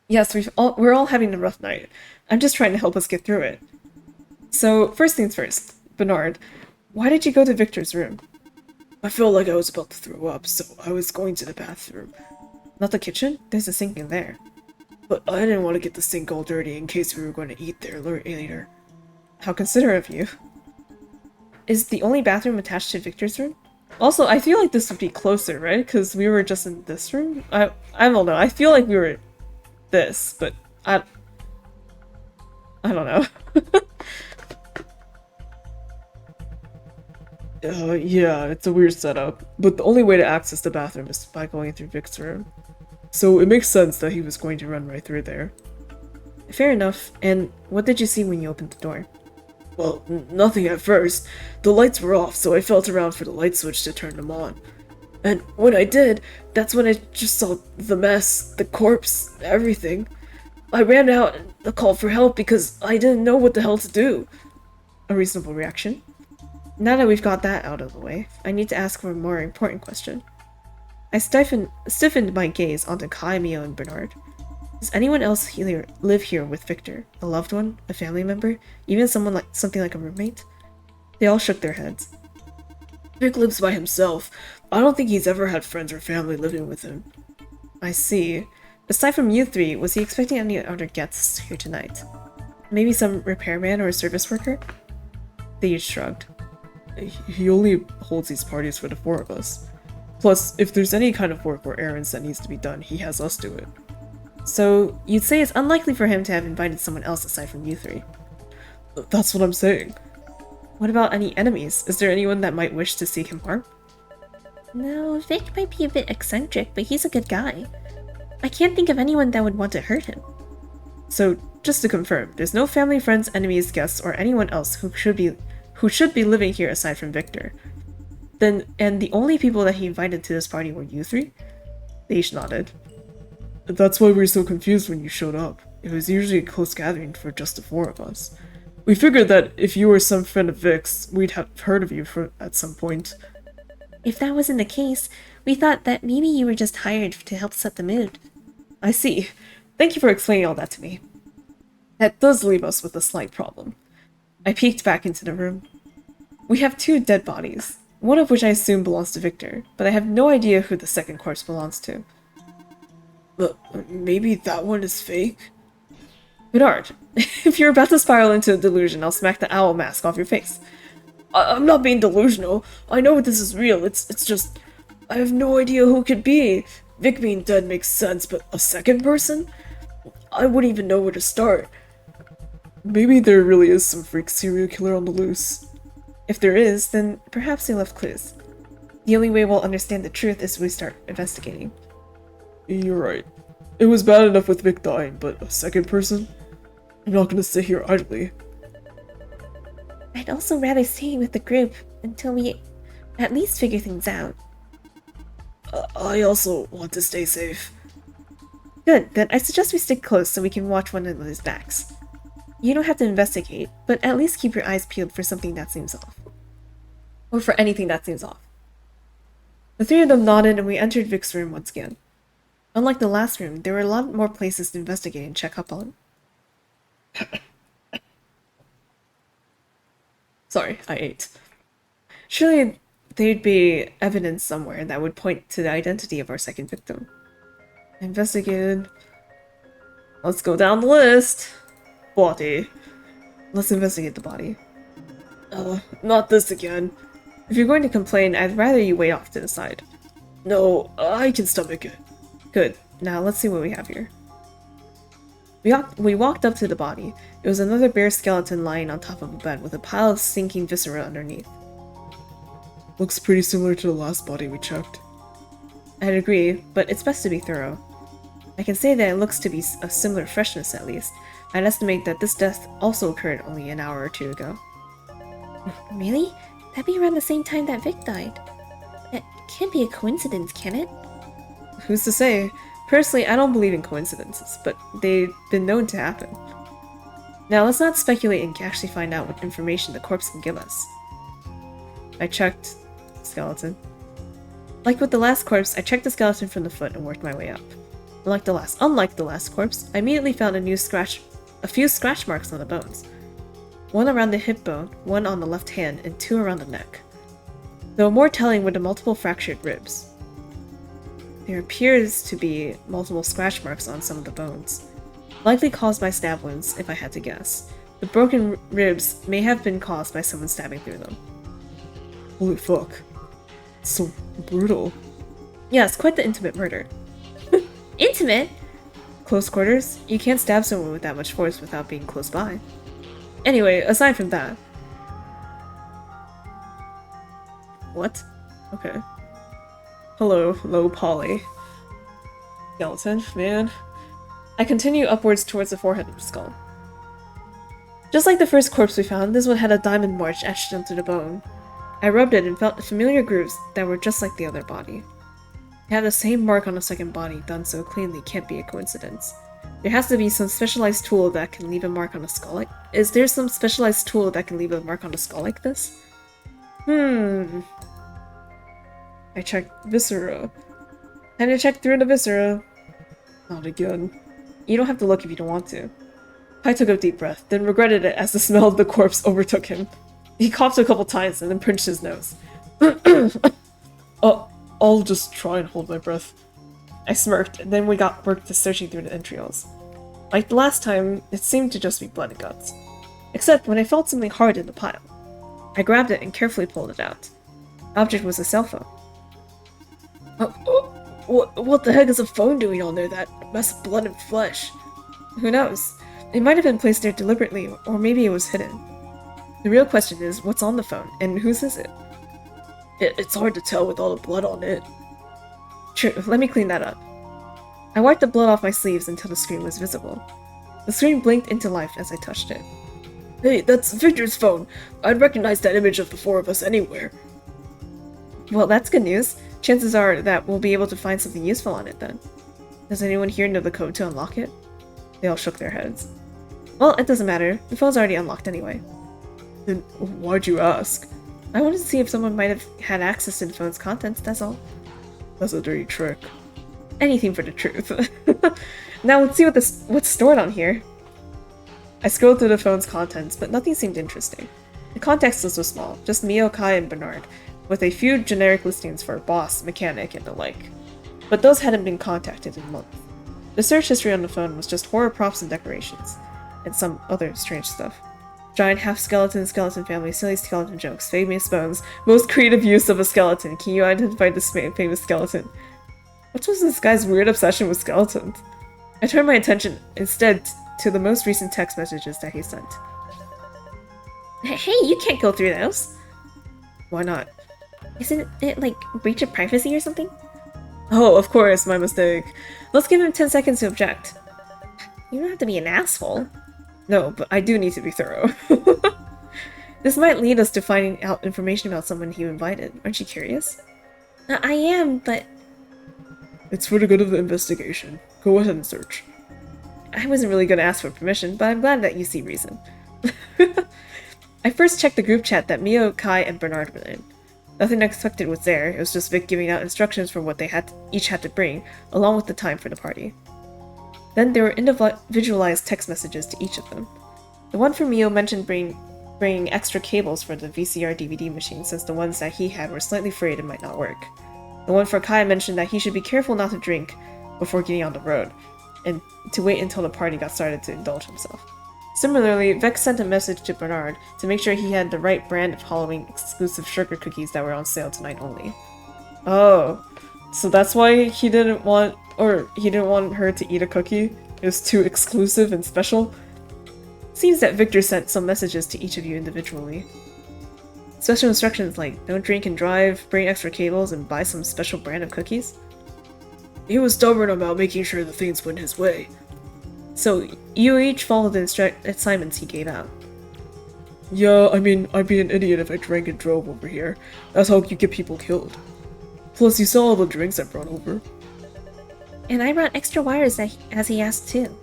Yes, we're all having a rough night. I'm just trying to help us get through it. So, first things first, Bernard, why did you go to Victor's room? I felt like I was about to throw up, so I was going to the bathroom. Not the kitchen? There's a sink in there. But I didn't want to get the sink all dirty in case we were going to eat there later. How considerate of you. Is the only bathroom attached to Victor's room? Also, I feel like this would be closer, right? Because we were just in this room? I don't know. I feel like we were this, but I don't know. Yeah, it's a weird setup, but the only way to access the bathroom is by going through Vic's room. So it makes sense that he was going to run right through there. Fair enough. And what did you see when you opened the door? Well, nothing at first. The lights were off, so I felt around for the light switch to turn them on. And when I did, that's when I just saw the mess, the corpse, everything. I ran out and called for help because I didn't know what the hell to do. A reasonable reaction. Now that we've got that out of the way, I need to ask for a more important question. I stiffened my gaze onto Kai, Mio, and Bernard. Does anyone else here live here with Victor? A loved one? A family member? Even something like a roommate? They all shook their heads. Vic lives by himself. I don't think he's ever had friends or family living with him. I see. Aside from you three, was he expecting any other guests here tonight? Maybe some repairman or a service worker? They each shrugged. He only holds these parties for the four of us. Plus, if there's any kind of work or errands that needs to be done, he has us do it. So, you'd say it's unlikely for him to have invited someone else aside from you three? That's what I'm saying. What about any enemies? Is there anyone that might wish to seek him harm? No, Vic might be a bit eccentric, but he's a good guy. I can't think of anyone that would want to hurt him. So, just to confirm, there's no family, friends, enemies, guests, or anyone else who should be living here aside from Victor. And the only people that he invited to this party were you three? They each nodded. That's why we were so confused when you showed up. It was usually a close gathering for just the four of us. We figured that if you were some friend of Vic's, we'd have heard of you at some point. If that wasn't the case, we thought that maybe you were just hired to help set the mood. I see. Thank you for explaining all that to me. That does leave us with a slight problem. I peeked back into the room. We have two dead bodies, one of which I assume belongs to Victor, but I have no idea who the second corpse belongs to. But maybe that one is fake? Bernard, if you're about to spiral into a delusion, I'll smack the owl mask off your face. I'm not being delusional. I know this is real. It's just... I have no idea who it could be. Vic being dead makes sense, but a second person? I wouldn't even know where to start. Maybe there really is some freak serial killer on the loose. If there is, then perhaps they left clues. The only way we'll understand the truth is we start investigating. You're right. It was bad enough with Vic dying, but a second person? I'm not gonna sit here idly. I'd also rather stay with the group until we at least figure things out. I also want to stay safe. Good, then I suggest we stick close so we can watch one another's backs. You don't have to investigate, but at least keep your eyes peeled for something that seems off. Or for anything that seems off. The three of them nodded and we entered Vic's room once again. Unlike the last room, there were a lot more places to investigate and check up on. Sorry, I ate. Surely there'd be evidence somewhere that would point to the identity of our second victim. Investigated. Let's go down the list. Body. Let's investigate the body. Not this again. If you're going to complain, I'd rather you wait off to the side. No, I can stomach it. Good. Now let's see what we have here. We walked up to the body. It was another bare skeleton lying on top of a bed with a pile of stinking viscera underneath. Looks pretty similar to the last body we checked. I'd agree, but it's best to be thorough. I can say that it looks to be a similar freshness at least. I'd estimate that this death also occurred only an hour or two ago. Really? That'd be around the same time that Vic died. It can't be a coincidence, can it? Who's to say? Personally, I don't believe in coincidences, but they've been known to happen. Now, let's not speculate and actually find out what information the corpse can give us. I checked skeleton. Like with the last corpse, I checked the skeleton from the foot and worked my way up. Unlike the last corpse, I immediately found a few scratch marks on the bones. One around the hip bone, one on the left hand, and two around the neck. Though more telling were the multiple fractured ribs. There appears to be multiple scratch marks on some of the bones, likely caused by stab wounds, if I had to guess. The broken ribs may have been caused by someone stabbing through them. Holy fuck. It's so brutal. Yes, quite the intimate murder. Intimate? Close quarters? You can't stab someone with that much force without being close by. Anyway, aside from that... What? Okay. Hello, low poly. Skeleton, man. I continue upwards towards the forehead of the skull. Just like the first corpse we found, this one had a diamond march etched into the bone. I rubbed it and felt familiar grooves that were just like the other body. It had the same mark on the second body, done so cleanly can't be a coincidence. There has to be some specialized tool that can leave a mark on a skull like... Is there some specialized tool that can leave a mark on a skull like this? I checked viscera. Time to check through the viscera. Not again. You don't have to look if you don't want to. I took a deep breath, then regretted it as the smell of the corpse overtook him. He coughed a couple times and then pinched his nose. I'll just try and hold my breath. I smirked, and then we got work to searching through the entrails. Like the last time, it seemed to just be blood and guts. Except when I felt something hard in the pile. I grabbed it and carefully pulled it out. The object was a cell phone. What the heck is a phone doing on there? That mess of blood and flesh. Who knows? It might have been placed there deliberately, or maybe it was hidden. The real question is, what's on the phone, and whose is it? It's hard to tell with all the blood on it. True, let me clean that up. I wiped the blood off my sleeves until the screen was visible. The screen blinked into life as I touched it. Hey, that's Victor's phone. I'd recognize that image of the four of us anywhere. Well, that's good news. Chances are that we'll be able to find something useful on it then. Does anyone here know the code to unlock it? They all shook their heads. Well, it doesn't matter. The phone's already unlocked anyway. Then why'd you ask? I wanted to see if someone might have had access to the phone's contents, that's all. That's a dirty trick. Anything for the truth. Now let's see what's stored on here. I scrolled through the phone's contents, but nothing seemed interesting. The context list was small, just Mio, Kai, and Bernard, with a few generic listings for boss, mechanic, and the like. But those hadn't been contacted in months. The search history on the phone was just horror props and decorations, and some other strange stuff. Giant half-skeleton, skeleton family, silly skeleton jokes, famous bones, most creative use of a skeleton. Can you identify this famous skeleton? What was this guy's weird obsession with skeletons? I turned my attention instead to the most recent text messages that he sent. Hey, you can't go through those. Why not? Isn't it like breach of privacy or something? Oh, of course, my mistake. Let's give him 10 seconds to object. You don't have to be an asshole. No, but I do need to be thorough. This might lead us to finding out information about someone you invited. Aren't you curious? I am, but It's for the good of the investigation. Go ahead and search. I wasn't really going to ask for permission, but I'm glad that you see reason. I first checked the group chat that Mio, Kai, and Bernard were in. Nothing unexpected was there. It was just Vic giving out instructions for what they each had to bring, along with the time for the party. Then there were individualized text messages to each of them. The one for Mio mentioned bringing extra cables for the VCR DVD machine, since the ones that he had were slightly frayed and might not work. The one for Kai mentioned that he should be careful not to drink before getting on the road, and to wait until the party got started to indulge himself. Similarly, Vex sent a message to Bernard to make sure he had the right brand of Halloween exclusive sugar cookies that were on sale tonight only. Oh, so that's why he didn't want Or he didn't want her to eat a cookie. It was too exclusive and special. Seems that Victor sent some messages to each of you individually. Special instructions like don't drink and drive, bring extra cables, and buy some special brand of cookies. He was stubborn about making sure the things went his way. So you each followed the assignments he gave out. Yeah, I mean, I'd be an idiot if I drank and drove over here. That's how you get people killed. Plus, you saw all the drinks I brought over. And I brought extra wires as he asked too.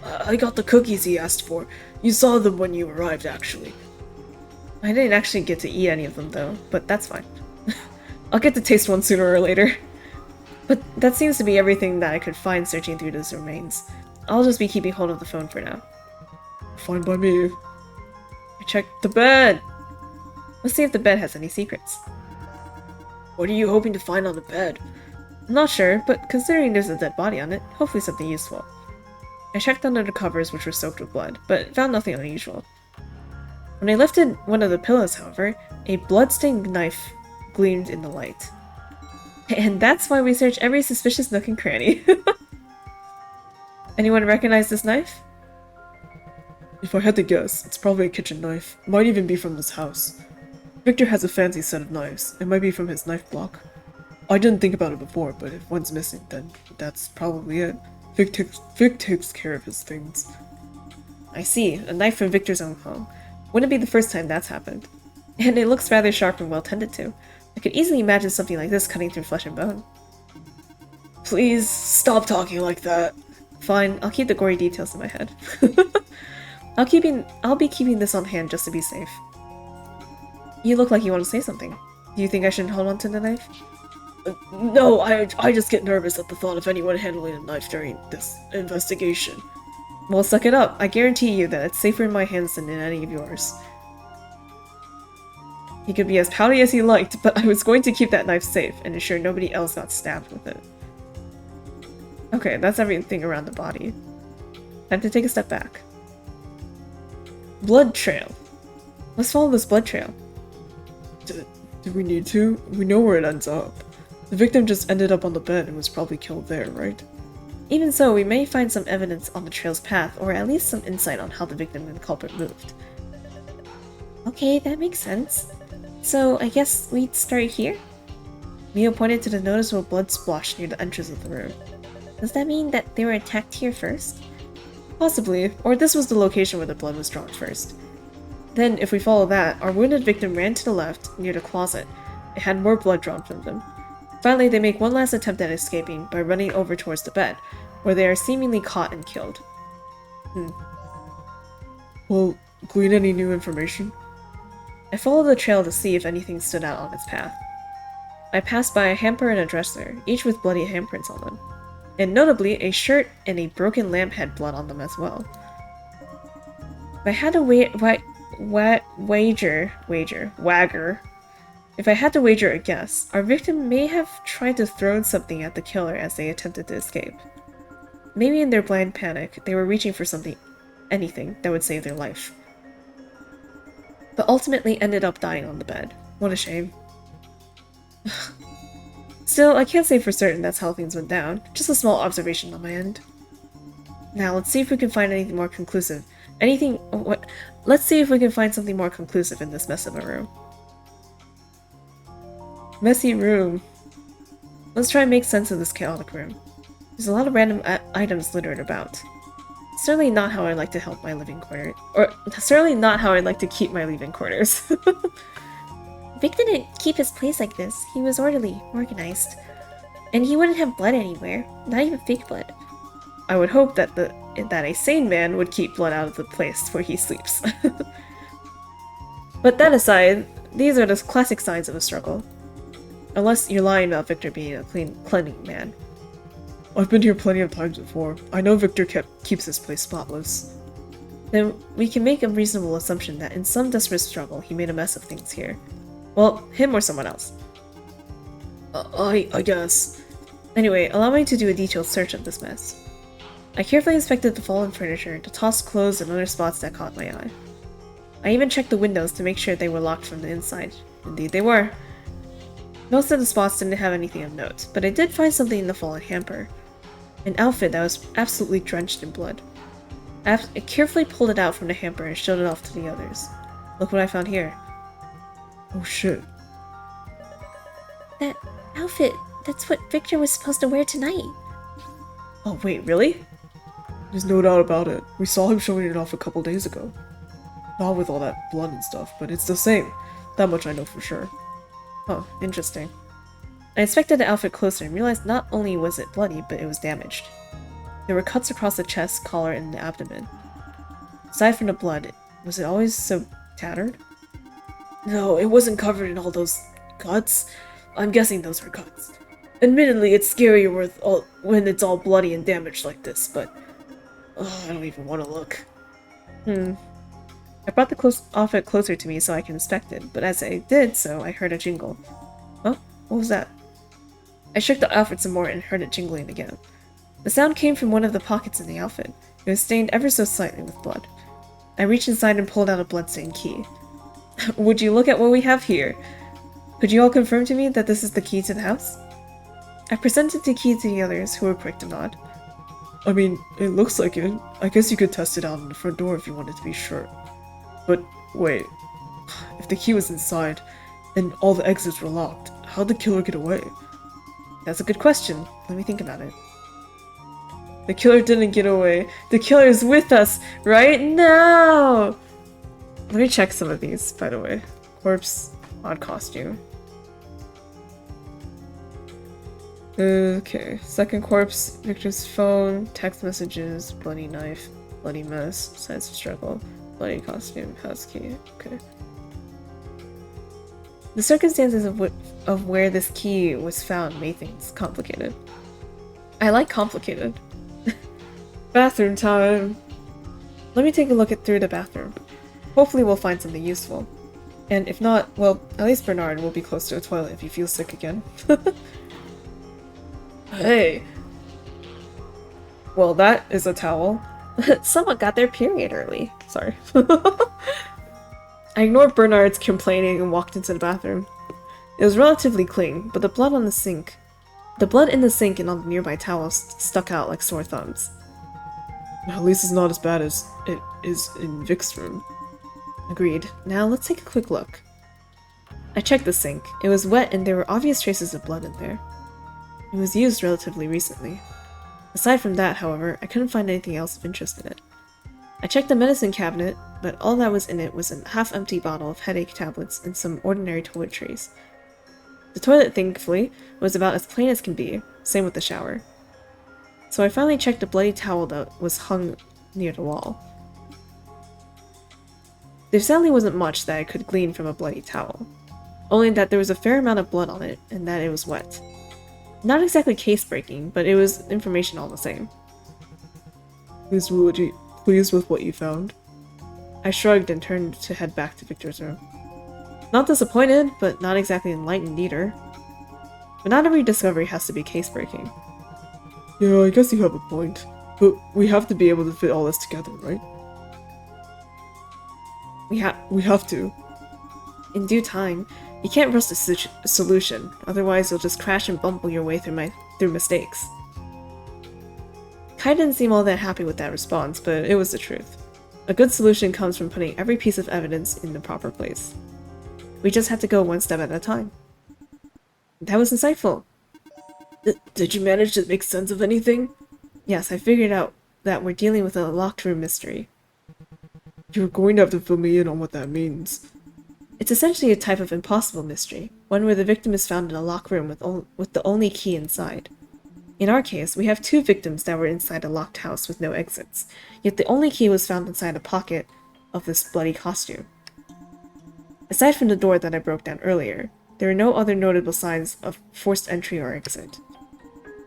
I got the cookies he asked for. You saw them when you arrived, actually. I didn't actually get to eat any of them though, but that's fine. I'll get to taste one sooner or later. But that seems to be everything that I could find searching through those remains. I'll just be keeping hold of the phone for now. Fine by me. I checked the bed! Let's see if the bed has any secrets. What are you hoping to find on the bed? I'm not sure, but considering there's a dead body on it, hopefully something useful. I checked under the covers, which were soaked with blood, but found nothing unusual. When I lifted one of the pillows, however, a blood-stained knife gleamed in the light. And that's why we search every suspicious nook and cranny. Anyone recognize this knife? If I had to guess, it's probably a kitchen knife. Might even be from this house. Victor has a fancy set of knives. It might be from his knife block. I didn't think about it before, but if one's missing, then that's probably it. Vic takes care of his things. I see, a knife from Victor's own home. Wouldn't be the first time that's happened. And it looks rather sharp and well tended to. I could easily imagine something like this cutting through flesh and bone. Please, stop talking like that. Fine, I'll keep the gory details in my head. I'll be keeping this on hand just to be safe. You look like you want to say something. Do you think I should hold on to the knife? No, I just get nervous at the thought of anyone handling a knife during this investigation. Well, suck it up. I guarantee you that it's safer in my hands than in any of yours. He could be as pouty as he liked, but I was going to keep that knife safe and ensure nobody else got stabbed with it. Okay, that's everything around the body. Time to take a step back. Blood trail. Let's follow this blood trail. Do we need to? We know where it ends up. The victim just ended up on the bed and was probably killed there, right? Even so, we may find some evidence on the trail's path, or at least some insight on how the victim and the culprit moved. Okay, that makes sense. So I guess we'd start here? Mio pointed to the noticeable blood splotch near the entrance of the room. Does that mean that they were attacked here first? Possibly, or this was the location where the blood was drawn first. Then, if we follow that, our wounded victim ran to the left, near the closet. It had more blood drawn from them. Finally, they make one last attempt at escaping by running over towards the bed, where they are seemingly caught and killed. Well, glean any new information? I followed the trail to see if anything stood out on its path. I passed by a hamper and a dresser, each with bloody handprints on them. And notably, a shirt and a broken lamp had blood on them as well. If I had to If I had to wager a guess, our victim may have tried to throw something at the killer as they attempted to escape. Maybe in their blind panic, they were reaching for anything that would save their life. But ultimately ended up dying on the bed. What a shame. Still, I can't say for certain that's how things went down. Just a small observation on my end. Now, let's see if we can find anything more conclusive. Let's see if we can find something more conclusive in this mess of a room. Messy room. Let's try and make sense of this chaotic room. There's a lot of random items littered about. Certainly not how I like to help my living quarters. Or, certainly not how I'd like to keep my living quarters. Vic didn't keep his place like this. He was orderly, organized. And he wouldn't have blood anywhere. Not even fake blood. I would hope that a sane man would keep blood out of the place where he sleeps. But that aside, these are the classic signs of a struggle. Unless you're lying about Victor being a cleaning man. I've been here plenty of times before. I know Victor keeps this place spotless. Then we can make a reasonable assumption that in some desperate struggle he made a mess of things here. Well, him or someone else. I guess. Anyway, allow me to do a detailed search of this mess. I carefully inspected the fallen furniture, the tossed clothes, and other spots that caught my eye. I even checked the windows to make sure they were locked from the inside. Indeed they were. Most of the spots didn't have anything of note, but I did find something in the fallen hamper. An outfit that was absolutely drenched in blood. I carefully pulled it out from the hamper and showed it off to the others. Look what I found here. Oh shit. That outfit, that's what Victor was supposed to wear tonight. Oh wait, really? There's no doubt about it. We saw him showing it off a couple days ago. Not with all that blood and stuff, but it's the same. That much I know for sure. Oh, interesting. I inspected the outfit closer and realized not only was it bloody, but it was damaged. There were cuts across the chest, collar, and the abdomen. Aside from the blood, was it always so tattered? No, it wasn't covered in all those cuts. I'm guessing those were cuts. Admittedly, it's scarier when it's all bloody and damaged like this, but I don't even want to look. I brought the outfit closer to me so I can inspect it, but as I did so, I heard a jingle. Oh, what was that? I shook the outfit some more and heard it jingling again. The sound came from one of the pockets in the outfit. It was stained ever so slightly with blood. I reached inside and pulled out a bloodstained key. Would you look at what we have here? Could you all confirm to me that this is the key to the house? I presented the key to the others, who were quick to nod. I mean, it looks like it. I guess you could test it out on the front door if you wanted to be sure. But wait, if the key was inside, and all the exits were locked, how'd the killer get away? That's a good question. Let me think about it. The killer didn't get away. The killer is with us right now! Let me check some of these, by the way. Corpse, odd costume. Okay, second corpse, Victor's phone, text messages, bloody knife, bloody mess, signs of struggle, bloody costume, house key. Okay. The circumstances of where this key was found made things complicated. I like complicated. Bathroom time! Let me take a look through the bathroom. Hopefully we'll find something useful. And if not, well, at least Bernard will be close to a toilet if he feels sick again. Hey! Well, that is a towel. Someone got their period early. Sorry. I ignored Bernard's complaining and walked into the bathroom. It was relatively clean, but the blood in the sink and on the nearby towels stuck out like sore thumbs. At least it's not as bad as it is in Vic's room. Agreed. Now let's take a quick look. I checked the sink. It was wet and there were obvious traces of blood in there. It was used relatively recently. Aside from that, however, I couldn't find anything else of interest in it. I checked the medicine cabinet, but all that was in it was a half-empty bottle of headache tablets and some ordinary toiletries. The toilet, thankfully, was about as plain as can be, same with the shower. So I finally checked the bloody towel that was hung near the wall. There sadly wasn't much that I could glean from a bloody towel, only that there was a fair amount of blood on it and that it was wet. Not exactly case-breaking, but it was information all the same. Is Luigi pleased with what you found? I shrugged and turned to head back to Victor's room. Not disappointed, but not exactly enlightened either. But not every discovery has to be case-breaking. Yeah, I guess you have a point. But we have to be able to fit all this together, right? We have to. In due time. You can't rush a solution, otherwise you'll just crash and bumble your way through mistakes. Kai didn't seem all that happy with that response, but it was the truth. A good solution comes from putting every piece of evidence in the proper place. We just have to go one step at a time. That was insightful. Did you manage to make sense of anything? Yes, I figured out that we're dealing with a locked room mystery. You're going to have to fill me in on what that means. It's essentially a type of impossible mystery, one where the victim is found in a locked room with the only key inside. In our case, we have two victims that were inside a locked house with no exits, yet the only key was found inside a pocket of this bloody costume. Aside from the door that I broke down earlier, there are no other notable signs of forced entry or exit.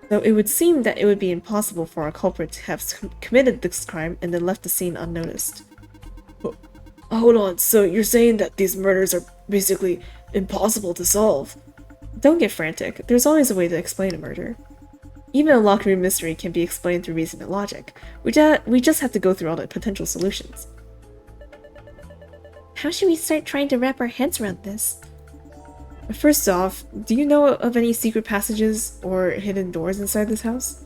Though it would seem that it would be impossible for a culprit to have committed this crime and then left the scene unnoticed. Hold on, so you're saying that these murders are basically impossible to solve? Don't get frantic. There's always a way to explain a murder. Even a locked room mystery can be explained through reason and logic. We just have to go through all the potential solutions. How should we start trying to wrap our heads around this? First off, do you know of any secret passages or hidden doors inside this house?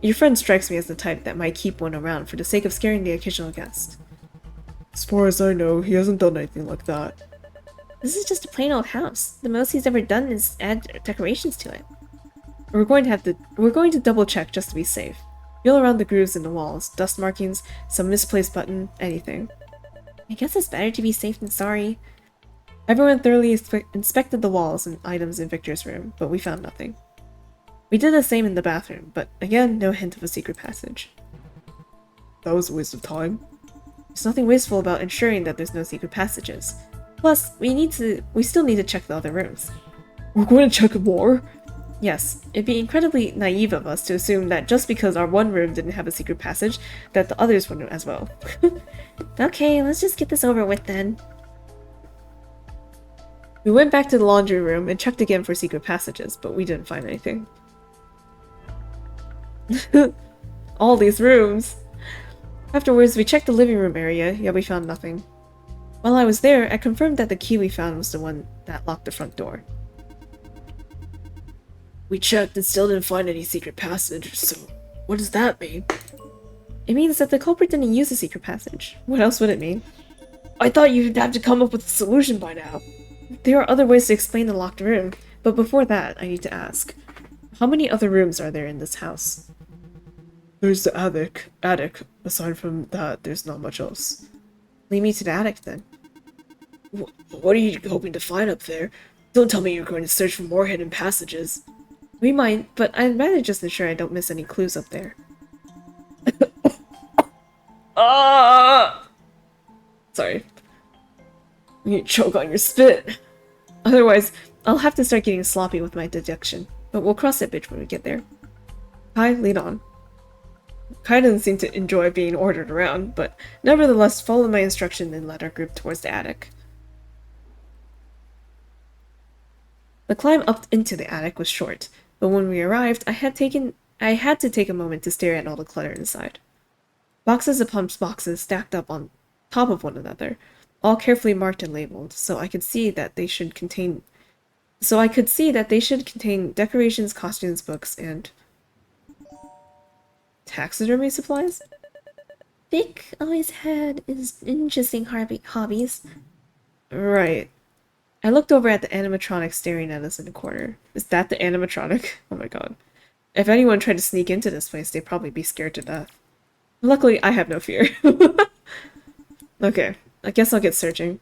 Your friend strikes me as the type that might keep one around for the sake of scaring the occasional guest. As far as I know, he hasn't done anything like that. This is just a plain old house. The most he's ever done is add decorations to it. We're going to double check just to be safe. Feel around the grooves in the walls, dust markings, some misplaced button, anything. I guess it's better to be safe than sorry. Everyone thoroughly inspected the walls and items in Victor's room, but we found nothing. We did the same in the bathroom, but again, no hint of a secret passage. That was a waste of time. There's nothing wasteful about ensuring that there's no secret passages. Plus, we still need to check the other rooms. We're going to check more? Yes, it'd be incredibly naive of us to assume that just because our one room didn't have a secret passage, that the others wouldn't as well. Okay, let's just get this over with then. We went back to the laundry room and checked again for secret passages, but we didn't find anything. All these rooms! Afterwards, we checked the living room area, yet we found nothing. While I was there, I confirmed that the key we found was the one that locked the front door. We checked and still didn't find any secret passage, so what does that mean? It means that the culprit didn't use a secret passage. What else would it mean? I thought you'd have to come up with a solution by now. There are other ways to explain the locked room, but before that, I need to ask. How many other rooms are there in this house? There's the attic. Aside from that, there's not much else. Lead me to the attic, then. What are you hoping to find up there? Don't tell me you're going to search for more hidden passages. We might, but I'd rather just ensure I don't miss any clues up there. Sorry. You choke on your spit. Otherwise, I'll have to start getting sloppy with my deduction. But we'll cross that bridge when we get there. Kai, lead on. Kai doesn't seem to enjoy being ordered around, but nevertheless followed my instruction and led our group towards the attic. The climb up into the attic was short, but when we arrived, I had to take a moment to stare at all the clutter inside. Boxes upon boxes stacked up on top of one another, all carefully marked and labeled, so I could see that they should contain decorations, costumes, books, and taxidermy supplies? Vic always had his interesting hobbies. Right. I looked over at the animatronic staring at us in the corner. Is that the animatronic? Oh my god. If anyone tried to sneak into this place, they'd probably be scared to death. Luckily, I have no fear. Okay, I guess I'll get searching.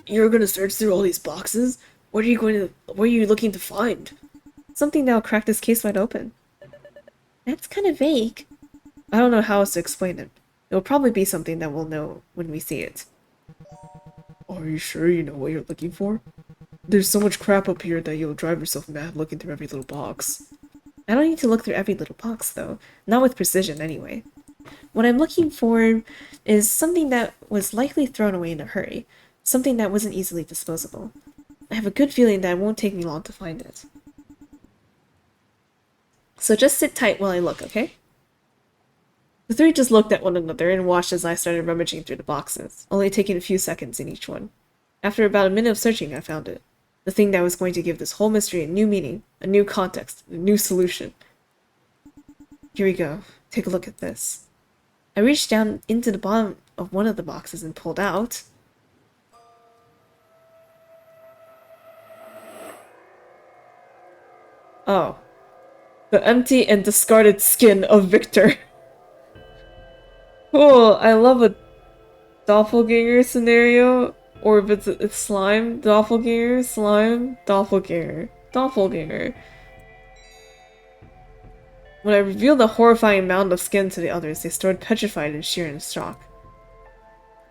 You're gonna search through all these boxes? What are you looking to find? Something that'll crack this case wide open. That's kind of vague. I don't know how else to explain it. It'll probably be something that we'll know when we see it. Are you sure you know what you're looking for? There's so much crap up here that you'll drive yourself mad looking through every little box. I don't need to look through every little box, though. Not with precision, anyway. What I'm looking for is something that was likely thrown away in a hurry. Something that wasn't easily disposable. I have a good feeling that it won't take me long to find it. So just sit tight while I look, okay? The three just looked at one another and watched as I started rummaging through the boxes, only taking a few seconds in each one. After about a minute of searching, I found it. The thing that was going to give this whole mystery a new meaning, a new context, a new solution. Here we go. Take a look at this. I reached down into the bottom of one of the boxes and pulled out... Oh. The empty and discarded skin of Victor. Cool, I love a doppelganger scenario. Or if it's slime, doppelganger, slime, doppelganger, doppelganger. When I revealed the horrifying mound of skin to the others, they stood petrified and sheer in shock.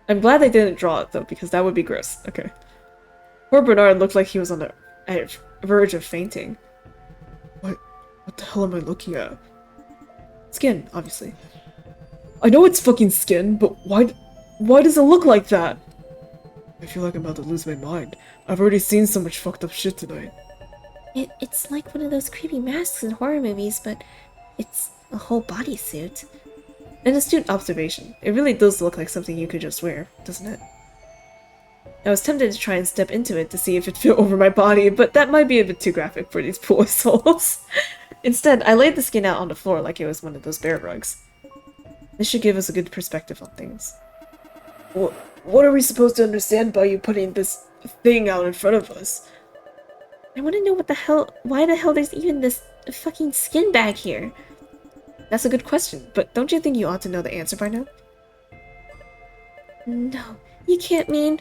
I'm glad they didn't draw it though, because that would be gross. Okay. Poor Bernard looked like he was on the verge of fainting. What the hell am I looking at? Skin, obviously. I know it's fucking skin, but why does it look like that? I feel like I'm about to lose my mind. I've already seen so much fucked up shit tonight. It's like one of those creepy masks in horror movies, but it's a whole bodysuit. An astute observation. It really does look like something you could just wear, doesn't it? I was tempted to try and step into it to see if it fit over my body, but that might be a bit too graphic for these poor souls. Instead, I laid the skin out on the floor like it was one of those bear rugs. This should give us a good perspective on things. What are we supposed to understand by you putting this thing out in front of us? I want to know why the hell there's even this fucking skin bag here. That's a good question, but don't you think you ought to know the answer by now? No, you can't mean...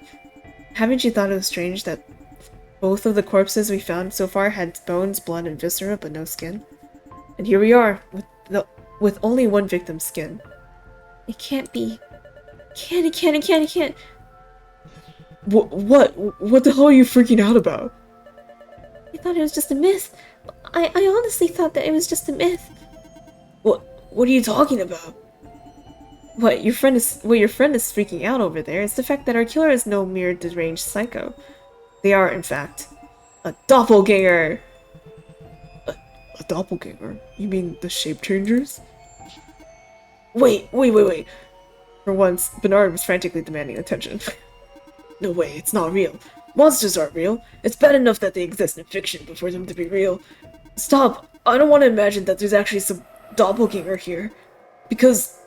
Haven't you thought it was strange that both of the corpses we found so far had bones, blood, and viscera, but no skin? And here we are, with only one victim's skin. It can't be. It can't. What the hell are you freaking out about? I thought it was just a myth. I honestly thought that it was just a myth. What are you talking about? What your friend is freaking out over there is the fact that our killer is no mere deranged psycho. They are, in fact, a doppelganger. A doppelganger? You mean the shape changers? Wait. For once, Bernard was frantically demanding attention. No way, it's not real. Monsters aren't real. It's bad enough that they exist in fiction before them to be real. Stop! I don't want to imagine that there's actually some doppelganger here. Because...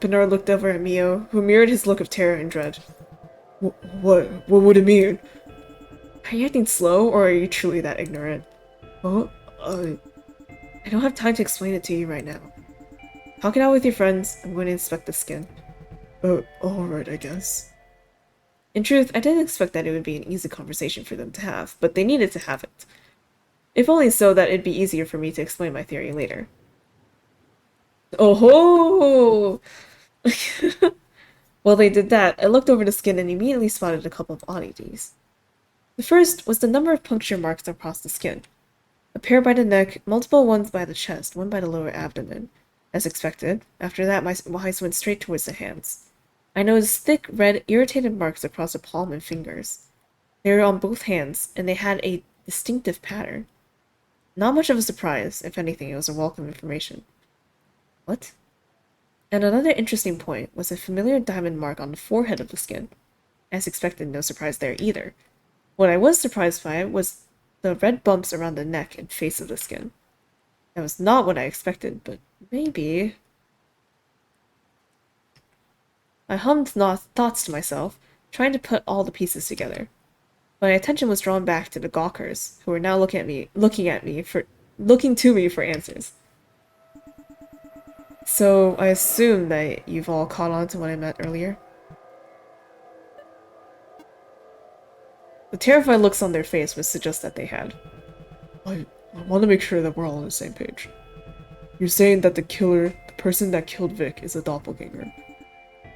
Bernard looked over at Mio, who mirrored his look of terror and dread. What would it mean? Are you acting slow, or are you truly that ignorant? Huh? I don't have time to explain it to you right now. Talk it out with your friends. I'm going to inspect the skin. Alright, I guess. In truth, I didn't expect that it would be an easy conversation for them to have, but they needed to have it. If only so that it'd be easier for me to explain my theory later. Oh-ho! While they did that, I looked over the skin and immediately spotted a couple of oddities. The first was the number of puncture marks across the skin. A pair by the neck, multiple ones by the chest, one by the lower abdomen. As expected, after that my eyes went straight towards the hands. I noticed thick, red, irritated marks across the palm and fingers. They were on both hands, and they had a distinctive pattern. Not much of a surprise, if anything, it was a welcome information. What? And another interesting point was a familiar diamond mark on the forehead of the skin. As expected, no surprise there either. What I was surprised by was the red bumps around the neck and face of the skin. That was not what I expected, but maybe... I hummed thoughts to myself, trying to put all the pieces together. My attention was drawn back to the gawkers, who were now looking to me for answers. So, I assume that you've all caught on to what I meant earlier? The terrified looks on their face would suggest that they had. I want to make sure that we're all on the same page. You're saying that the person that killed Vic, is a doppelganger.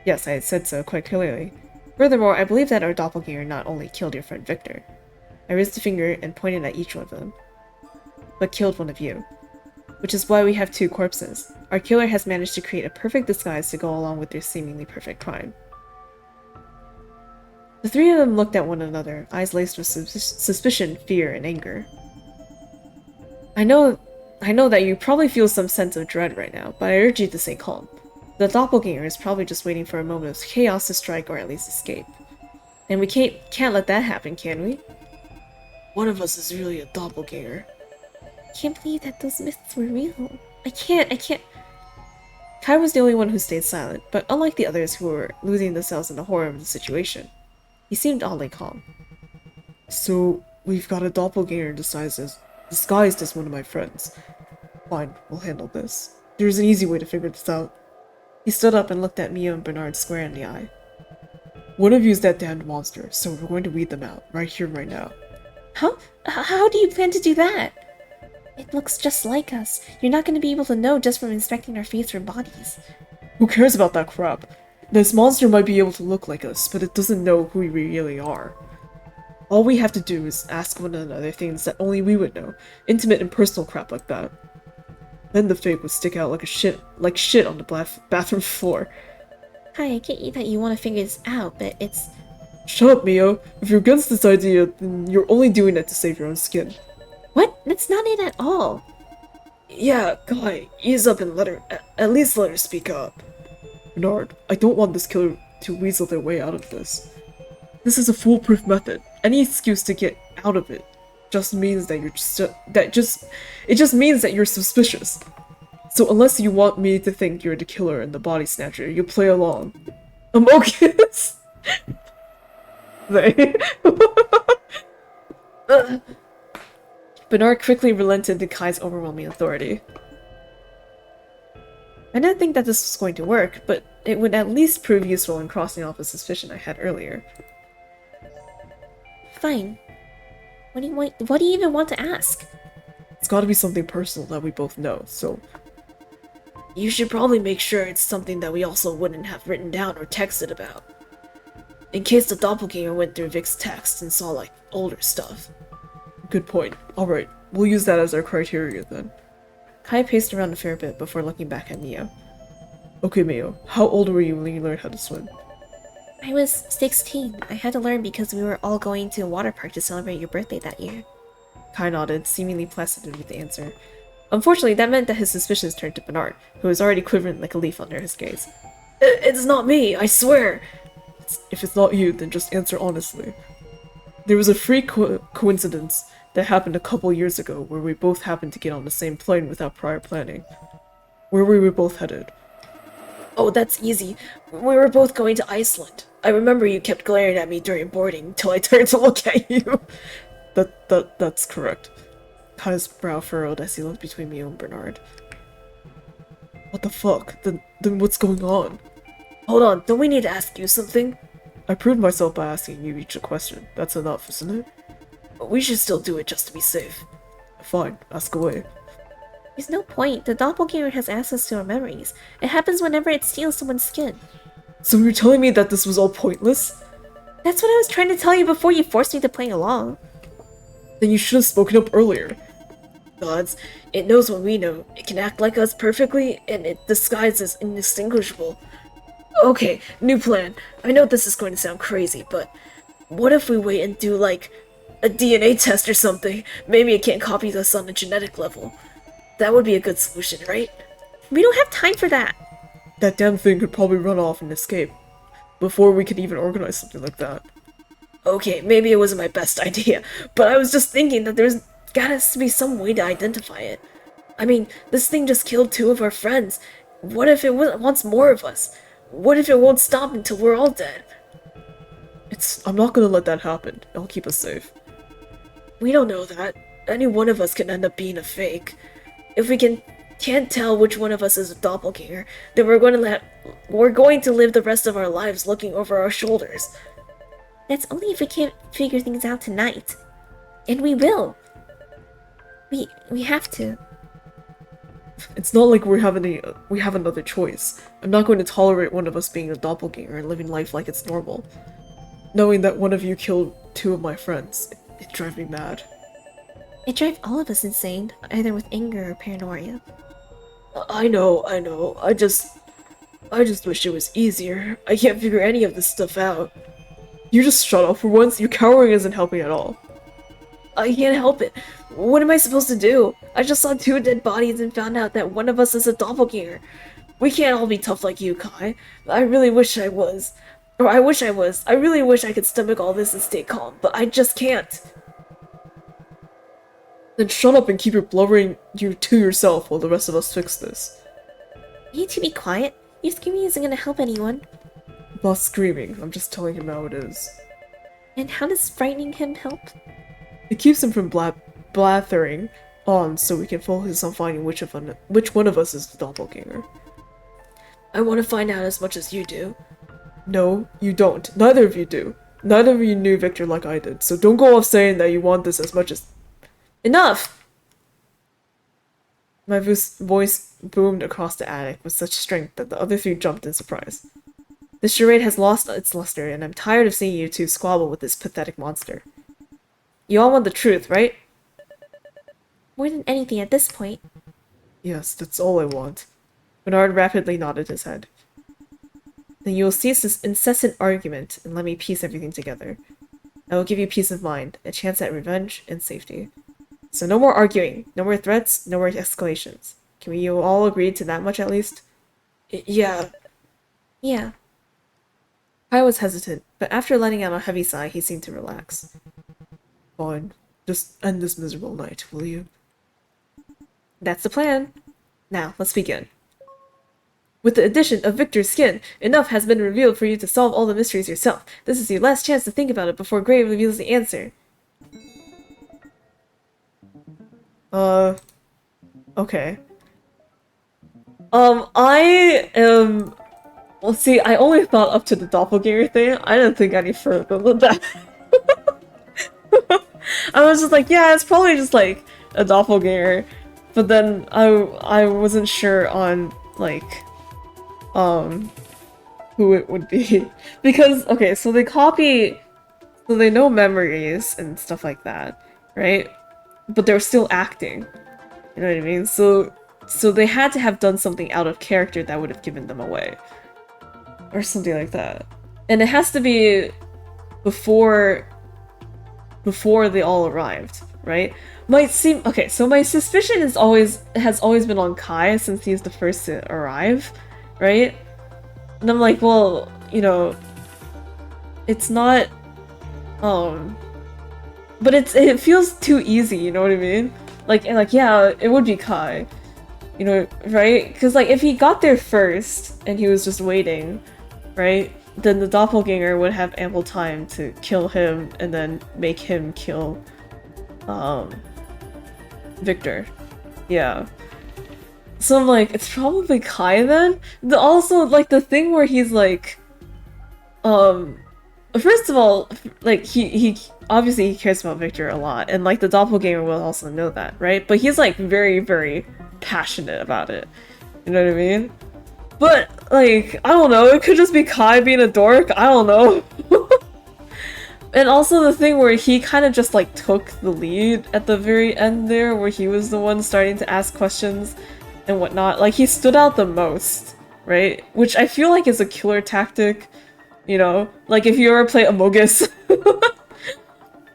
Yes, I had said so quite clearly. Furthermore, I believe that our doppelganger not only killed your friend Victor. I raised a finger and pointed at each one of them, but killed one of you. Which is why we have two corpses. Our killer has managed to create a perfect disguise to go along with their seemingly perfect crime. The three of them looked at one another, eyes laced with suspicion, fear, and anger. I know that you probably feel some sense of dread right now, but I urge you to stay calm. The doppelganger is probably just waiting for a moment of chaos to strike or at least escape. And we can't let that happen, can we? One of us is really a doppelganger. I can't believe that those myths were real. I can't. Kai was the only one who stayed silent, but unlike the others who were losing themselves in the horror of the situation, he seemed oddly calm. So, we've got a doppelganger disguised as one of my friends. Fine, we'll handle this. There's an easy way to figure this out. He stood up and looked at Mio and Bernard square in the eye. One of you's that damned monster, so we're going to weed them out, right here, right now. Huh? How do you plan to do that? It looks just like us. You're not going to be able to know just from inspecting our face or bodies. Who cares about that crap? This monster might be able to look like us, but it doesn't know who we really are. All we have to do is ask one another things that only we would know, intimate and personal crap like that. Then the fake would stick out like shit on the bathroom floor. Hi, I get you that you want to figure this out, but it's... Shut up, Mio. If you're against this idea, then you're only doing it to save your own skin. What? That's not it at all. Yeah, Guy, ease up and at least let her speak up. Bernard, I don't want this killer to weasel their way out of this. This is a foolproof method. Any excuse to get out of it just means that it just means that you're suspicious. So unless you want me to think you're the killer and the body snatcher, you play along. Amogus! They. Bernard quickly relented to Kai's overwhelming authority. I didn't think that this was going to work, but it would at least prove useful in crossing off a suspicion I had earlier. Fine. What do you even want to ask? It's gotta be something personal that we both know, so... You should probably make sure it's something that we also wouldn't have written down or texted about. In case the doppelganger went through Vic's text and saw, like, older stuff. Good point. Alright, we'll use that as our criteria then. Kai paced around a fair bit before looking back at Mio. Okay, Mio, how old were you when you learned how to swim? I was 16. I had to learn because we were all going to a water park to celebrate your birthday that year. Kai nodded, seemingly placid with the answer. Unfortunately, that meant that his suspicions turned to Bernard, who was already quivering like a leaf under his gaze. It's not me, I swear! If it's not you, then just answer honestly. There was a freak coincidence that happened a couple years ago where we both happened to get on the same plane without prior planning. Where we were both headed. Oh, that's easy. We were both going to Iceland. I remember you kept glaring at me during boarding until I turned to look at you. That's correct. Kai's brow furrowed as he looked between me and Bernard. What the fuck? Then what's going on? Hold on, don't we need to ask you something? I proved myself by asking you each a question. That's enough, isn't it? We should still do it just to be safe. Fine, ask away. There's no point. The doppelganger has access to our memories. It happens whenever it steals someone's skin. So you're telling me that this was all pointless? That's what I was trying to tell you before you forced me to play along. Then you should have spoken up earlier. Gods, it knows what we know. It can act like us perfectly, and it disguises indistinguishable. Okay, new plan. I know this is going to sound crazy, but what if we wait and do, like, a DNA test or something? Maybe it can't copy us on a genetic level. That would be a good solution, right? We don't have time for that. That damn thing could probably run off and escape before we could even organize something like that. Okay, maybe it wasn't my best idea, but I was just thinking that there's gotta be some way to identify it. I mean, this thing just killed 2 of our friends. What if it wants more of us? What if it won't stop until we're all dead? I'm not gonna let that happen. I'll keep us safe. We don't know that. Any one of us can end up being a fake. If we can't tell which one of us is a doppelganger, then we're going to live the rest of our lives looking over our shoulders. That's only if we can't figure things out tonight. And we will. We have to. It's not like we have another choice. I'm not going to tolerate one of us being a doppelganger and living life like it's normal. Knowing that one of you killed 2 of my friends, it drives me mad. It drives all of us insane, either with anger or paranoia. I know. I just wish it was easier. I can't figure any of this stuff out. You just shut up for once. Your cowering isn't helping at all. I can't help it. What am I supposed to do? I just saw 2 dead bodies and found out that one of us is a doppelganger. We can't all be tough like you, Kai. I really wish I was. Or I wish I was. I really wish I could stomach all this and stay calm, but I just can't. Then shut up and keep your blubbering to yourself while the rest of us fix this. You need to be quiet. Your screaming isn't gonna help anyone. I'm not screaming. I'm just telling him how it is. And how does frightening him help? It keeps him from blathering on so we can focus on finding which one of us is the doppelganger. I want to find out as much as you do. No, you don't. Neither of you do. Neither of you knew Victor like I did, so don't go off saying that you want this as much as... Enough! My voice boomed across the attic with such strength that the other 3 jumped in surprise. This charade has lost its luster, and I'm tired of seeing you 2 squabble with this pathetic monster. You all want the truth, right? More than anything at this point. Yes, that's all I want. Bernard rapidly nodded his head. Then you will cease this incessant argument and let me piece everything together. I will give you peace of mind, a chance at revenge, and safety. So no more arguing, no more threats, no more escalations. Can we all agree to that much at least? Yeah. Yeah. Kai was hesitant, but after letting out a heavy sigh, he seemed to relax. Fine. Just end this miserable night, will you? That's the plan. Now, let's begin. With the addition of Victor's skin, enough has been revealed for you to solve all the mysteries yourself. This is your last chance to think about it before Gray reveals the answer. Okay. I am... Well, see, I only thought up to the doppelganger thing. I didn't think any further than that. I was just like, yeah, it's probably just, like, a doppelganger. But then I wasn't sure on, like, who it would be. Because, okay, so they copy... So they know memories and stuff like that, right? But they're still acting. You know what I mean? So they had to have done something out of character that would have given them away. Or something like that. And it has to be before they all arrived, right? Might seem okay, so my suspicion has always been on Kai since he's the first to arrive, right? And I'm like, well, you know, it's not but it feels too easy, you know what I mean? Like yeah, it would be Kai. You know, right? Because like if he got there first and he was just waiting, right? Then the doppelganger would have ample time to kill him and then make him kill Victor. Yeah. So I'm like, it's probably Kai then? Also, like, the thing where he's like, first of all, like, he obviously he cares about Victor a lot, and like the doppelganger will also know that, right? But he's like very, very passionate about it. You know what I mean? But, like, I don't know, it could just be Kai being a dork, I don't know. And also the thing where he kind of just, like, took the lead at the very end there, where he was the one starting to ask questions and whatnot. Like, he stood out the most, right? Which I feel like is a killer tactic, you know? Like, if you ever play Amogus,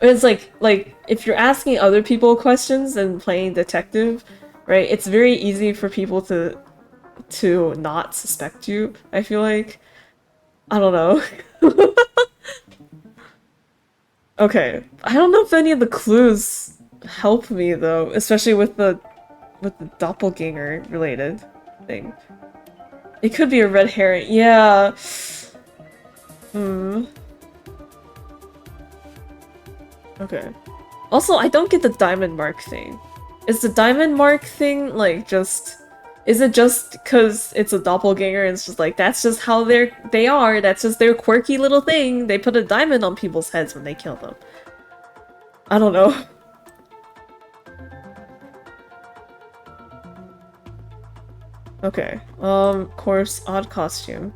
it's like, if you're asking other people questions and playing detective, right? It's very easy for people to not suspect you, I feel like. I don't know. Okay, I don't know if any of the clues help me though, especially with the doppelganger related thing. It could be a red herring, yeah. Okay. Also, I don't get the diamond mark thing. Is the diamond mark thing like just... Is it just because it's a doppelganger and it's just like, that's just how they are, that's just their quirky little thing, they put a diamond on people's heads when they kill them? I don't know. Okay, corpse, odd costume.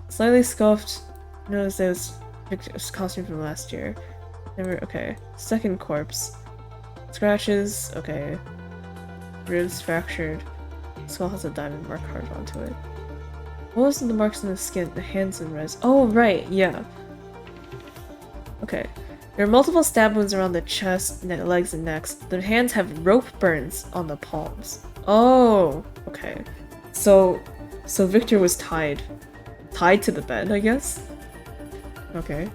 Slightly scuffed, notice there's Victor's costume from last year. Never, okay. Second corpse. Scratches, okay. Ribs fractured. Skull has a diamond mark carved onto it. What was the marks on the skin? The hands and res. Oh, right, yeah. Okay. There are multiple stab wounds around the chest, legs, and necks. The hands have rope burns on the palms. Oh, okay. So Victor was tied to the bed, I guess? Okay.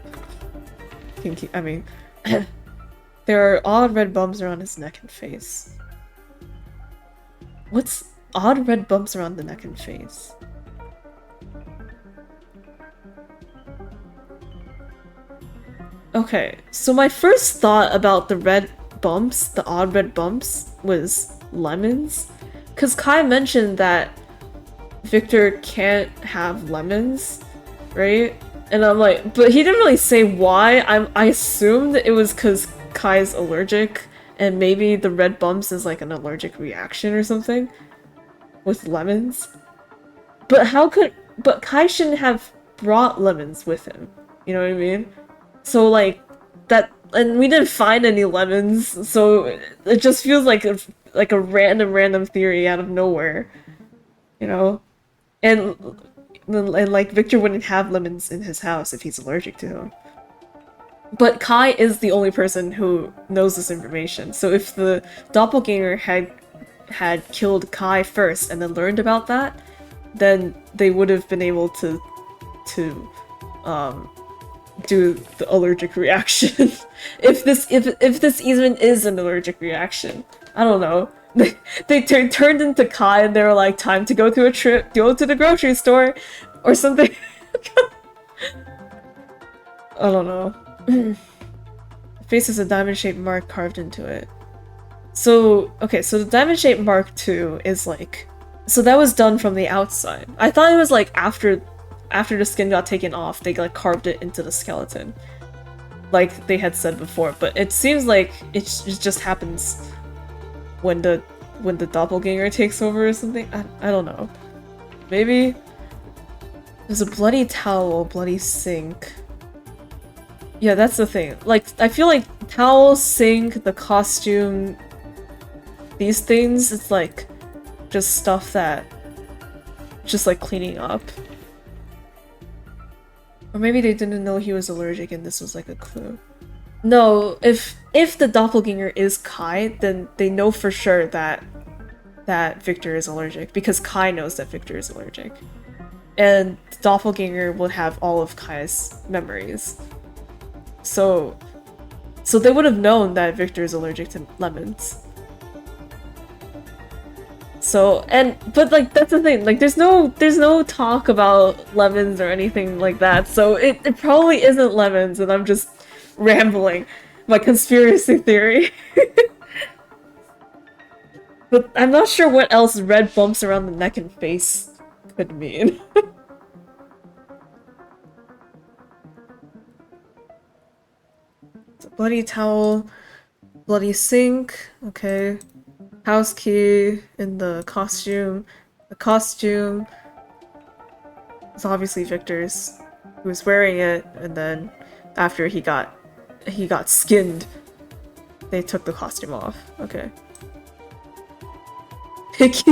I mean, there are odd red bumps around his neck and face. What's odd red bumps around the neck and face? Okay, so my first thought about the red bumps, the odd red bumps, was lemons. Because Kai mentioned that Victor can't have lemons, right? And I'm like, but he didn't really say why. I assumed it was because Kai's allergic, and maybe the red bumps is like an allergic reaction or something with lemons. But Kai shouldn't have brought lemons with him. You know what I mean? So like that, and we didn't find any lemons, so it just feels like a random theory out of nowhere, you know? And like Victor wouldn't have lemons in his house if he's allergic to them. But Kai is the only person who knows this information, so if the doppelganger had killed Kai first and then learned about that, then they would have been able to to do the allergic reaction. if this even is an allergic reaction. I don't know. They turned into Kai and they were like, time to go to a trip, go to the grocery store, or something. I don't know. Face has a diamond-shaped mark carved into it. So, okay, so the diamond-shaped mark 2 is like... So that was done from the outside. I thought it was like after the skin got taken off, they like carved it into the skeleton. Like they had said before, but it seems like it just happens when the doppelganger takes over or something. I don't know. Maybe there's a bloody towel, bloody sink. Yeah, that's the thing. Like, I feel like towel, sink, the costume, these things, it's like just stuff that just like cleaning up. Or maybe they didn't know he was allergic and this was like a clue. No, if the doppelganger is Kai, then they know for sure that Victor is allergic, because Kai knows that Victor is allergic. And the doppelganger would have all of Kai's memories. So they would have known that Victor is allergic to lemons. So, but like, that's the thing, like, there's no talk about lemons or anything like that, so it probably isn't lemons, and I'm just rambling my conspiracy theory. But I'm not sure what else red bumps around the neck and face could mean. Bloody towel, bloody sink, okay. House key in the costume. The costume is obviously Victor's. He was wearing it, and then after he got skinned, they took the costume off. Okay. Picky.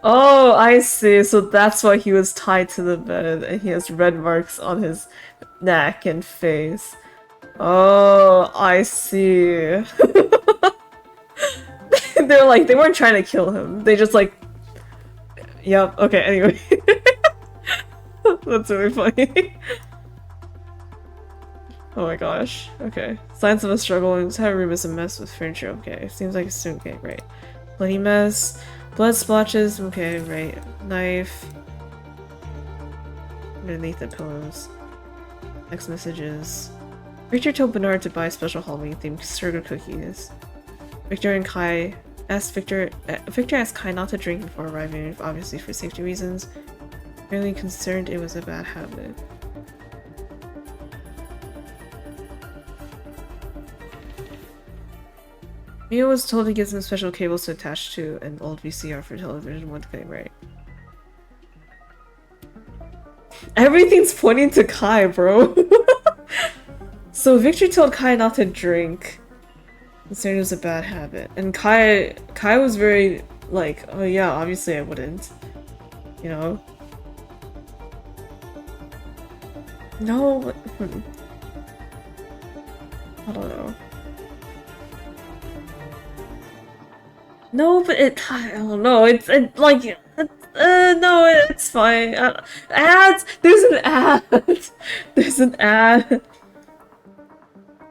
Oh, I see. So that's why he was tied to the bed and he has red marks on his neck and face. Oh, I see. They're like, they weren't trying to kill him. They just like... Yep, okay, anyway. That's really funny. Oh my gosh. Okay. Signs of a struggle. Entire room is a mess with furniture. Okay. Seems like it's soon. Okay, right. Bloody mess. Blood splotches. Okay, right. Knife. Underneath the pillows. Text messages. Victor told Bernard to buy special Halloween-themed sugar cookies. Victor and Kai asked Victor asked Kai not to drink before arriving, obviously for safety reasons. Really concerned it was a bad habit. Mio was told to get some special cables to attach to an old VCR for television one thing, right? Everything's pointing to Kai, bro. So Victor told Kai not to drink. Concerned it was a bad habit. And Kai was very like, oh yeah, obviously I wouldn't. You know? No, I don't know. No, but I don't know, no, it's fine. Ads! There's an ad! There's an ad!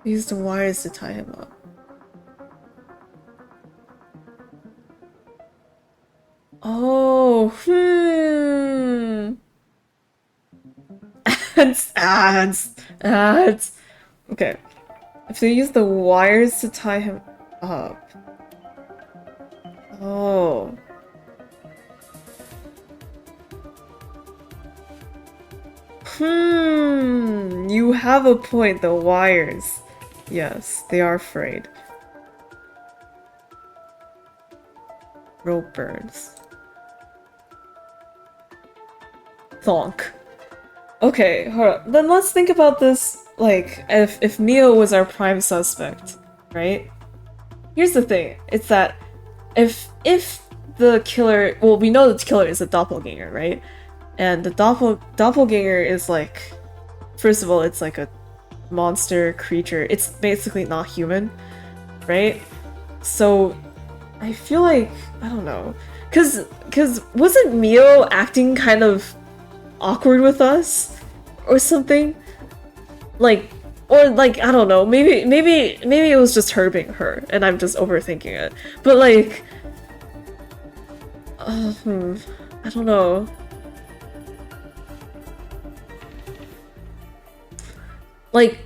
Use the wires to tie him up. Oh, Ads! Okay. If they use the wires to tie him up. Oh. You have a point, the wires. Yes, they are frayed. Rope burns. Thonk. Okay, hold on. Then let's think about this, like, if Neo was our prime suspect, right? Here's the thing, it's that if the killer, well, we know the killer is a doppelganger, right? And the doppelganger is like, first of all, it's like a monster creature. It's basically not human, right? So I feel like, I don't know, cause wasn't Mio acting kind of awkward with us or something? Like, or like, I don't know, maybe it was just her being her and I'm just overthinking it. But like, I don't know. Like,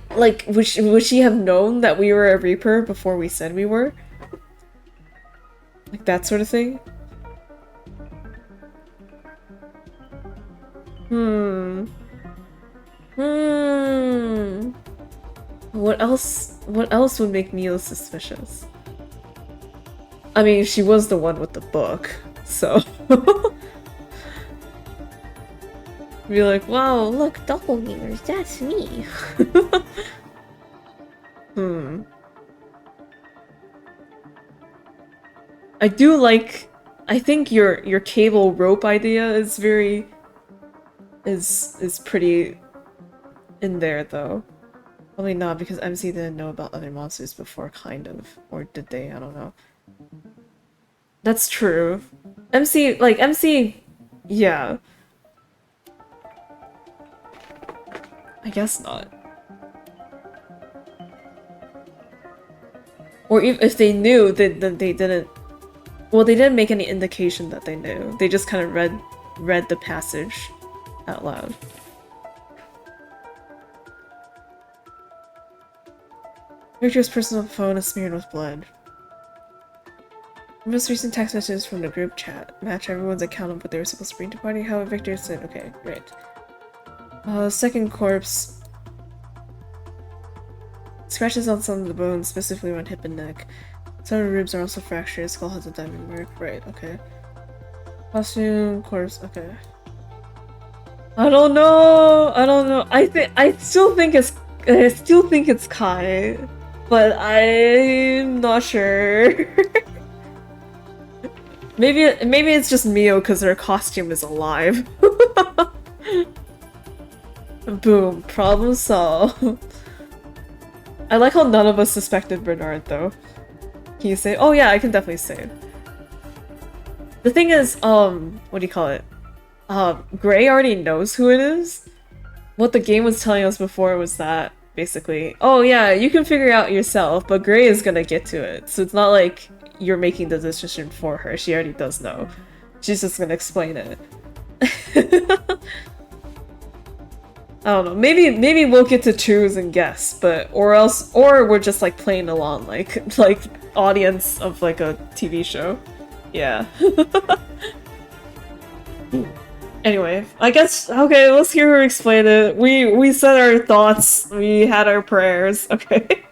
would she have known that we were a Reaper before we said we were? Like that sort of thing? What else would make Mio suspicious? I mean, she was the one with the book, so... Be like, wow, look, Doppelgangers, that's me. I do like... I think your cable rope idea is very... is pretty in there, though. Probably not, because MC didn't know about other monsters before, kind of. Or did they? I don't know. That's true. MC... Yeah. I guess not. Or if they knew, then they didn't... Well, they didn't make any indication that they knew. They just kind of read the passage out loud. Victor's personal phone is smeared with blood. The most recent text messages from the group chat match everyone's account of what they were supposed to bring to party. However, Victor said, okay, right. Second corpse. Scratches on some of the bones, specifically around hip and neck. Some of the ribs are also fractured. Skull has a diamond mark. Right, okay. Costume, corpse, okay. I don't know. I still think it's Kai, but I'm not sure. maybe it's just Mio because her costume is alive. Boom, problem solved. I like how none of us suspected Bernard, though. Can you say? Oh yeah, I can definitely say. The thing is, what do you call it? Gray already knows who it is. What the game was telling us before was that, basically, oh yeah, you can figure it out yourself, but Gray is gonna get to it. So it's not like you're making the decision for her. She already does know. She's just gonna explain it. I don't know. Maybe we'll get to choose and guess, but or we're just like playing along like audience of like a TV show. Yeah. Anyway, I guess okay, let's hear her explain it. We said our thoughts, we had our prayers, okay.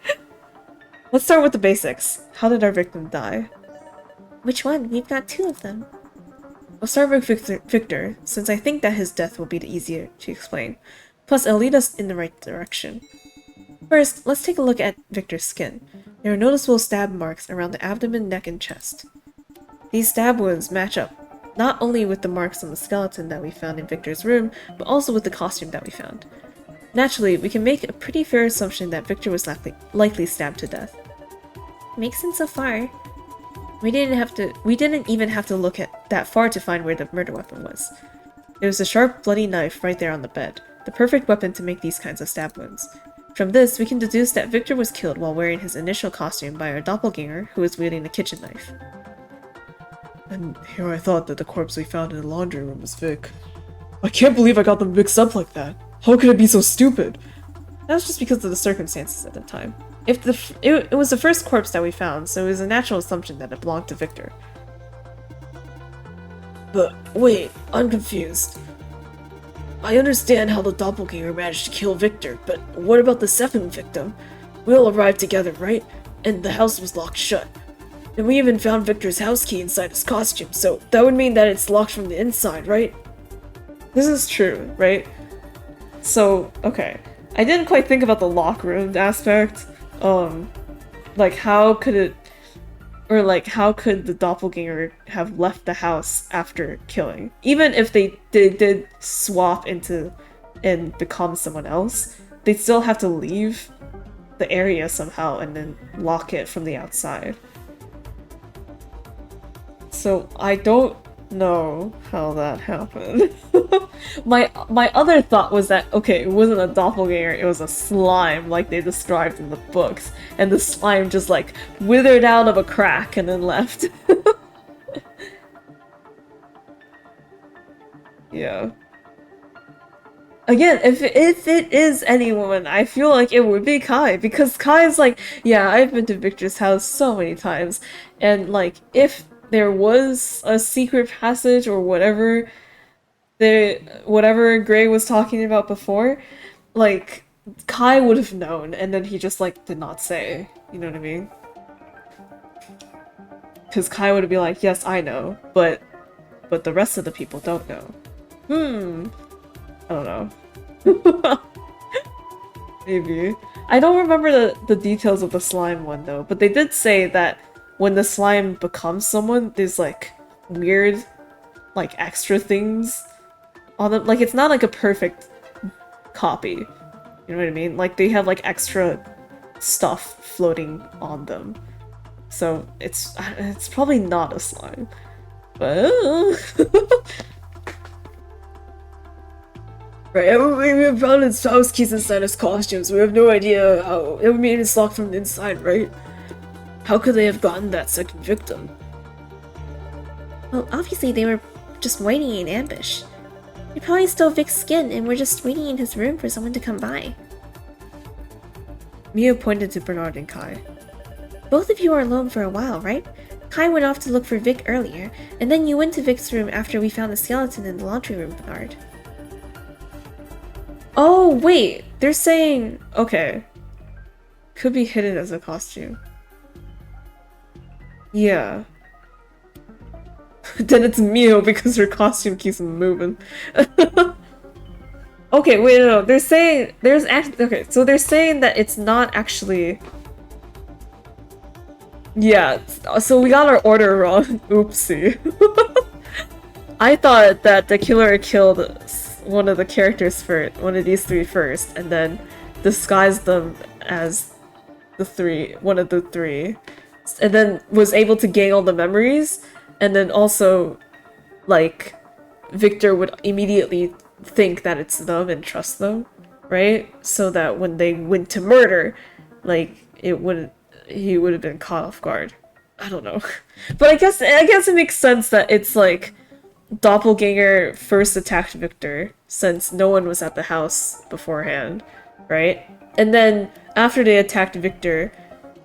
Let's start with the basics. How did our victim die? Which one? We've got two of them. We'll start with Victor, since I think that his death will be the easier to explain. Plus, it'll lead us in the right direction. First, let's take a look at Victor's skin. There are noticeable stab marks around the abdomen, neck, and chest. These stab wounds match up, not only with the marks on the skeleton that we found in Victor's room, but also with the costume that we found. Naturally, we can make a pretty fair assumption that Victor was likely stabbed to death. Makes sense so far. We didn't even have to look at that far to find where the murder weapon was. There was a sharp, bloody knife right there on the bed, the perfect weapon to make these kinds of stab wounds. From this, we can deduce that Victor was killed while wearing his initial costume by our doppelganger, who was wielding the kitchen knife. And here I thought that the corpse we found in the laundry room was Vic. I can't believe I got them mixed up like that. How could I be so stupid? That was just because of the circumstances at the time. It was the first corpse that we found, so it was a natural assumption that it belonged to Victor. But wait, I'm confused. I understand how the doppelganger managed to kill Victor, but what about the second victim? We all arrived together, right? And the house was locked shut. And we even found Victor's house key inside his costume, so that would mean that it's locked from the inside, right? This is true, right? So, okay. I didn't quite think about the lock room aspect. Like how could it... Or like, how could the doppelganger have left the house after killing? Even if they did swap into and become someone else, they'd still have to leave the area somehow and then lock it from the outside. So I don't know how that happened. My other thought was that, okay, it wasn't a doppelganger, it was a slime like they described in the books, and the slime just like withered out of a crack and then left. Yeah. Again, if it is anyone, I feel like it would be Kai, because Kai is like, yeah, I've been to Victor's house so many times, and like, if there was a secret passage or whatever, whatever Gray was talking about before, like, Kai would have known, and then he just like did not say, you know what I mean? Because Kai would be like, yes, I know, but the rest of the people don't know. I don't know. Maybe. I don't remember the details of the slime one though, but they did say that when the slime becomes someone, there's like weird, like extra things on them. Like it's not like a perfect copy. You know what I mean? Like they have like extra stuff floating on them. So it's probably not a slime. But Right, we have found his house keys inside his costumes. We have no idea how. It would mean it's locked from the inside, right? How could they have gotten that second victim? Well, obviously they were just waiting in ambush. They probably stole Vic's skin and were just waiting in his room for someone to come by. Mia pointed to Bernard and Kai. Both of you were alone for a while, right? Kai went off to look for Vic earlier, and then you went to Vic's room after we found the skeleton in the laundry room, Bernard. Oh, wait! They're saying... Okay. Could be hidden as a costume. Yeah. Then it's Mio because her costume keeps moving. Okay, wait, no. They're saying... There's actually... Okay, so they're saying that it's not actually... Yeah, so we got our order wrong. Oopsie. I thought that the killer killed one of the characters first, one of these three first, and then disguised them as one of the three, and then was able to gain all the memories, and then also, like, Victor would immediately think that it's them and trust them, right? So that when they went to murder, like, he would have been caught off guard. I don't know. But I guess it makes sense that it's like Doppelganger first attacked Victor, since no one was at the house beforehand, right? And then after they attacked Victor,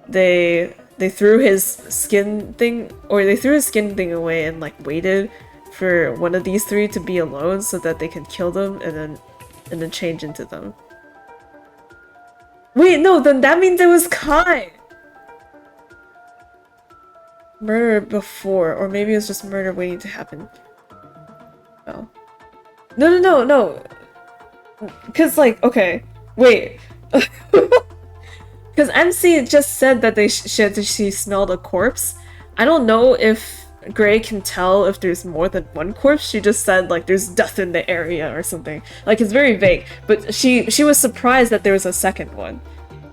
they threw his skin thing, or they threw his skin thing away and like waited for one of these three to be alone so that they could kill them and then change into them. Wait, no, then that means it was Kai! Murder before, or maybe it was just murder waiting to happen. No. No. Because, like, okay, wait. Because MC just said that she smelled a corpse. I don't know if Gray can tell if there's more than one corpse. She just said, like, there's death in the area or something. Like, it's very vague. But she was surprised that there was a second one,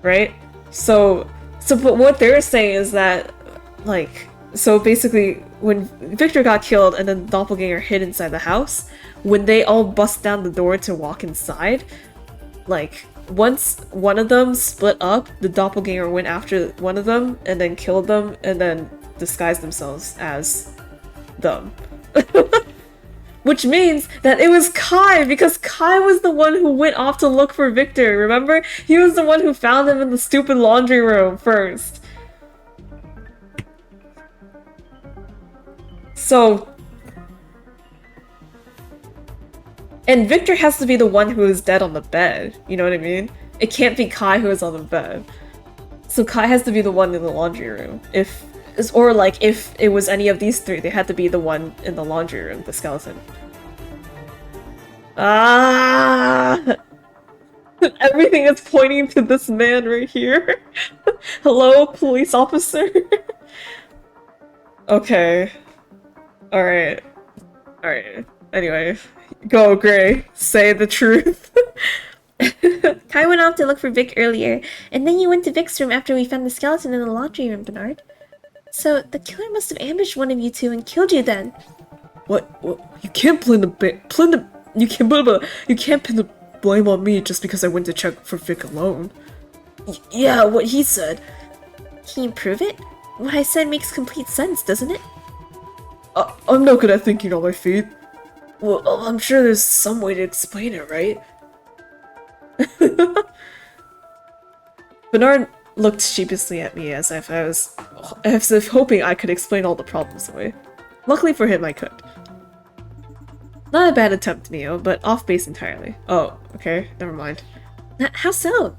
right? So but what they're saying is that, like, so basically, when Victor got killed and then Doppelganger hid inside the house, when they all bust down the door to walk inside, like, once one of them split up, the Doppelganger went after one of them and then killed them and then disguised themselves as them. Which means that it was Kai, because Kai was the one who went off to look for Victor, remember? He was the one who found him in the stupid laundry room first. So... And Victor has to be the one who is dead on the bed, you know what I mean? It can't be Kai who is on the bed. So Kai has to be the one in the laundry room. Or like, if it was any of these three, they had to be the one in the laundry room, the skeleton. Ah! Everything is pointing to this man right here. Hello, police officer? Okay. Alright. Anyway. Go, Gray. Say the truth. Kai went off to look for Vic earlier, and then you went to Vic's room after we found the skeleton in the laundry room, Bernard. So the killer must have ambushed one of you two and killed you then. What? You can't you can't pin the blame on me just because I went to check for Vic alone. Yeah, what he said. Can you prove it? What I said makes complete sense, doesn't it? I'm not good at thinking on my feet. Well, I'm sure there's some way to explain it, right? Bernard looked sheepishly at me as if hoping I could explain all the problems away. Luckily for him, I could. Not a bad attempt, Mio, but off base entirely. Oh, okay, never mind. How so?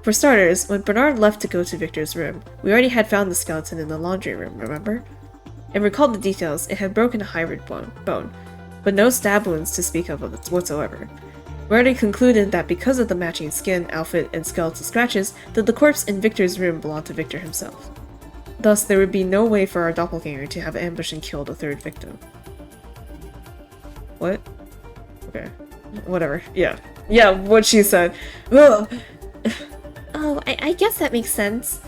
For starters, when Bernard left to go to Victor's room, we already had found the skeleton in the laundry room, remember? And recalled the details, it had broken a hybrid bone, but no stab wounds to speak of whatsoever. We already concluded that because of the matching skin, outfit, and skeletal scratches, that the corpse in Victor's room belonged to Victor himself. Thus, there would be no way for our doppelganger to have ambushed and killed a third victim. What? Okay. Whatever. Yeah. Yeah, what she said. Ugh. Oh, I guess that makes sense.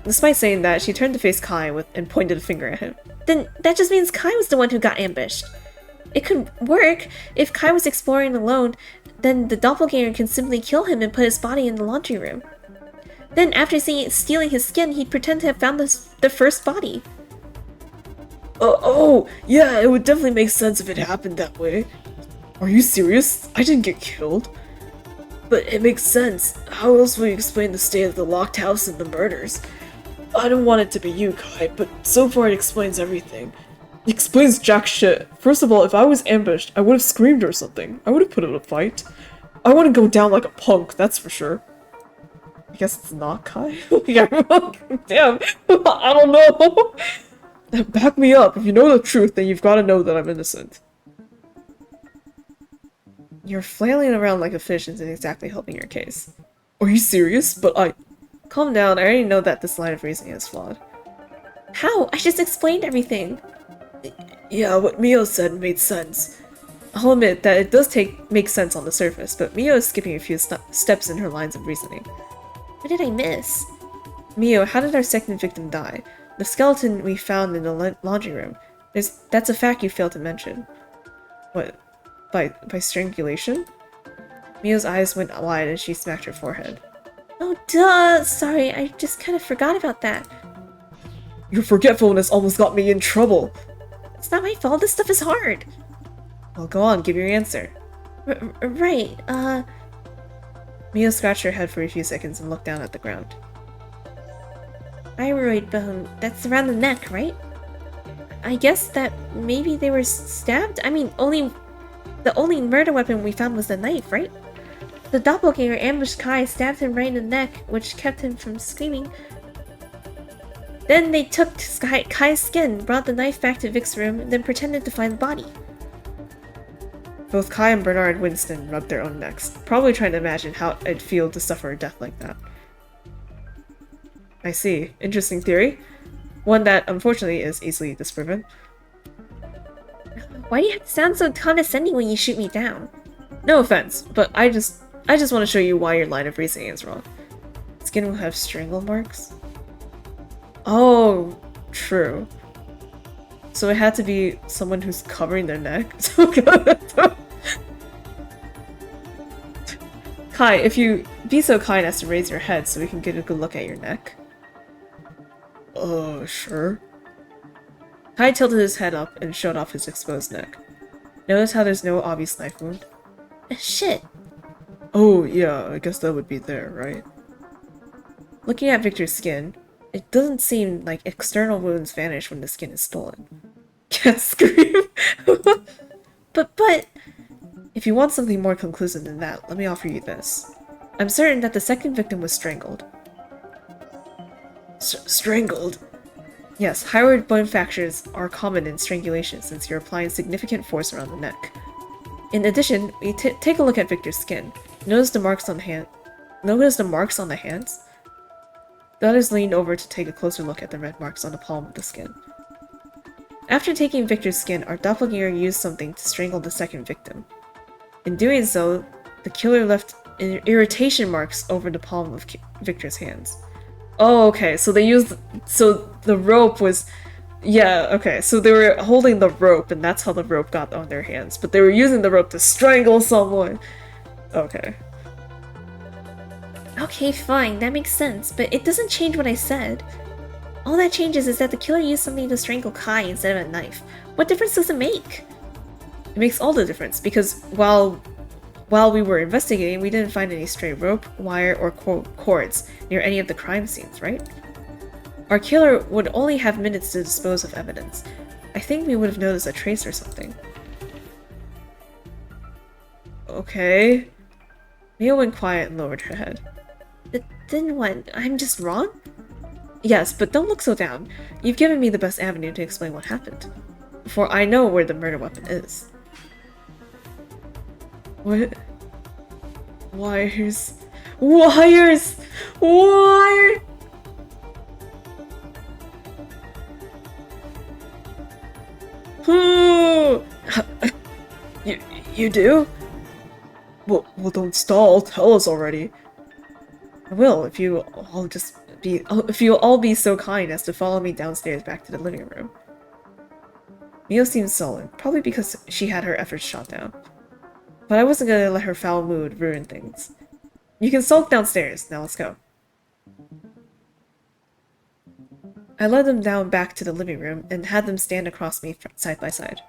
Despite saying that, she turned to face Kai and pointed a finger at him. Then that just means Kai was the one who got ambushed. It could work. If Kai was exploring alone, then the doppelganger can simply kill him and put his body in the laundry room. Then after stealing his skin, he'd pretend to have found the first body. Oh, yeah, it would definitely make sense if it happened that way. Are you serious? I didn't get killed. But it makes sense. How else will you explain the state of the locked house and the murders? I don't want it to be you, Kai, but so far it explains everything. It explains jack shit. First of all, if I was ambushed, I would have screamed or something. I would have put up a fight. I wouldn't go down like a punk, that's for sure. I guess it's not Kai? Yeah, damn. I don't know. Back me up. If you know the truth, then you've got to know that I'm innocent. You're flailing around like a fish isn't exactly helping your case. Are you serious? But Calm down, I already know that this line of reasoning is flawed. How? I just explained everything. Yeah, what Mio said made sense. I'll admit that it does make sense on the surface, but Mio is skipping a few steps in her lines of reasoning. What did I miss? Mio, how did our second victim die? The skeleton we found in the laundry room. That's a fact you failed to mention. What? By strangulation? Mio's eyes went wide and she smacked her forehead. Oh, duh! Sorry, I just kind of forgot about that. Your forgetfulness almost got me in trouble. It's not my fault, this stuff is hard. Well, go on, give your answer. Right, Mio scratched her head for a few seconds and looked down at the ground. Thyroid bone, that's around the neck, right? I guess that maybe they were stabbed? I mean, the only murder weapon we found was the knife, right? The doppelganger ambushed Kai, stabbed him right in the neck, which kept him from screaming. Then they took Kai's skin, brought the knife back to Vic's room, and then pretended to find the body. Both Kai and Bernard Winston rubbed their own necks, probably trying to imagine how it'd feel to suffer a death like that. I see. Interesting theory. One that, unfortunately, is easily disproven. Why do you have to sound so condescending when you shoot me down? No offense, but I just want to show you why your line of reasoning is wrong. Skin will have strangle marks? Oh, true. So it had to be someone who's covering their neck? Kai, if you be so kind as to raise your head so we can get a good look at your neck. Sure. Kai tilted his head up and showed off his exposed neck. Notice how there's no obvious knife wound? Shit. Oh, yeah, I guess that would be there, right? Looking at Victor's skin, it doesn't seem like external wounds vanish when the skin is stolen. Can't scream! But... If you want something more conclusive than that, let me offer you this. I'm certain that the second victim was strangled. Strangled? Yes, hyoid bone fractures are common in strangulation since you're applying significant force around the neck. In addition, we take a look at Victor's skin. Notice the marks on the hands? The others leaned over to take a closer look at the red marks on the palm of the skin. After taking Victor's skin, our doppelganger used something to strangle the second victim. In doing so, the killer left irritation marks over the palm of Victor's hands. Oh, okay, so the rope was... Yeah, okay, so they were holding the rope, and that's how the rope got on their hands. But they were using the rope to strangle someone. Okay. Okay, fine, that makes sense, but it doesn't change what I said. All that changes is that the killer used something to strangle Kai instead of a knife. What difference does it make? It makes all the difference, because while we were investigating, we didn't find any stray rope, wire, or cords near any of the crime scenes, right? Our killer would only have minutes to dispose of evidence. I think we would have noticed a trace or something. Okay. Mia went quiet and lowered her head. But then what? I'm just wrong? Yes, but don't look so down. You've given me the best avenue to explain what happened. For I know where the murder weapon is. What? Wires? Wires! Wire! You do? Well, don't stall. Tell us already. I will if you all be so kind as to follow me downstairs back to the living room. Mio seemed sullen, probably because she had her efforts shot down. But I wasn't gonna let her foul mood ruin things. You can sulk downstairs. Now let's go. I led them down back to the living room and had them stand across me side by side.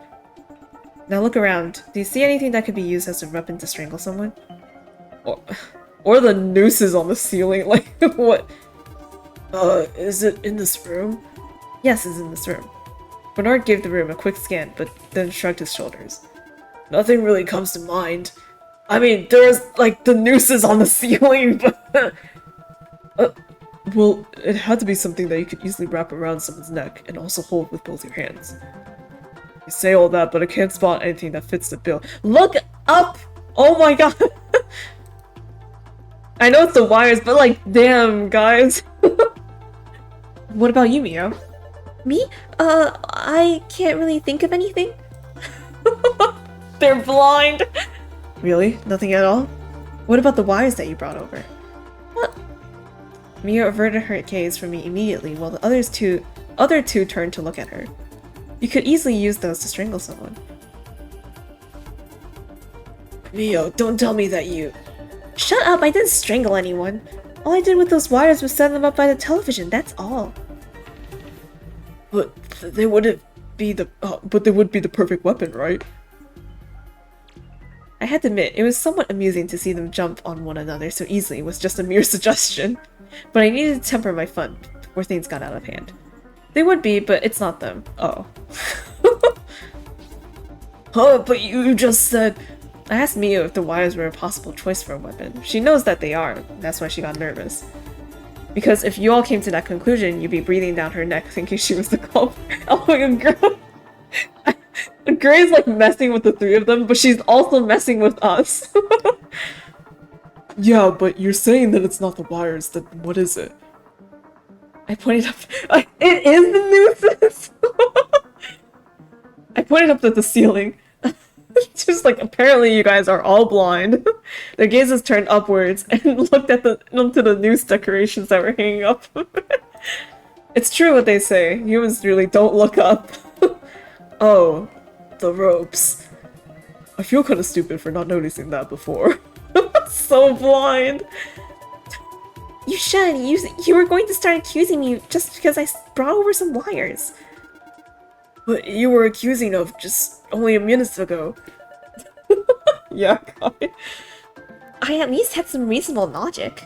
Now look around. Do you see anything that could be used as a weapon to strangle someone? Or the nooses on the ceiling, like, what? Is it in this room? Yes, it's in this room. Bernard gave the room a quick scan, but then shrugged his shoulders. Nothing really comes to mind. I mean, there's, like, the nooses on the ceiling, but... well, it had to be something that you could easily wrap around someone's neck and also hold with both your hands. You say all that, but I can't spot anything that fits the bill. Look up! Oh my god! I know it's the wires, but like, damn, guys. What about you, Mio? Me? I can't really think of anything. They're blind! Really? Nothing at all? What about the wires that you brought over? What? Mia averted her gaze from me immediately while the other two turned to look at her. You could easily use those to strangle someone. Mio, don't tell me that you... Shut up, I didn't strangle anyone. All I did with those wires was set them up by the television, that's all. But they wouldn't be the... but they would be the perfect weapon, right? I had to admit, it was somewhat amusing to see them jump on one another so easily was just a mere suggestion. But I needed to temper my fun before things got out of hand. They would be, but it's not them. Oh. Oh, but you just said... I asked Mio if the wires were a possible choice for a weapon. She knows that they are, that's why she got nervous. Because if you all came to that conclusion, you'd be breathing down her neck thinking she was the culprit. Oh my god, girl. Gray's like messing with the three of them, but she's also messing with us. Yeah, but you're saying that it's not the wires, then what is it? I pointed up. It is the nooses! I pointed up at the ceiling. Just like, apparently you guys are all blind. Their gazes turned upwards and looked at onto the noose decorations that were hanging up. It's true what they say. Humans really don't look up. Oh, the ropes. I feel kind of stupid for not noticing that before. So blind. You should. You were going to start accusing me just because I brought over some wires. But you were accusing of just only a minute ago. Yeah, Kai. I at least had some reasonable logic.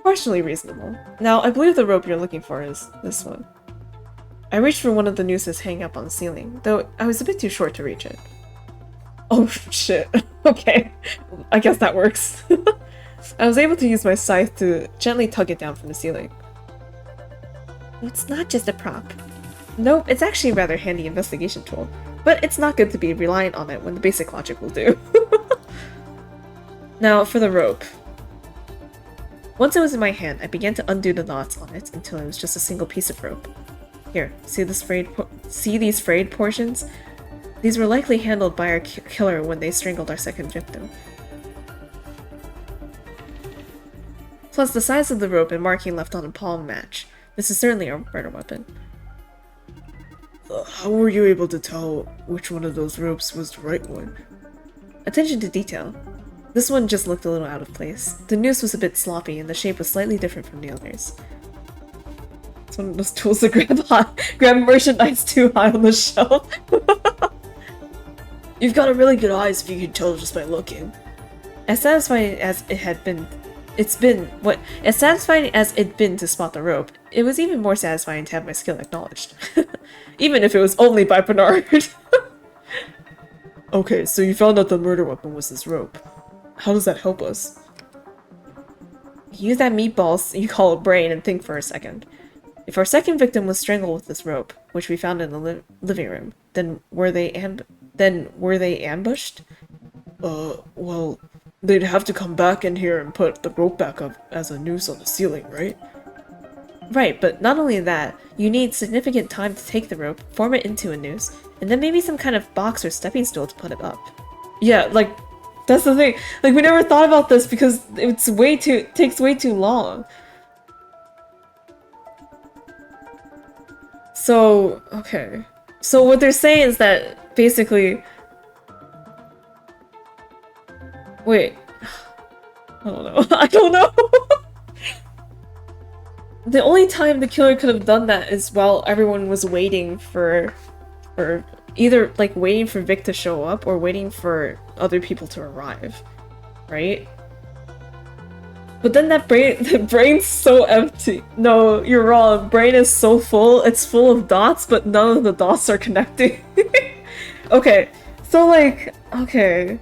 Partially reasonable. Now, I believe the rope you're looking for is this one. I reached for one of the nooses hanging up on the ceiling, though I was a bit too short to reach it. Oh, shit. Okay. I guess that works. I was able to use my scythe to gently tug it down from the ceiling. It's not just a prop. Nope, it's actually a rather handy investigation tool, but it's not good to be reliant on it when the basic logic will do. Now, for the rope. Once it was in my hand, I began to undo the knots on it until it was just a single piece of rope. Here, see these frayed portions? These were likely handled by our killer when they strangled our second victim. Plus, the size of the rope and marking left on the palm match. This is certainly a murder weapon. How were you able to tell which one of those ropes was the right one? Attention to detail. This one just looked a little out of place. The noose was a bit sloppy and the shape was slightly different from the others. It's one of those tools to grab merchandise too high on the shelf. You've got a really good eyes if you can tell just by looking. As satisfying as it'd been to spot the rope, it was even more satisfying to have my skill acknowledged. Even if it was only by Bernard. Okay, so you found out the murder weapon was this rope. How does that help us? Use that meatballs you call a brain and think for a second. If our second victim was strangled with this rope, which we found in the living room, then were they ambushed? Well, they'd have to come back in here and put the rope back up as a noose on the ceiling, right? Right, but not only that, you need significant time to take the rope, form it into a noose, and then maybe some kind of box or stepping stool to put it up. Yeah, like, that's the thing. Like, we never thought about this because it takes way too long. So, okay. So what they're saying is that, basically... Wait. I don't know. I don't know! The only time the killer could have done that is while everyone was waiting for either, like, waiting for Vic to show up or waiting for other people to arrive. Right? But then the brain's so empty. No, you're wrong. Brain is so full. It's full of dots, but none of the dots are connecting. Okay, so like, okay.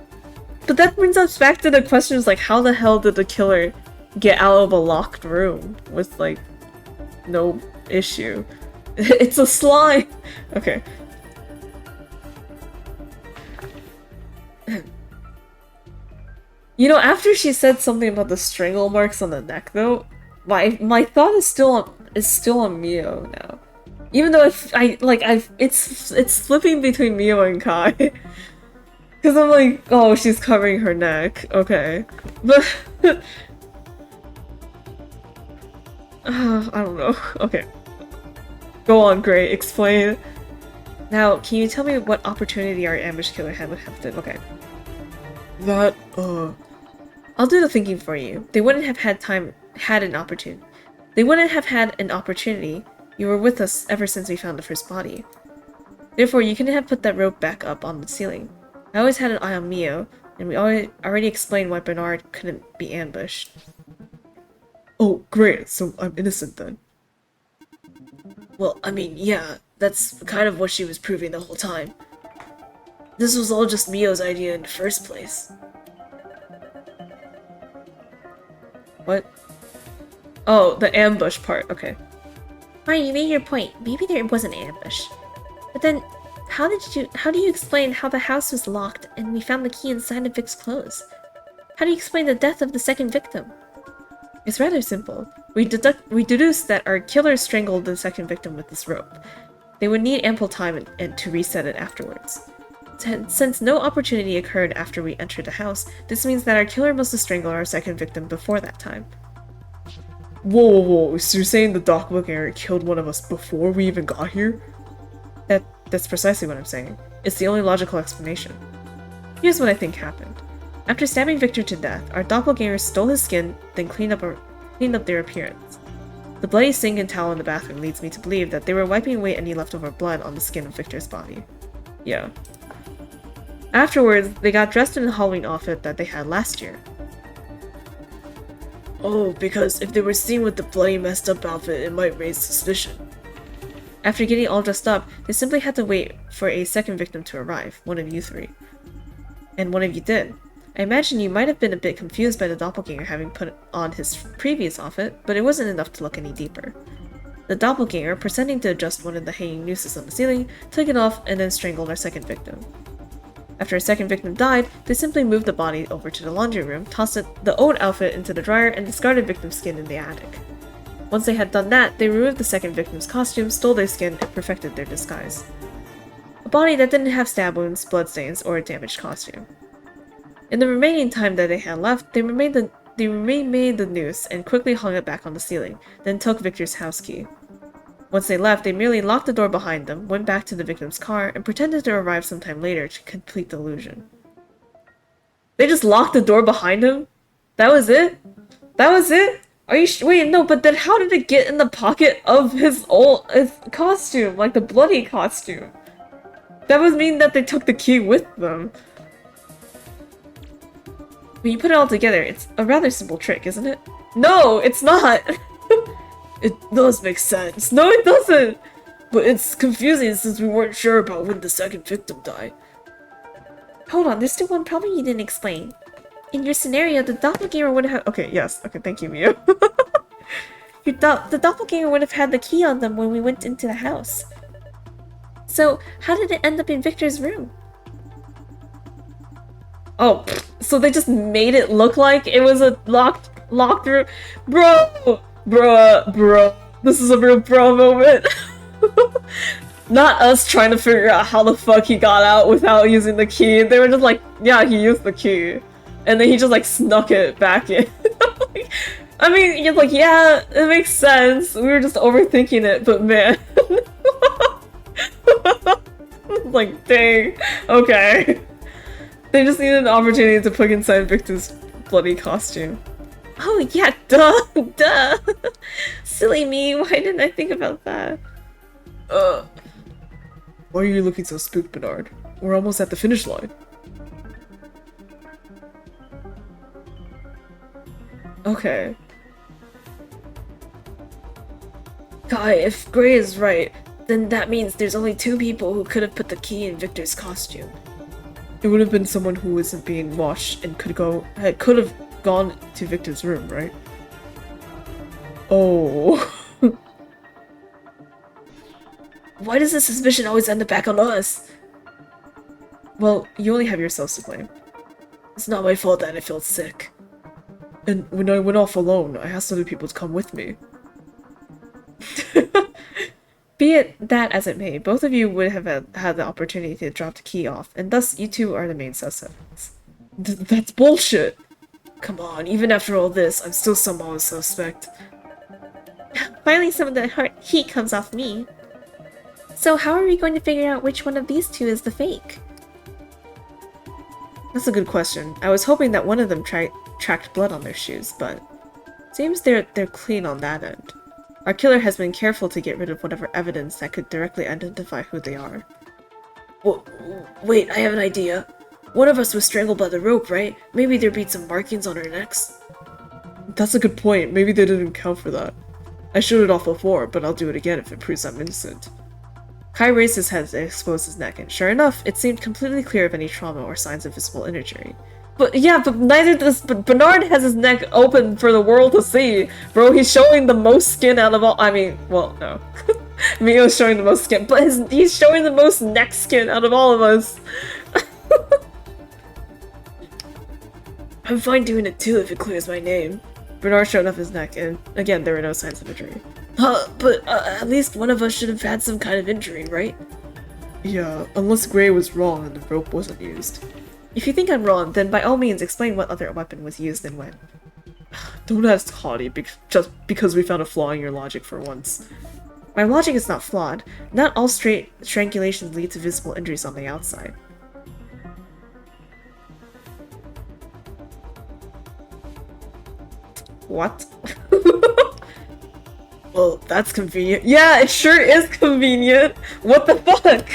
But that brings us back to the questions like, how the hell did the killer get out of a locked room with like, no issue? It's a slime! Okay. You know, after she said something about the strangle marks on the neck, though, my thought is still on Mio now. Even though it's flipping between Mio and Kai, because I'm like, oh, she's covering her neck, okay, but I don't know. Okay, go on, Gray. Explain. Now, can you tell me what opportunity our ambush killer had with Hefton? Okay. That, I'll do the thinking for you. They wouldn't have had an opportunity. They wouldn't have had an opportunity. You were with us ever since we found the first body. Therefore, you couldn't have put that rope back up on the ceiling. I always had an eye on Mio, and we already explained why Bernard couldn't be ambushed. Oh, great, so I'm innocent then. Well, I mean, yeah, that's kind of what she was proving the whole time. This was all just Mio's idea in the first place. What? Oh, the ambush part, okay. Fine, you made your point. Maybe there was an ambush. But then, how do you explain how the house was locked and we found the key inside of Vic's clothes? How do you explain the death of the second victim? It's rather simple. We deduced that our killer strangled the second victim with this rope. They would need ample time and to reset it afterwards. Since no opportunity occurred after we entered the house, this means that our killer must have strangled our second victim before that time. Whoa, so you're saying the doppelganger killed one of us before we even got here? That's precisely what I'm saying. It's the only logical explanation. Here's what I think happened. After stabbing Victor to death, our doppelganger stole his skin, then cleaned up their appearance. The bloody sink and towel in the bathroom leads me to believe that they were wiping away any leftover blood on the skin of Victor's body. Yeah. Afterwards, they got dressed in the Halloween outfit that they had last year. Oh, because if they were seen with the bloody messed up outfit, it might raise suspicion. After getting all dressed up, they simply had to wait for a second victim to arrive, one of you three. And one of you did. I imagine you might have been a bit confused by the doppelganger having put on his previous outfit, but it wasn't enough to look any deeper. The doppelganger, pretending to adjust one of the hanging nooses on the ceiling, took it off and then strangled our second victim. After a second victim died, they simply moved the body over to the laundry room, tossed the old outfit into the dryer, and discarded victim's skin in the attic. Once they had done that, they removed the second victim's costume, stole their skin, and perfected their disguise. A body that didn't have stab wounds, bloodstains, or a damaged costume. In the remaining time that they had left, they remade the noose and quickly hung it back on the ceiling, then took Victor's house key. Once they left, they merely locked the door behind them, went back to the victim's car, and pretended to arrive sometime later to complete the illusion. They just locked the door behind him? That was it? That was it? Are you wait, no, but then how did it get in the pocket of his costume? Like the bloody costume? That would mean that they took the key with them. When you put it all together, it's a rather simple trick, isn't it? No, it's not! It does make sense. No, it doesn't! But it's confusing since we weren't sure about when the second victim died. Hold on, there's still one problem you didn't explain. In your scenario, the doppelganger would have- Okay, yes. Okay, thank you, Mio. the doppelganger would have had the key on them when we went into the house. So, how did it end up in Victor's room? Oh, so they just made it look like it was a locked room? Bro! Bro. This is a real bro moment. Not us trying to figure out how the fuck he got out without using the key. They were just like, yeah, he used the key. And then he just like snuck it back in. I mean, you're like, yeah, it makes sense. We were just overthinking it, but man. Like, dang. Okay. They just needed an opportunity to put inside Victor's bloody costume. Oh yeah, duh! Silly me, why didn't I think about that? Why are you looking so spooked, Bernard? We're almost at the finish line. Okay. Kai, if Gray is right, then that means there's only 2 people who could have put the key in Victor's costume. It would have been someone who wasn't being watched and could have gone to Victor's room, right? Oh. Why does the suspicion always end up back on us? Well, you only have yourselves to blame. It's not my fault that I felt sick. And when I went off alone, I asked other people to come with me. Be it that as it may, both of you would have had the opportunity to drop the key off, and thus you two are the main suspects. That's bullshit! Come on, even after all this, I'm still somehow a suspect. Finally some of the heat comes off me. So how are we going to figure out which one of these 2 is the fake? That's a good question. I was hoping that one of them tracked blood on their shoes, but seems they're clean on that end. Our killer has been careful to get rid of whatever evidence that could directly identify who they are. Well, wait, I have an idea. One of us was strangled by the rope, right? Maybe there'd be some markings on our necks. That's a good point. Maybe they didn't account for that. I showed it off before, but I'll do it again if it proves I'm innocent. Kai raised his head and exposed his neck, and sure enough, it seemed completely clear of any trauma or signs of visible injury. But yeah, but neither does. But Bernard has his neck open for the world to see. Bro, he's showing the most skin out of all. I mean, well, no. Mio's showing the most skin, but he's showing the most neck skin out of all of us. I'm fine doing it too if it clears my name. Bernard showed off his neck, and again, there were no signs of injury. But at least one of us should have had some kind of injury, right? Yeah, unless Gray was wrong and the rope wasn't used. If you think I'm wrong, then by all means explain what other weapon was used and when. Don't ask Haughty, just because we found a flaw in your logic for once. My logic is not flawed. Not all straight strangulations lead to visible injuries on the outside. What? Well, that's convenient. Yeah, it sure is convenient! What the fuck?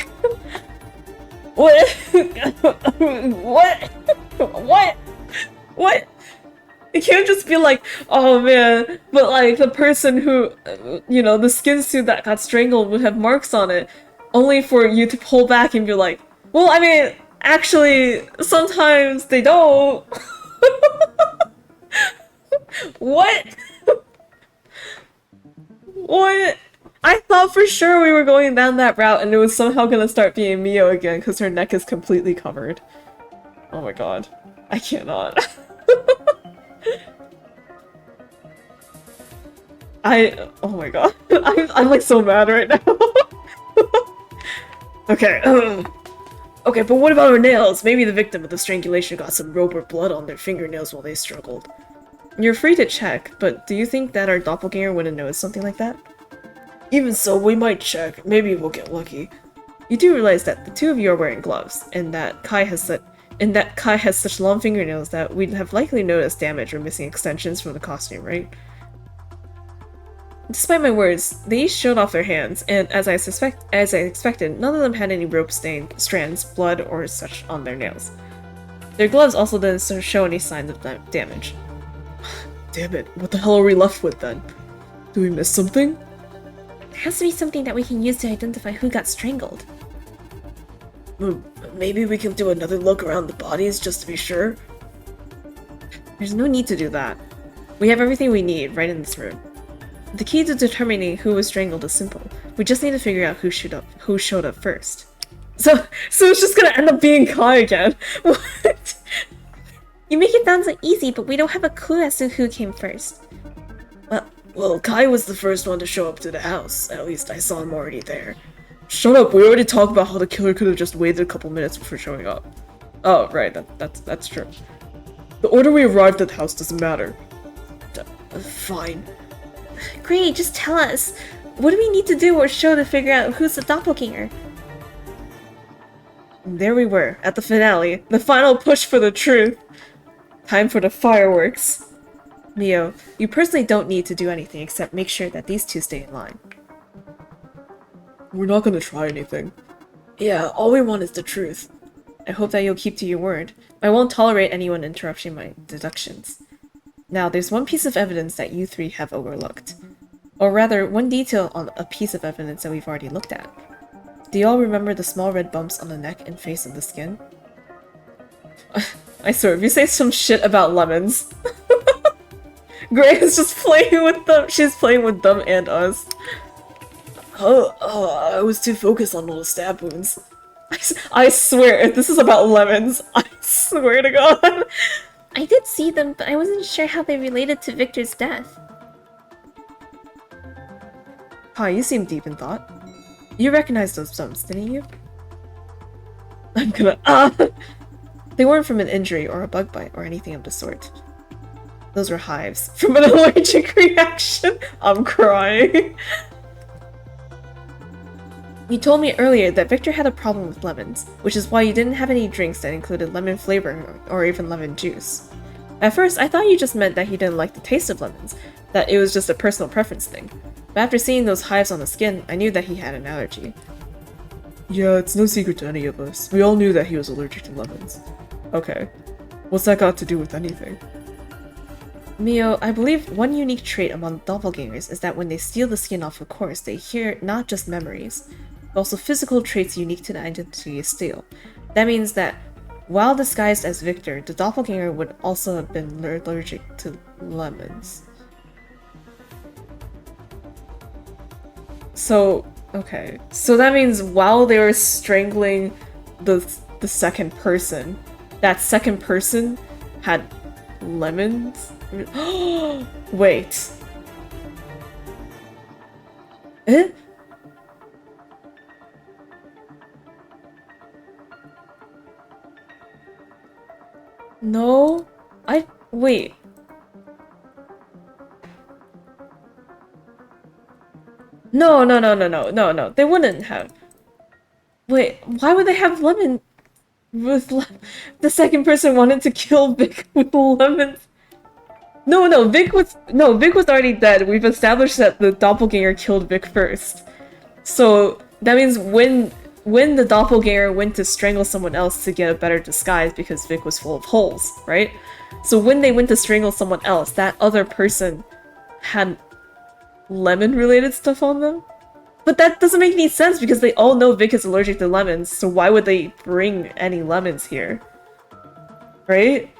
What? What? What? What? It can't just be like, oh man, but like the person who, you know, the skin suit that got strangled would have marks on it, only for you to pull back and be like, well, I mean, actually, sometimes they don't. What? What? I thought for sure we were going down that route and it was somehow gonna start being Mio again because her neck is completely covered. Oh my god. I cannot. Oh my god. I'm like so mad right now. Okay. Okay, but what about her nails? Maybe the victim of the strangulation got some rope or blood on their fingernails while they struggled. You're free to check, but do you think that our doppelganger wouldn't notice something like that? Even so, we might check. Maybe we'll get lucky. You do realize that the two of you are wearing gloves, and that Kai has such long fingernails that we'd have likely noticed damage or missing extensions from the costume, right? Despite my words, they each showed off their hands, and as I expected, none of them had any rope stained strands, blood, or such on their nails. Their gloves also didn't show any signs of damage. Damn it, what the hell are we left with then? Do we miss something? There has to be something that we can use to identify who got strangled. Maybe we can do another look around the bodies just to be sure? There's no need to do that. We have everything we need right in this room. The key to determining who was strangled is simple. We just need to figure out who showed up first. So it's just gonna end up being Kai again. What? You make it sound so easy, but we don't have a clue as to who came first. Well, Kai was the first one to show up to the house. At least I saw him already there. Shut up, we already talked about how the killer could have just waited a couple minutes before showing up. Oh, right, that's true. The order we arrived at the house doesn't matter. Fine. Great, just tell us. What do we need to do or show to figure out who's the doppelganger? There we were, at the finale. The final push for the truth. Time for the fireworks. Mio, you personally don't need to do anything except make sure that these two stay in line. We're not gonna try anything. Yeah, all we want is the truth. I hope that you'll keep to your word. I won't tolerate anyone interrupting my deductions. Now, there's one piece of evidence that you three have overlooked. Or rather, one detail on a piece of evidence that we've already looked at. Do you all remember the small red bumps on the neck and face of the skin? I swear, if you say some shit about lemons... Gray is just playing with them. She's playing with them and us. I was too focused on all the stab wounds. I swear, if this is about lemons, I swear to God. I did see them, but I wasn't sure how they related to Victor's death. Kai, you seem deep in thought. You recognized those bumps, didn't you? I'm gonna They weren't from an injury or a bug bite or anything of the sort. Those were hives from an allergic reaction. I'm crying. You told me earlier that Victor had a problem with lemons, which is why you didn't have any drinks that included lemon flavor or even lemon juice. At first, I thought you just meant that he didn't like the taste of lemons, that it was just a personal preference thing. But after seeing those hives on the skin, I knew that he had an allergy. Yeah, it's no secret to any of us. We all knew that he was allergic to lemons. Okay. What's that got to do with anything? Mio, I believe one unique trait among doppelgangers is that when they steal the skin off a corpse, they hear not just memories, but also physical traits unique to the identity they steal. That means that, while disguised as Victor, the doppelganger would also have been allergic to lemons. So, okay. So that means while they were strangling the second person, that second person had lemons? Wait. Eh? No? Wait. No. They wouldn't have. Wait, why would they have lemon with the second person wanted to kill Vic with lemons? No, Vic was already dead. We've established that the doppelganger killed Vic first. So that means when the doppelganger went to strangle someone else to get a better disguise because Vic was full of holes, right? So when they went to strangle someone else, that other person had lemon-related stuff on them? But that doesn't make any sense because they all know Vic is allergic to lemons, so why would they bring any lemons here? Right?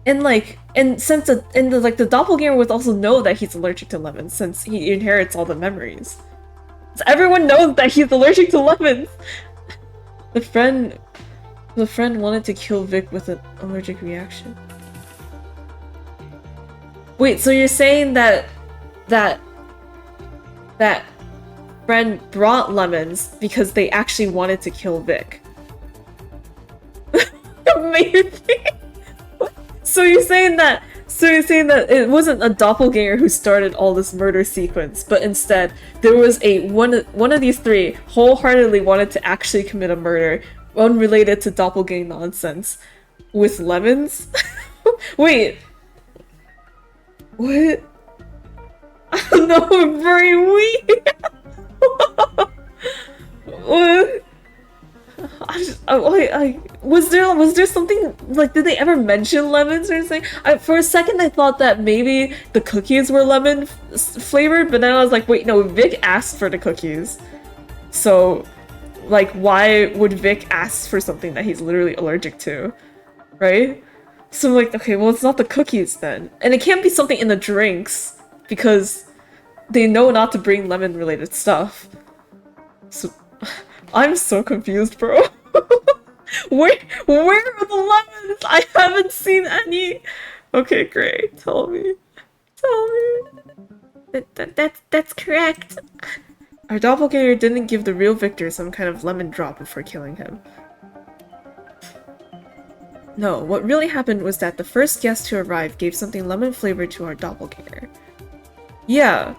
And since the doppelganger would also know that he's allergic to lemons since he inherits all the memories. So everyone knows that he's allergic to lemons. The friend wanted to kill Vic with an allergic reaction. Wait, so you're saying that friend brought lemons because they actually wanted to kill Vic? Amazing. So you're saying So you're saying that it wasn't a doppelganger who started all this murder sequence, but instead there was one of these three wholeheartedly wanted to actually commit a murder unrelated to doppelganger nonsense with lemons? Wait. What? I don't know, very weird. What? Was there something like, did they ever mention lemons or something? For a second I thought that maybe the cookies were lemon flavored, but then I was like, wait, no, Vic asked for the cookies. So, like, why would Vic ask for something that he's literally allergic to? Right? So I'm like, okay, well, it's not the cookies then. And it can't be something in the drinks, because they know not to bring lemon related stuff. So I'm so confused, bro. Where are the lemons? I haven't seen any. Okay, great. Tell me. Tell me. That's correct. Our doppelganger didn't give the real Victor some kind of lemon drop before killing him. No, what really happened was that the first guest to arrive gave something lemon flavored to our doppelganger. Yeah.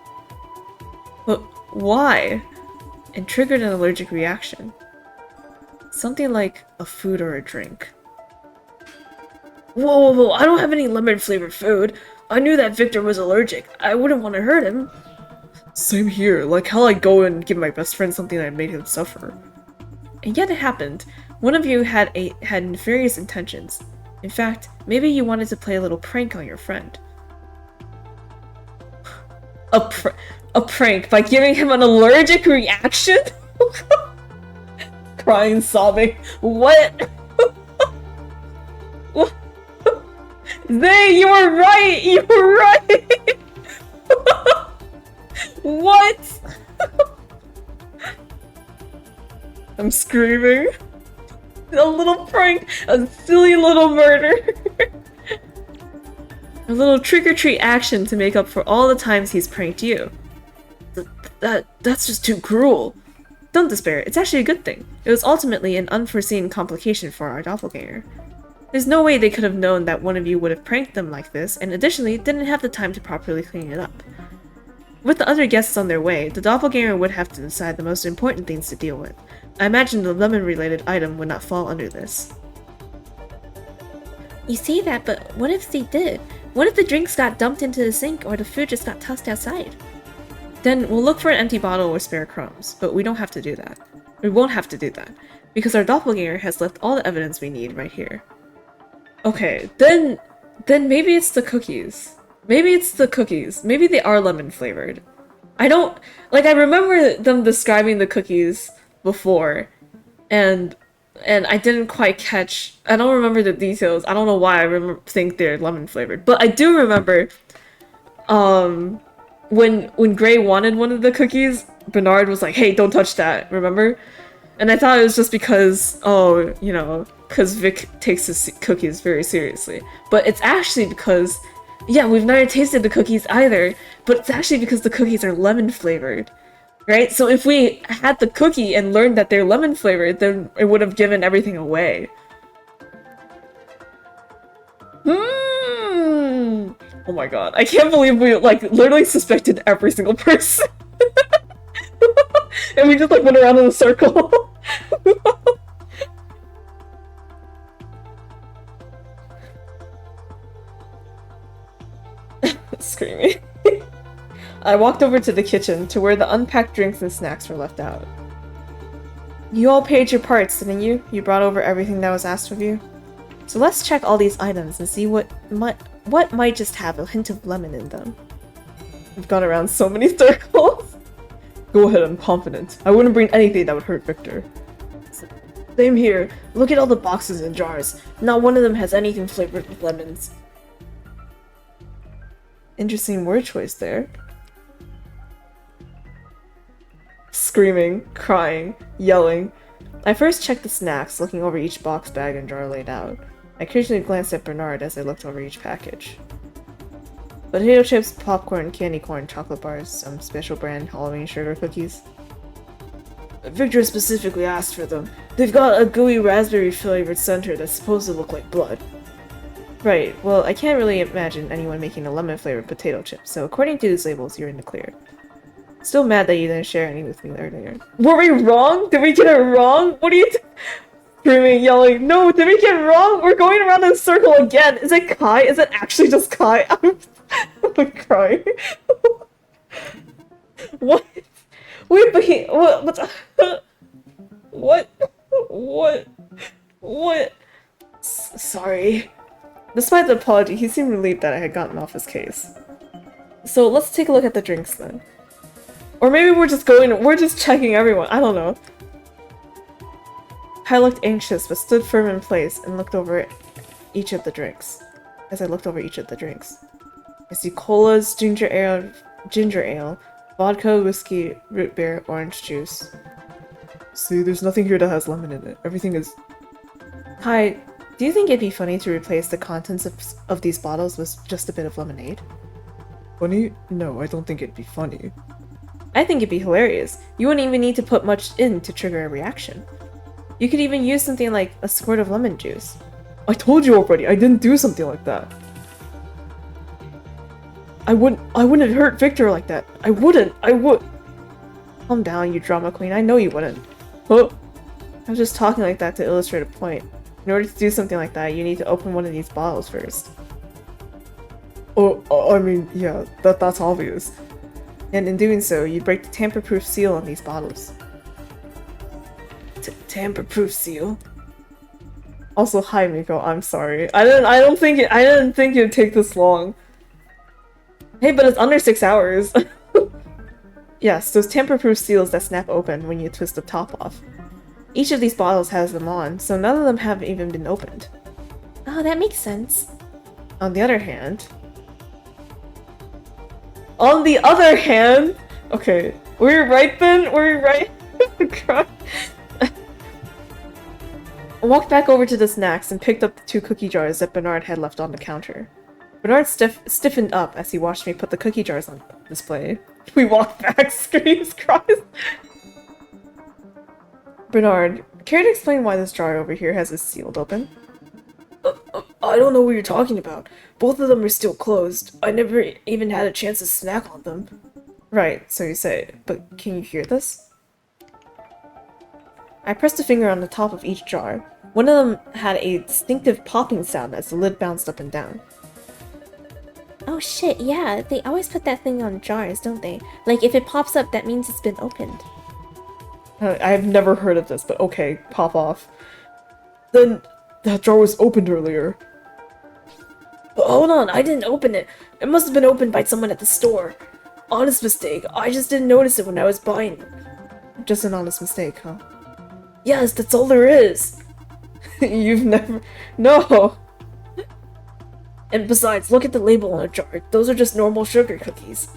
But why? And triggered an allergic reaction. Something like a food or a drink. Whoa, I don't have any lemon flavored food. I knew that Victor was allergic. I wouldn't want to hurt him. Same here, like how I go and give my best friend something that made him suffer. And yet it happened. One of you had nefarious intentions. In fact, maybe you wanted to play a little prank on your friend. A prank by giving him an allergic reaction? Crying, sobbing. What? What? Zay, you were right! You were right! What? I'm screaming. A little prank! A silly little murder! A little trick-or-treat action to make up for all the times he's pranked you. That's just too cruel. Don't despair, it's actually a good thing. It was ultimately an unforeseen complication for our doppelganger. There's no way they could have known that one of you would have pranked them like this, and additionally, didn't have the time to properly clean it up. With the other guests on their way, the doppelganger would have to decide the most important things to deal with. I imagine the lemon-related item would not fall under this. You say that, but what if they did? What if the drinks got dumped into the sink or the food just got tossed outside? Then we'll look for an empty bottle or spare crumbs, but we don't have to do that. We won't have to do that, because our doppelganger has left all the evidence we need right here. Okay, then maybe it's the cookies. Maybe it's the cookies. Maybe they are lemon flavored. I remember them describing the cookies before, and I didn't quite catch. I don't remember the details. I don't know why I think they're lemon flavored, but I do remember, when Gray wanted one of the cookies, Bernard was like, "Hey, don't touch that." Remember? And I thought it was just because, because Vic takes his cookies very seriously. But it's actually because, yeah, we've never tasted the cookies either, but it's actually because the cookies are lemon flavored. Right? So if we had the cookie and learned that they're lemon flavored, then it would have given everything away. Oh my god. I can't believe we, literally suspected every single person. And we just, went around in a circle. Screaming. I walked over to the kitchen, to where the unpacked drinks and snacks were left out. You all paid your parts, didn't you? You brought over everything that was asked of you? So let's check all these items and see what might just have a hint of lemon in them. We've gone around so many circles. Go ahead, I'm confident. I wouldn't bring anything that would hurt Victor. Same here. Look at all the boxes and jars. Not one of them has anything flavored with lemons. Interesting word choice there. Screaming, crying, yelling. I first checked the snacks, looking over each box, bag, and jar laid out. I occasionally glanced at Bernard as I looked over each package. Potato chips, popcorn, candy corn, chocolate bars, some special brand Halloween sugar cookies. Victor specifically asked for them. They've got a gooey raspberry flavored center that's supposed to look like blood. Right, well, I can't really imagine anyone making a lemon-flavored potato chip, so according to these labels, you're in the clear. Still mad that you didn't share any with me earlier. Were we wrong? Did we get it wrong? What are you screaming, yelling? No, did we get it wrong? We're going around in a circle again. Is it Kai? Is it actually just Kai? I'm crying. What? Wait, but he... What? What? What? Sorry. Despite the apology, he seemed relieved that I had gotten off his case. So let's take a look at the drinks then. Or maybe we're just checking everyone, I don't know. I looked anxious but stood firm in place and looked over each of the drinks. As I looked over each of the drinks. I see colas, ginger ale, vodka, whiskey, root beer, orange juice. See, there's nothing here that has lemon in it. Everything is... Hi, do you think it'd be funny to replace the contents of these bottles with just a bit of lemonade? Funny? No, I don't think it'd be funny. I think it'd be hilarious. You wouldn't even need to put much in to trigger a reaction. You could even use something like a squirt of lemon juice. I told you already, I didn't do something like that. I wouldn't hurt Victor like that. I would. Calm down, you drama queen. I know you wouldn't. Huh? I was just talking like that to illustrate a point. In order to do something like that, you need to open one of these bottles first. Oh, I mean, yeah, that's obvious. And in doing so, you break the tamper-proof seal on these bottles. Tamper-proof seal? Also, hi Miko, I'm sorry. I didn't think it'd take this long. Hey, but it's under 6 hours. Yes, those tamper-proof seals that snap open when you twist the top off. Each of these bottles has them on, so none of them have even been opened. Oh, that makes sense. On the other hand... Okay, were we right then? Were we right? I walked back over to the snacks and picked up the 2 cookie jars that Bernard had left on the counter. Bernard stiffened up as he watched me put the cookie jars on display. We walked back, screams, cries. Bernard, care to explain why this jar over here has it sealed open? I don't know what you're talking about. Both of them are still closed. I never even had a chance to snack on them. Right, so you say, but can you hear this? I pressed a finger on the top of each jar. One of them had a distinctive popping sound as the lid bounced up and down. Oh shit, yeah, they always put that thing on jars, don't they? Like, if it pops up, that means it's been opened. I've never heard of this, but okay, pop off. Then that jar was opened earlier. But hold on, I didn't open it. It must have been opened by someone at the store. Honest mistake, I just didn't notice it when I was buying it. Just an honest mistake, huh? Yes, that's all there is. You've never... No! And besides, look at the label on a jar. Those are just normal sugar cookies.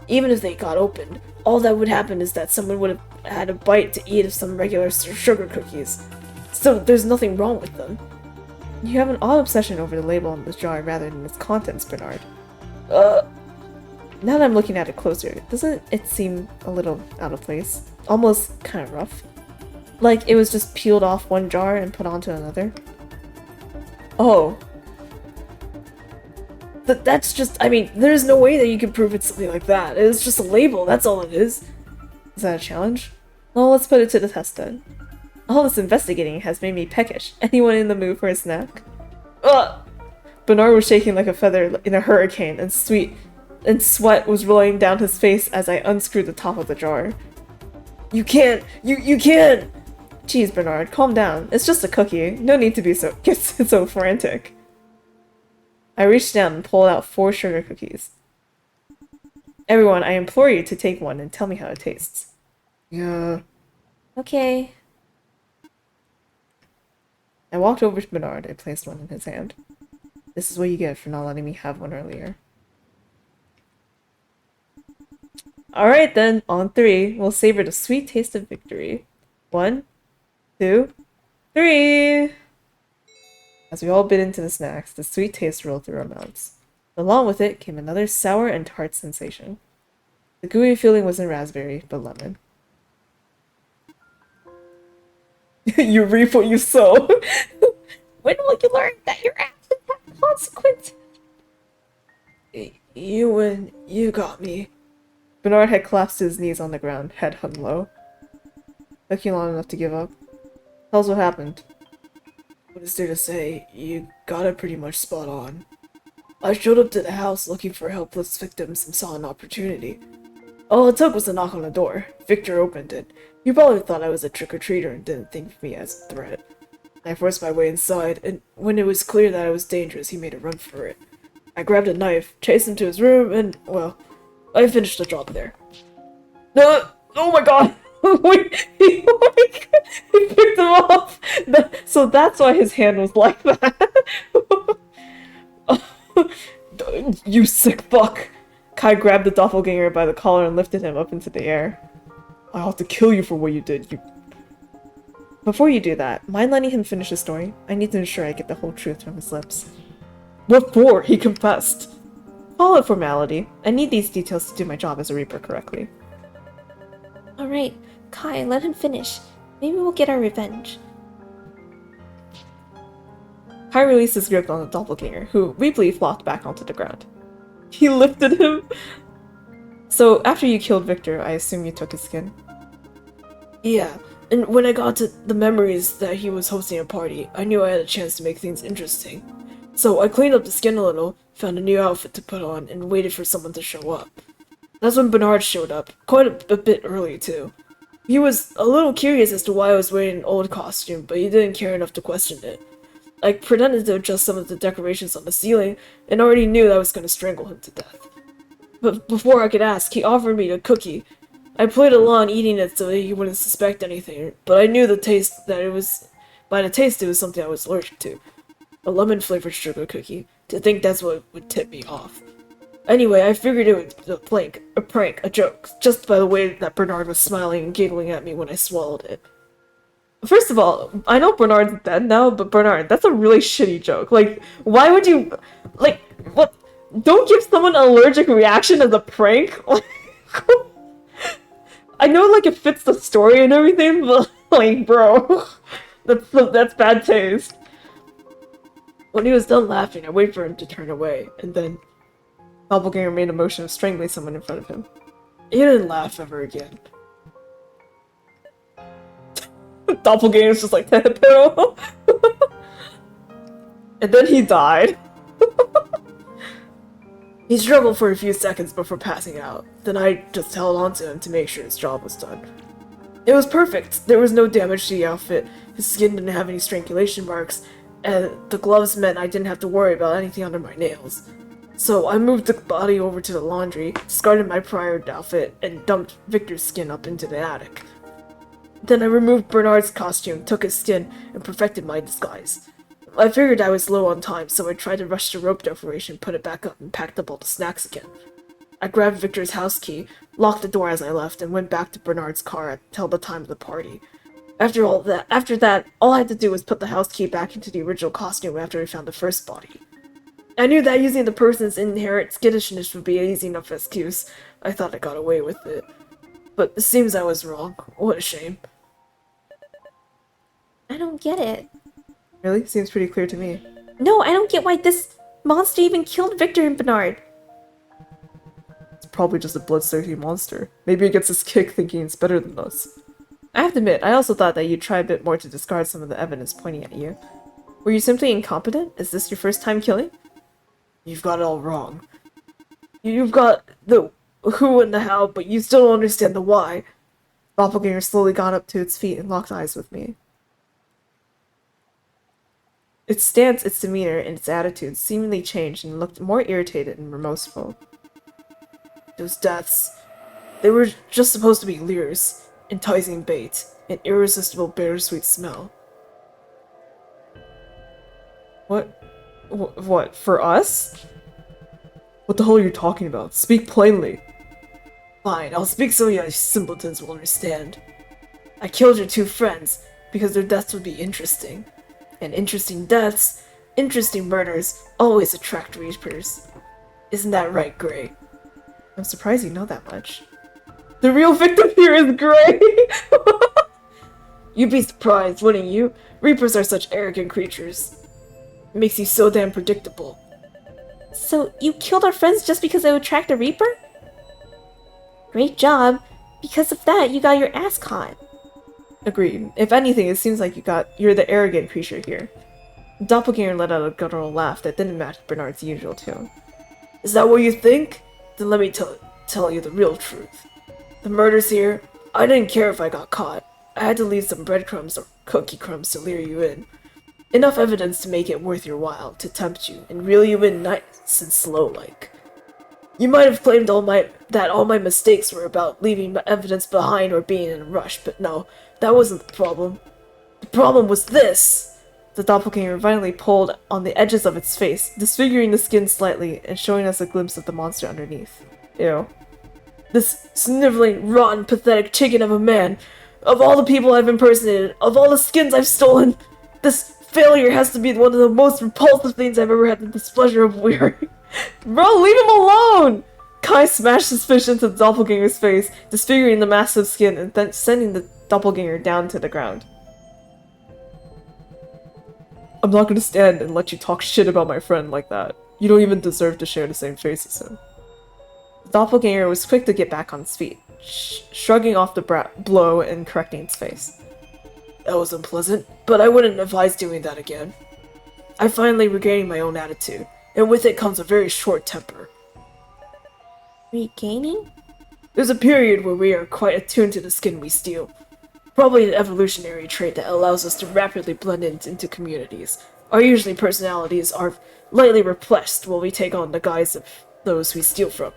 Even if they got opened, all that would happen is that someone would have had a bite to eat of some regular sugar cookies. So there's nothing wrong with them. You have an odd obsession over the label on this jar rather than its contents, Bernard. Now that I'm looking at it closer, doesn't it seem a little out of place? Almost kind of rough. Like it was just peeled off one jar and put onto another? Oh. But that's just, I mean, there's no way that you can prove it's something like that. It's just a label, that's all it is. Is that a challenge? Well, let's put it to the test then. All this investigating has made me peckish. Anyone in the mood for a snack? Ugh! Bernard was shaking like a feather in a hurricane, and sweat was rolling down his face as I unscrewed the top of the jar. You can't! You can't! Jeez, Bernard, calm down. It's just a cookie. No need to be so frantic. I reached down and pulled out 4 sugar cookies. Everyone, I implore you to take one and tell me how it tastes. Yeah. Okay. I walked over to Bernard and placed one in his hand. This is what you get for not letting me have one earlier. Alright then, on 3, we'll savor the sweet taste of victory. 1, 2, 3! As we all bit into the snacks, the sweet taste rolled through our mouths. Along with it came another sour and tart sensation. The gooey feeling wasn't raspberry, but lemon. You reap what you sow! When will you learn that your actions have consequences. You win. You got me. Bernard had collapsed to his knees on the ground, head hung low. Took you long enough to give up. Tell us what happened. What is there to say? You got it pretty much spot on. I showed up to the house looking for helpless victims and saw an opportunity. All it took was a knock on the door. Victor opened it. He probably thought I was a trick-or-treater and didn't think of me as a threat. I forced my way inside, and when it was clear that I was dangerous, he made a run for it. I grabbed a knife, chased him to his room, and, well, I finished the job there. Oh my god! Wait, he picked him up! So that's why his hand was like that. You sick fuck! Kai grabbed the doppelganger by the collar and lifted him up into the air. I'll have to kill you for what you did, you... Before you do that, mind letting him finish his story? I need to ensure I get the whole truth from his lips. What for? He confessed. Call it formality. I need these details to do my job as a Reaper correctly. Alright, Kai, let him finish. Maybe we'll get our revenge. Kai released his grip on the doppelganger, who weakly flopped back onto the ground. He lifted him! So, after you killed Victor, I assume you took his skin? Yeah, and when I got to the memories that he was hosting a party, I knew I had a chance to make things interesting. So I cleaned up the skin a little, found a new outfit to put on, and waited for someone to show up. That's when Bernard showed up, quite a bit early too. He was a little curious as to why I was wearing an old costume, but he didn't care enough to question it. I pretended to adjust some of the decorations on the ceiling, and already knew that I was going to strangle him to death. But before I could ask, he offered me a cookie. I played along eating it so that he wouldn't suspect anything, but I knew by the taste it was something I was allergic to. A lemon-flavored sugar cookie. To think that's what would tip me off. Anyway, I figured it was a prank, a joke, just by the way that Bernard was smiling and giggling at me when I swallowed it. First of all, I know Bernard's dead now, but Bernard, that's a really shitty joke. Like, why would you... Like, what? Don't give someone an allergic reaction as a prank? I know, like, it fits the story and everything, but, like, bro... That's bad taste. When he was done laughing, I waited for him to turn away, and then... Doppelganger made a motion of strangling someone in front of him. He didn't laugh ever again. Doppelganger's just like, pero. And then he died. He struggled for a few seconds before passing out. Then I just held on to him to make sure his job was done. It was perfect. There was no damage to the outfit, his skin didn't have any strangulation marks, and the gloves meant I didn't have to worry about anything under my nails. So I moved the body over to the laundry, discarded my prior outfit, and dumped Victor's skin up into the attic. Then I removed Bernard's costume, took his skin, and perfected my disguise. I figured I was low on time, so I tried to rush the rope decoration, put it back up, and packed up all the snacks again. I grabbed Victor's house key, locked the door as I left, and went back to Bernard's car to tell the time of the party. After that, all I had to do was put the house key back into the original costume after I found the first body. I knew that using the person's inherent skittishness would be an easy enough excuse. I thought I got away with it. But it seems I was wrong. What a shame. I don't get it. Really? Seems pretty clear to me. No, I don't get why this monster even killed Victor and Bernard. It's probably just a bloodthirsty monster. Maybe it gets his kick thinking it's better than us. I have to admit, I also thought that you'd try a bit more to discard some of the evidence pointing at you. Were you simply incompetent? Is this your first time killing? You've got it all wrong. You've got the who and the how, but you still don't understand the why. Doppelganger slowly got up to its feet and locked eyes with me. Its stance, its demeanor, and its attitude seemingly changed and looked more irritated and remorseful. Those deaths, they were just supposed to be lures, enticing bait, an irresistible bittersweet smell. What? What? For us? What the hell are you talking about? Speak plainly. Fine, I'll speak so you simpletons will understand. I killed your two friends because their deaths would be interesting. And interesting deaths, interesting murders, always attract reapers. Isn't that right, Gray? I'm surprised you know that much. The real victim here is Gray! You'd be surprised, wouldn't you? Reapers are such arrogant creatures. It makes you so damn predictable. So you killed our friends just because they would track the Reaper? Great job. Because of that, you got your ass caught. Agreed. If anything, it seems like you're the arrogant creature here. Doppelganger let out a guttural laugh that didn't match Bernard's usual tone. Is that what you think? Then let me tell you the real truth. The murders here, I didn't care if I got caught. I had to leave some breadcrumbs or cookie crumbs to lure you in. Enough evidence to make it worth your while, to tempt you, and reel you in nice and slow-like. You might have claimed that all my mistakes were about leaving evidence behind or being in a rush, but no, that wasn't the problem. The problem was this! The doppelganger violently pulled on the edges of its face, disfiguring the skin slightly and showing us a glimpse of the monster underneath. Ew. This sniveling, rotten, pathetic chicken of a man. Of all the people I've impersonated, of all the skins I've stolen, this failure has to be one of the most repulsive things I've ever had the displeasure of wearing. Bro, leave him alone! Kai smashed suspicion to the doppelganger's face, disfiguring the massive skin and then sending the doppelganger down to the ground. I'm not gonna stand and let you talk shit about my friend like that. You don't even deserve to share the same face as him. The doppelganger was quick to get back on its feet, shrugging off the blow and correcting its face. That was unpleasant, but I wouldn't advise doing that again. I'm finally regaining my own attitude, and with it comes a very short temper. Regaining? There's a period where we are quite attuned to the skin we steal. Probably an evolutionary trait that allows us to rapidly blend into communities. Our usually personalities are lightly repressed while we take on the guise of those we steal from.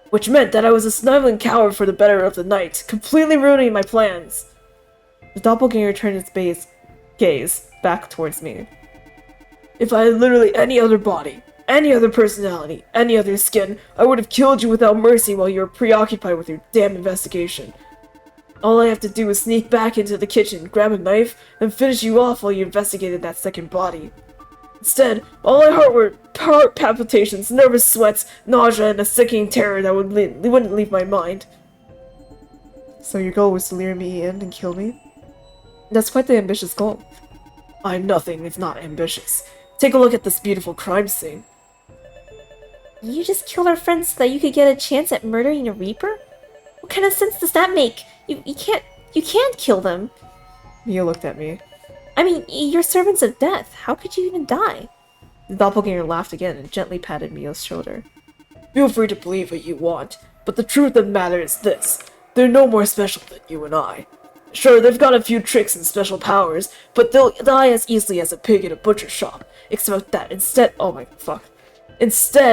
Which meant that I was a sniveling coward for the better of the night, completely ruining my plans. The doppelganger turned its gaze back towards me. If I had literally any other body, any other personality, any other skin, I would have killed you without mercy while you were preoccupied with your damn investigation. All I have to do is sneak back into the kitchen, grab a knife, and finish you off while you investigated that second body. Instead, all I heard were heart palpitations, nervous sweats, nausea, and a sickening terror that wouldn't leave my mind. So your goal was to lure me in and kill me? That's quite the ambitious goal. I'm nothing if not ambitious. Take a look at this beautiful crime scene. You just killed our friends so that you could get a chance at murdering a Reaper? What kind of sense does that make? You can't kill them. Mia looked at me. I mean, you're servants of death. How could you even die? The doppelganger laughed again and gently patted Mia's shoulder. Feel free to believe what you want, but the truth of the matter is this. They're no more special than you and I. Sure, they've got a few tricks and special powers, but they'll die as easily as a pig in a butcher shop. Except that instead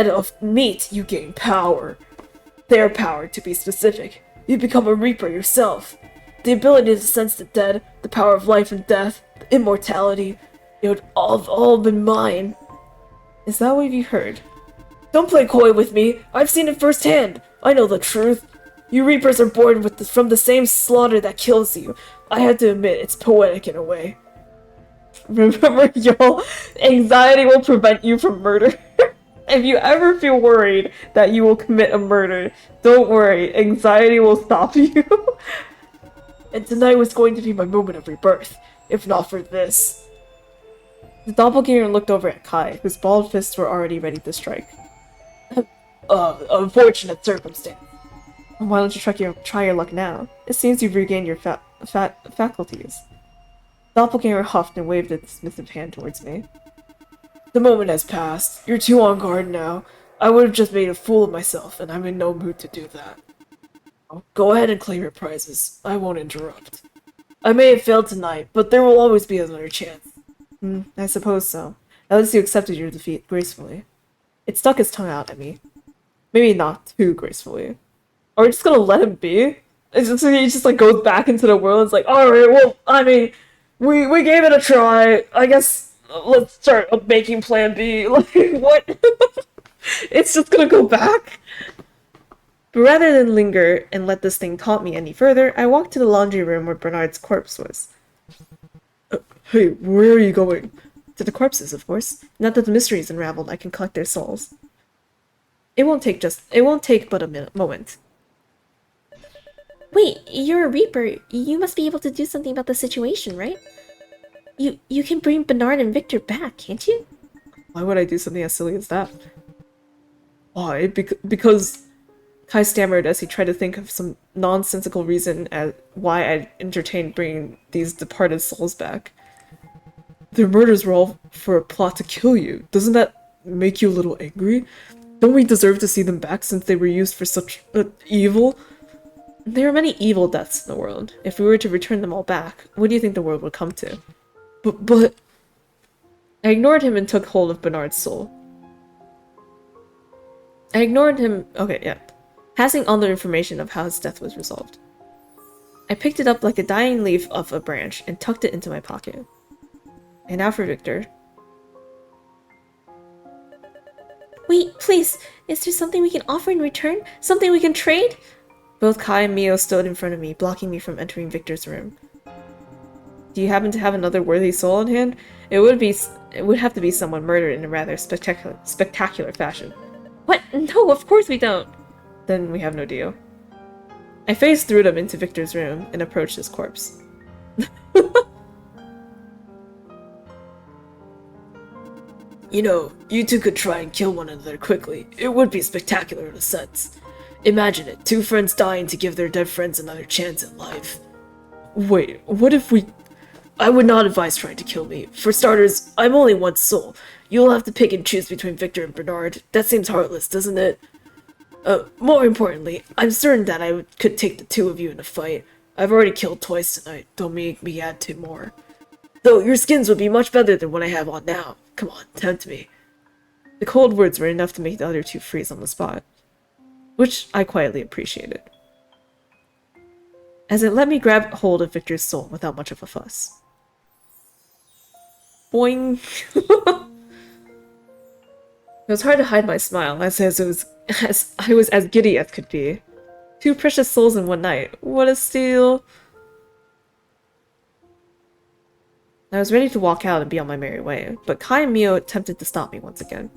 of meat, you gain power. Their power, to be specific. You become a Reaper yourself. The ability to sense the dead, the power of life and death, immortality, it would all been mine. Is that what you heard? Don't play coy with me. I've seen it firsthand. I know the truth. You Reapers are born from the same slaughter that kills you. I had to admit, it's poetic in a way. Remember, y'all, anxiety will prevent you from murder. If you ever feel worried that you will commit a murder, don't worry, anxiety will stop you. And tonight was going to be my moment of rebirth, if not for this. The doppelganger looked over at Kai, whose balled fists were already ready to strike. Unfortunate circumstance. Why don't you try your luck now? It seems you've regained your faculties. Doppelganger huffed and waved a dismissive hand towards me. The moment has passed. You're too on guard now. I would have just made a fool of myself, and I'm in no mood to do that. Go ahead and claim your prizes. I won't interrupt. I may have failed tonight, but there will always be another chance. I suppose so. At least you accepted your defeat gracefully. It stuck its tongue out at me. Maybe not too gracefully. Are we just gonna let him be? He just like goes back into the world and is like, alright, well, I mean, we gave it a try. I guess let's start making plan B. Like, what? It's just gonna go back? But rather than linger and let this thing taunt me any further, I walked to the laundry room where Bernard's corpse was. Hey, where are you going? To the corpses, of course. Now that the mystery is unraveled, I can collect their souls. It won't take but a moment. Wait, you're a Reaper. You must be able to do something about the situation, right? You can bring Bernard and Victor back, can't you? Why would I do something as silly as that? Why? Because Kai stammered as he tried to think of some nonsensical reason as why I'd entertained bringing these departed souls back. Their murders were all for a plot to kill you. Doesn't that make you a little angry? Don't we deserve to see them back since they were used for such evil? There are many evil deaths in the world. If we were to return them all back, what do you think the world would come to? But... I ignored him and took hold of Bernard's soul. Okay, yeah. Passing on the information of how his death was resolved. I picked it up like a dying leaf of a branch and tucked it into my pocket. And now for Victor. Wait, please, is there something we can offer in return? Something we can trade? Both Kai and Mio stood in front of me, blocking me from entering Victor's room. Do you happen to have another worthy soul in hand? It would have to be someone murdered in a rather spectacular fashion. What? No, of course we don't. Then we have no deal. I phased through them into Victor's room and approached his corpse. You know, you two could try and kill one another quickly. It would be spectacular in a sense. Imagine it, two friends dying to give their dead friends another chance at life. Wait, what if we... I would not advise trying to kill me. For starters, I'm only one soul. You'll have to pick and choose between Victor and Bernard. That seems heartless, doesn't it? More importantly, I'm certain that I could take the two of you in a fight. I've already killed twice tonight, don't make me add two more. Though your skins would be much better than what I have on now. Come on, tempt me. The cold words were enough to make the other two freeze on the spot, which I quietly appreciated, as it let me grab hold of Victor's soul without much of a fuss. Boing! It was hard to hide my smile, as I was as giddy as could be. Two precious souls in one night. What a steal! I was ready to walk out and be on my merry way, but Kai and Mio attempted to stop me once again.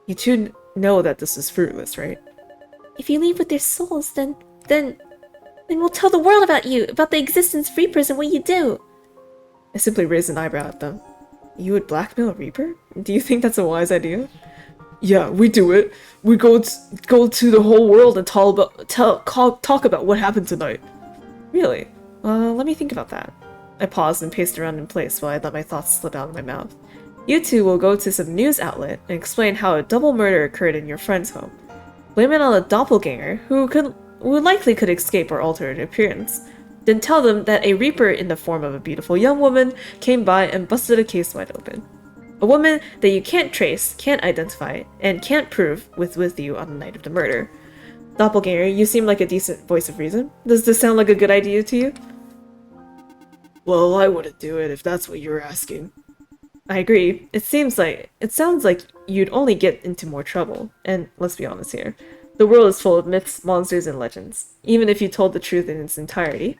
You two know that this is fruitless, right? If you leave with their souls, then we'll tell the world about you, about the existence of Reapers and what you do. I simply raised an eyebrow at them. You would blackmail a Reaper? Do you think that's a wise idea? Yeah, we do it. We go to the whole world and talk about what happened tonight. Really? Let me think about that. I paused and paced around in place while I let my thoughts slip out of my mouth. You two will go to some news outlet and explain how a double murder occurred in your friend's home. Blame it on a doppelganger who likely could escape or alter her appearance. Then tell them that a Reaper in the form of a beautiful young woman came by and busted a case wide open. A woman that you can't trace, can't identify, and can't prove was with you on the night of the murder. Doppelganger, you seem like a decent voice of reason. Does this sound like a good idea to you? Well, I wouldn't do it if that's what you're asking. I agree. It sounds like you'd only get into more trouble. And let's be honest here. The world is full of myths, monsters, and legends. Even if you told the truth in its entirety,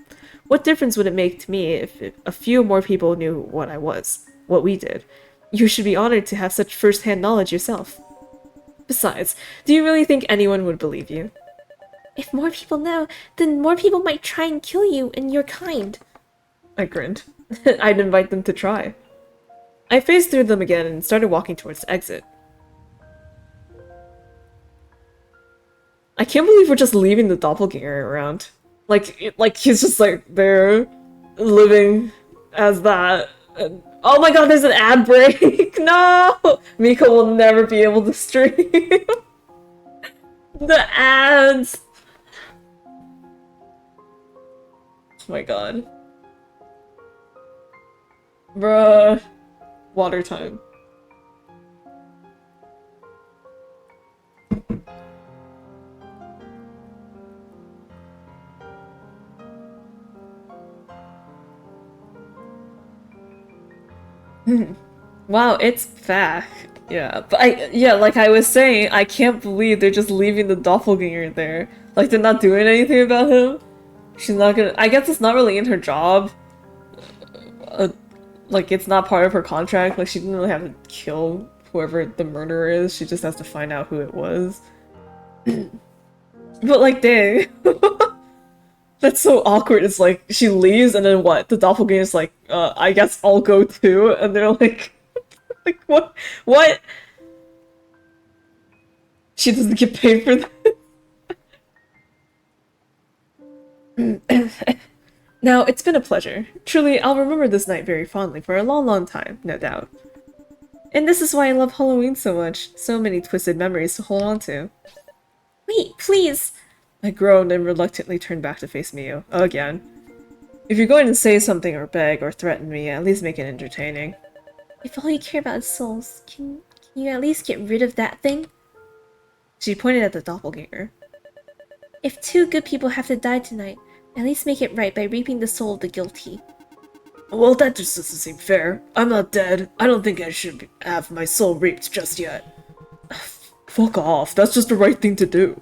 what difference would it make to me if a few more people knew what I was, what we did? You should be honored to have such first-hand knowledge yourself. Besides, do you really think anyone would believe you? If more people know, then more people might try and kill you and your kind. I grinned. I'd invite them to try. I phased through them again and started walking towards the exit. I can't believe we're just leaving the doppelganger around. Like he's just like there, living as that. And, oh my god, there's an ad break! No! Miko will never be able to stream. The ads! Oh my god. Bruh. Water time. Wow, it's back. Yeah, but like I was saying, I can't believe they're just leaving the doppelganger there. Like, they're not doing anything about him. She's not gonna. I guess it's not really in her job. Like, it's not part of her contract. Like, she didn't really have to kill whoever the murderer is. She just has to find out who it was. But, like, dang. That's so awkward. It's like, she leaves and then what? The doppelganger's like, I guess I'll go too. And they're like, like, what? What? She doesn't get paid for that. Now, it's been a pleasure. Truly, I'll remember this night very fondly for a long, long time, no doubt. And this is why I love Halloween so much. So many twisted memories to hold on to. Wait, please! I groaned and reluctantly turned back to face Miyu. Again. If you're going to say something or beg or threaten me, at least make it entertaining. If all you care about is souls, can you at least get rid of that thing? She pointed at the doppelganger. If two good people have to die tonight, at least make it right by reaping the soul of the guilty. Well, that just doesn't seem fair. I'm not dead. I don't think I should have my soul reaped just yet. Fuck off. That's just the right thing to do.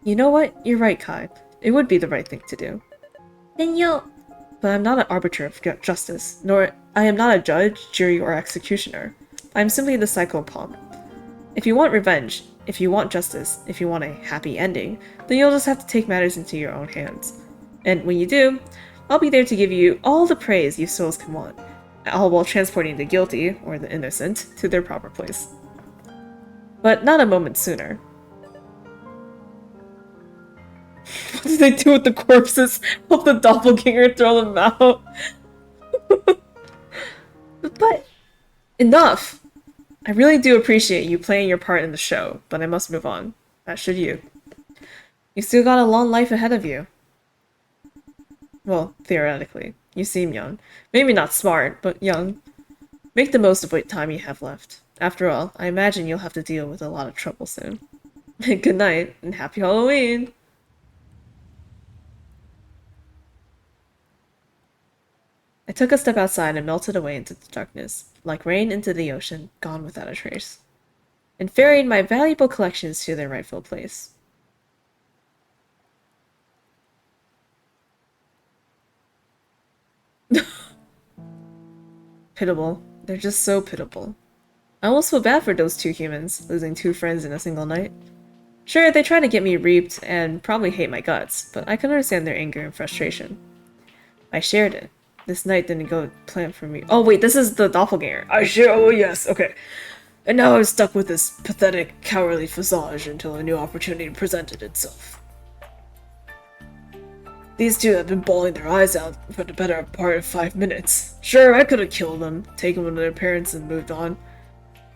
You know what? You're right, Kai. It would be the right thing to do. Then you'll... But I'm not an arbiter of justice, nor I am not a judge, jury, or executioner. I am simply the psychopomp. If you want revenge, if you want justice, if you want a happy ending, then you'll just have to take matters into your own hands. And when you do, I'll be there to give you all the praise you souls can want, all while transporting the guilty, or the innocent, to their proper place. But not a moment sooner. What did they do with the corpses of the doppelganger? Throw them out? But enough! I really do appreciate you playing your part in the show, but I must move on. As should you. You still got a long life ahead of you. Well, theoretically. You seem young. Maybe not smart, but young. Make the most of what time you have left. After all, I imagine you'll have to deal with a lot of trouble soon. Good night, and happy Halloween! I took a step outside and melted away into the darkness, like rain into the ocean, gone without a trace, and ferried my valuable collections to their rightful place. Pitiable. They're just so pitiable. I almost feel bad for those two humans, losing two friends in a single night. Sure, they tried to get me reaped and probably hate my guts, but I can understand their anger and frustration. I shared it. This night didn't go planned for me. Oh wait, this is the doppelganger. Oh yes, okay. And now I'm stuck with this pathetic, cowardly visage until a new opportunity presented itself. These two have been bawling their eyes out for the better part of 5 minutes. Sure, I could have killed them, taken them to their parents and moved on.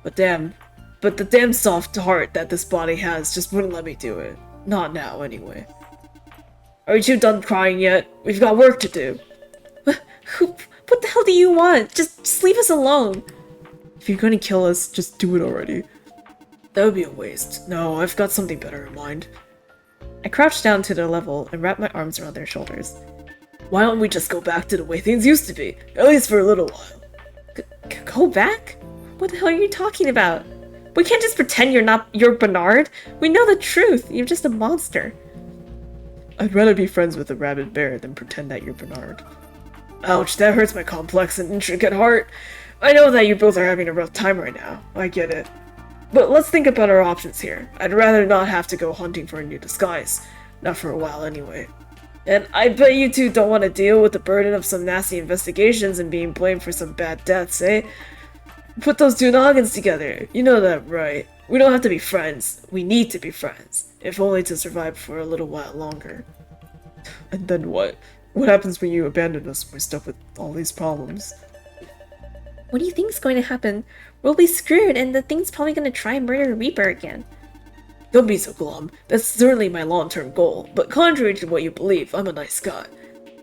But the damn soft heart that this body has just wouldn't let me do it. Not now, anyway. Are you two done crying yet? We've got work to do. What the hell do you want? Just leave us alone. If you're gonna kill us, just do it already. That would be a waste. No, I've got something better in mind. I crouched down to their level and wrapped my arms around their shoulders. Why don't we just go back to the way things used to be? At least for a little while. Go back? What the hell are you talking about? We can't just pretend you're Bernard. We know the truth. You're just a monster. I'd rather be friends with a rabid bear than pretend that you're Bernard. Ouch, that hurts my complex and intricate heart. I know that you both are having a rough time right now. I get it. But let's think about our options here. I'd rather not have to go hunting for a new disguise. Not for a while anyway. And I bet you two don't want to deal with the burden of some nasty investigations and being blamed for some bad deaths, eh? Put those two noggins together. You know that, right? We don't have to be friends. We need to be friends. If only to survive for a little while longer. And then what? What happens when you abandon us and we're stuck with all these problems? What do you think's going to happen? We'll be screwed, and the thing's probably going to try and murder Reaper again. Don't be so glum. That's certainly my long-term goal, but contrary to what you believe, I'm a nice guy.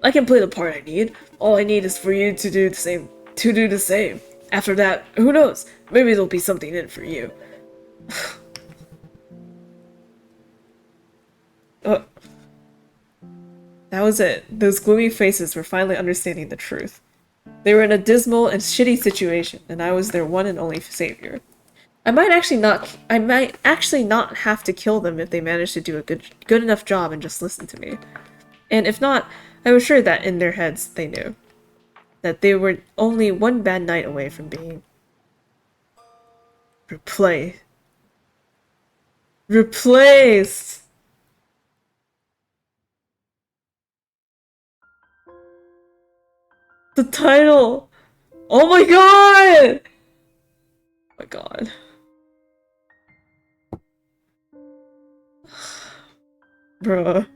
I can play the part I need. All I need is for you to do the same. After that, who knows? Maybe there'll be something in it for you. That was it. Those gloomy faces were finally understanding the truth. They were in a dismal and shitty situation, and I was their one and only savior. I might actually not have to kill them if they managed to do a good enough job and just listen to me. And if not, I was sure that in their heads they knew that they were only one bad night away from being replaced. The title! Oh my god! Oh my god. Bruh.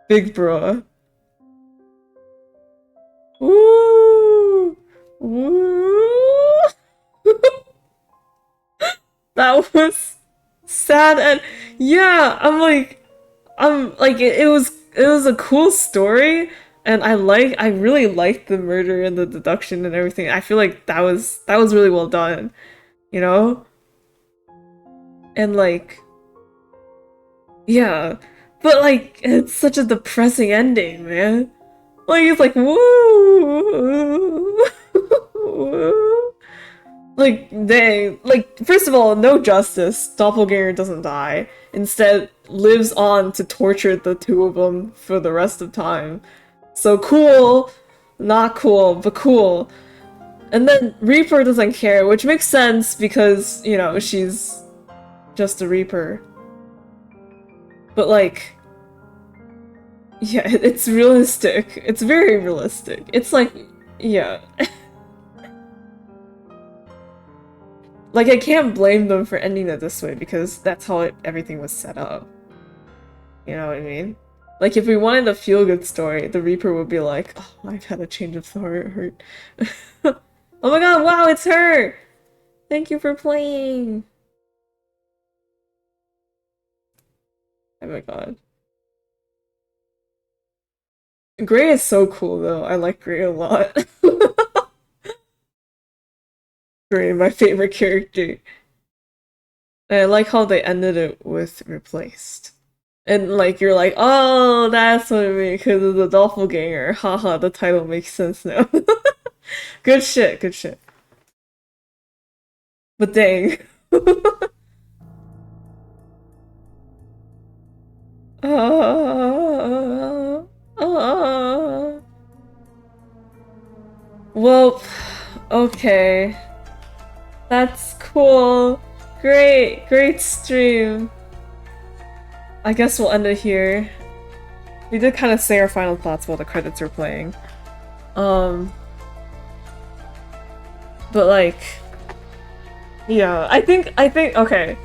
Big bruh. Woo! Woo! That was sad and yeah, it was a cool story and I really liked the murder and the deduction and everything. I feel like that was really well done, you know? And like yeah. But like it's such a depressing ending, man. Like it's like woo. Woo. Like, dang. Like, first of all, no justice. Doppelganger doesn't die. Instead, lives on to torture the two of them for the rest of time. So cool. Not cool, but cool. And then Reaper doesn't care, which makes sense because, you know, she's just a Reaper. But like, yeah, it's realistic. It's very realistic. It's like, yeah. Like, I can't blame them for ending it this way because that's how everything was set up. You know what I mean? Like, if we wanted a feel-good story, the Reaper would be like, oh, I've had a change of heart. Oh my god, wow, it's her! Thank you for playing! Oh my god. Gray is so cool, though. I like Gray a lot. Gray, my favorite character. And I like how they ended it with Replaced. And like you're like, oh, that's what I mean, because of the doppelganger. Haha, the title makes sense now. Good shit, good shit. But dang. Well, okay. That's cool. Great stream. I guess we'll end it here. We did kind of say our final thoughts while the credits are playing. But like, yeah, I think, okay.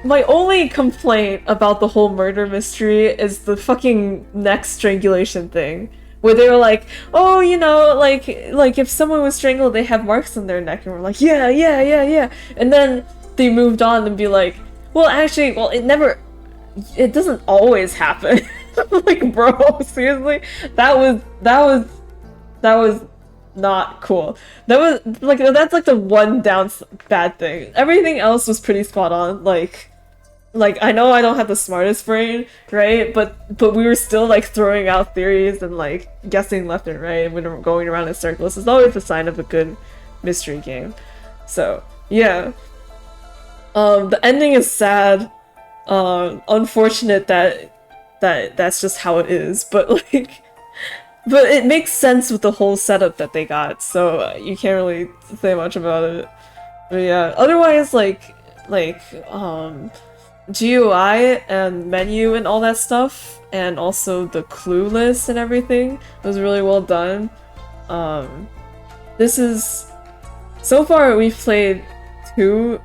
My only complaint about the whole murder mystery is the fucking neck strangulation thing. Where they were like, oh, you know, like if someone was strangled, they have marks on their neck. And we're like, yeah. And then they moved on and be like, well, actually, well, it doesn't always happen. Like, bro, seriously? That was not cool. That was, like, that's like the one bad thing. Everything else was pretty spot on, like I know I don't have the smartest brain, right? But we were still like throwing out theories and like guessing left and right when we're going around in circles. It's always a sign of a good mystery game. So yeah. The ending is sad. Unfortunate that's just how it is, but like but it makes sense with the whole setup that they got, so you can't really say much about it. But yeah, otherwise GUI and menu and all that stuff, and also the clue list and everything was really well done. This is... So far we've played two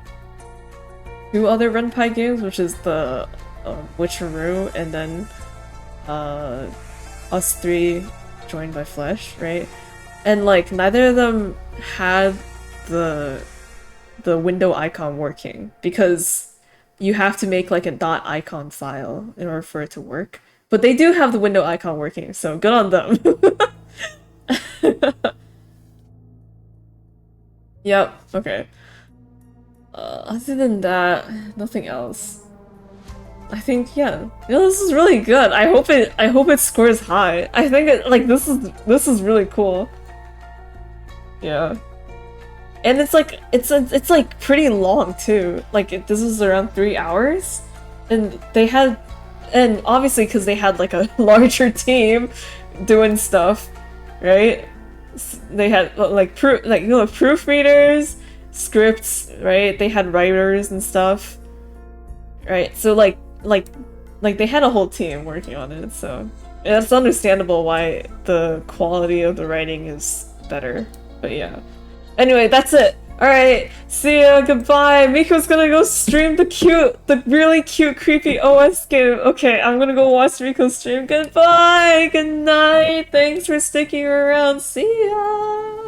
other Renpai games, which is the Witcheroo and then Us 3 joined by Flesh, right? And like neither of them had the window icon working because you have to make like a .icon file in order for it to work. But they do have the window icon working, so good on them. Yep, okay. Other than that, nothing else. I think, yeah. You know, this is really good. I hope it scores high. I think this is really cool. Yeah. And it's like it's like pretty long too. Like this is around 3 hours, and obviously because they had like a larger team doing stuff, right? They had like proofreaders, scripts, right? They had writers and stuff, right? So like they had a whole team working on it. So it's understandable why the quality of the writing is better. But yeah. Anyway, that's it. Alright, see ya, goodbye. Miko's gonna go stream the really cute, creepy OS game. Okay, I'm gonna go watch Miko's stream. Goodbye, good night. Thanks for sticking around. See ya.